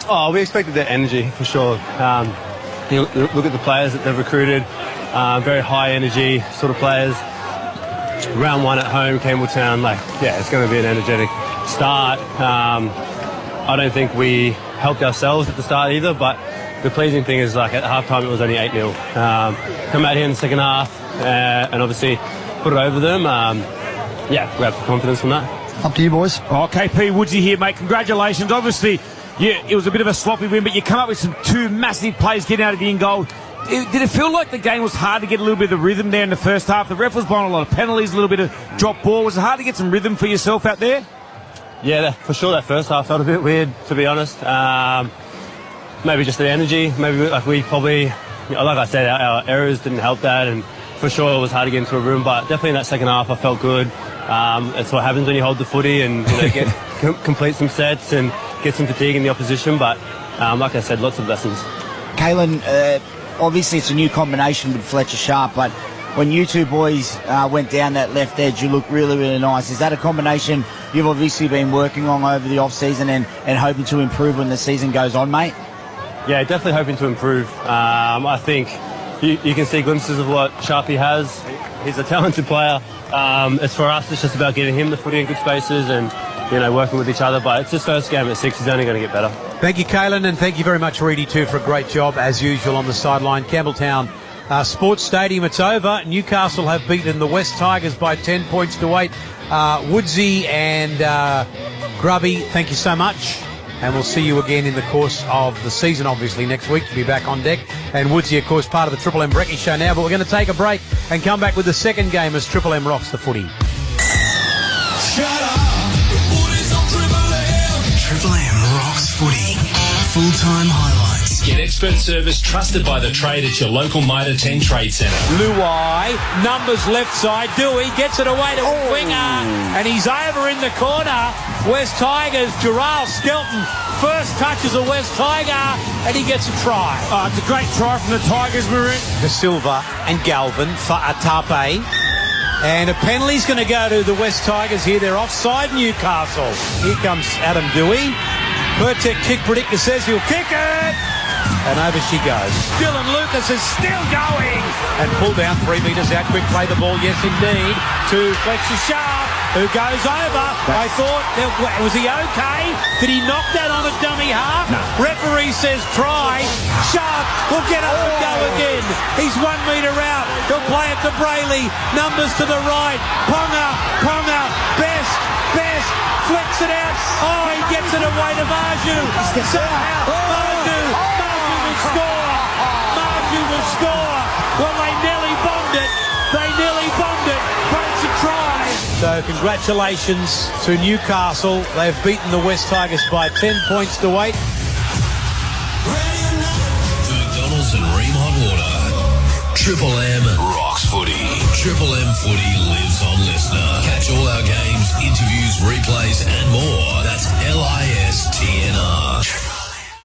Oh, we expected their energy for sure. Look at the players that they've recruited, very high energy sort of players. Round 1 at home, Campbelltown, it's going to be an energetic start. I don't think we helped ourselves at the start either, but the pleasing thing is at halftime it was only 8-0. Come out here in the second half and obviously put it over them. Grab some confidence from that. Up to you, boys. Oh, KP Woodsy here, mate. Congratulations. Obviously, it was a bit of a sloppy win, but you come up with some 2 massive plays getting out of the in-goal. Did it feel like the game was hard to get a little bit of the rhythm there in the first half? The ref was blowing a lot of penalties, a little bit of drop ball. Was it hard to get some rhythm for yourself out there? Yeah, for sure that first half felt a bit weird, to be honest. Maybe just the energy. Maybe we probably, like I said, our errors didn't help that, and for sure it was hard to get into a room, but definitely in that second half I felt good. That's what happens when you hold the footy and complete some sets and get some fatigue in the opposition, but like I said, lots of lessons. Kalen, obviously it's a new combination with Fletcher Sharp, but when you two boys went down that left edge, you look really, really nice. Is that a combination you've obviously been working on over the off-season and hoping to improve when the season goes on, mate? Yeah, definitely hoping to improve. I think you can see glimpses of what Sharpie has. He's a talented player. As for us, it's just about getting him the footy in good spaces and working with each other. But it's his first game at 6. He's only going to get better. Thank you, Kalen, and thank you very much, Reedy, too, for a great job, as usual, on the sideline. Campbelltown Sports Stadium, it's over. Newcastle have beaten the West Tigers by 10 points to 8. Woodsy and Grubby, thank you so much. And we'll see you again in the course of the season, obviously, next week. You'll be back on deck. And Woodsy, of course, part of the Triple M Brekkie Show now. But we're going to take a break and come back with the second game as Triple M rocks the footy. Shut up! The footy's on Triple M! Triple M rocks footy. Full-time highlights. Get expert service trusted by the trade at your local Mitre 10 Trade Centre. Luai, numbers left side. Dewey gets it away to winger, and he's over in the corner. West Tigers, Gerald Skelton, first touch as a West Tiger, and he gets a try. Oh, it's a great try from the Tigers, Maroon. De Silva and Galvin for Atape. And a penalty's going to go to the West Tigers here. They're offside Newcastle. Here comes Adam Dewey. Pertek kick predictor says he'll kick it. And over she goes. Dylan Lucas is still going. And pulled down 3 metres out. Quick play the ball, yes indeed, to Fletcher Sharp, who goes over. I thought, was he okay? Did he knock that on a dummy half? No. Referee says try. Sharp will get up and go again. He's 1 metre out. He'll play it to Brayley. Numbers to the right. Ponga, best, flicks it out. Oh, he gets it away to Marju. Somehow, Marju will score. Well, they nearly bombed it. They nearly bombed it, but it's a try. So congratulations to Newcastle. They've beaten the West Tigers by 10 points to 8. McDonald's and Ream Hot Water. Triple M rocks footy. Triple M footy lives on Listener. Catch all our games, interviews, replays and more. That's LISTNR.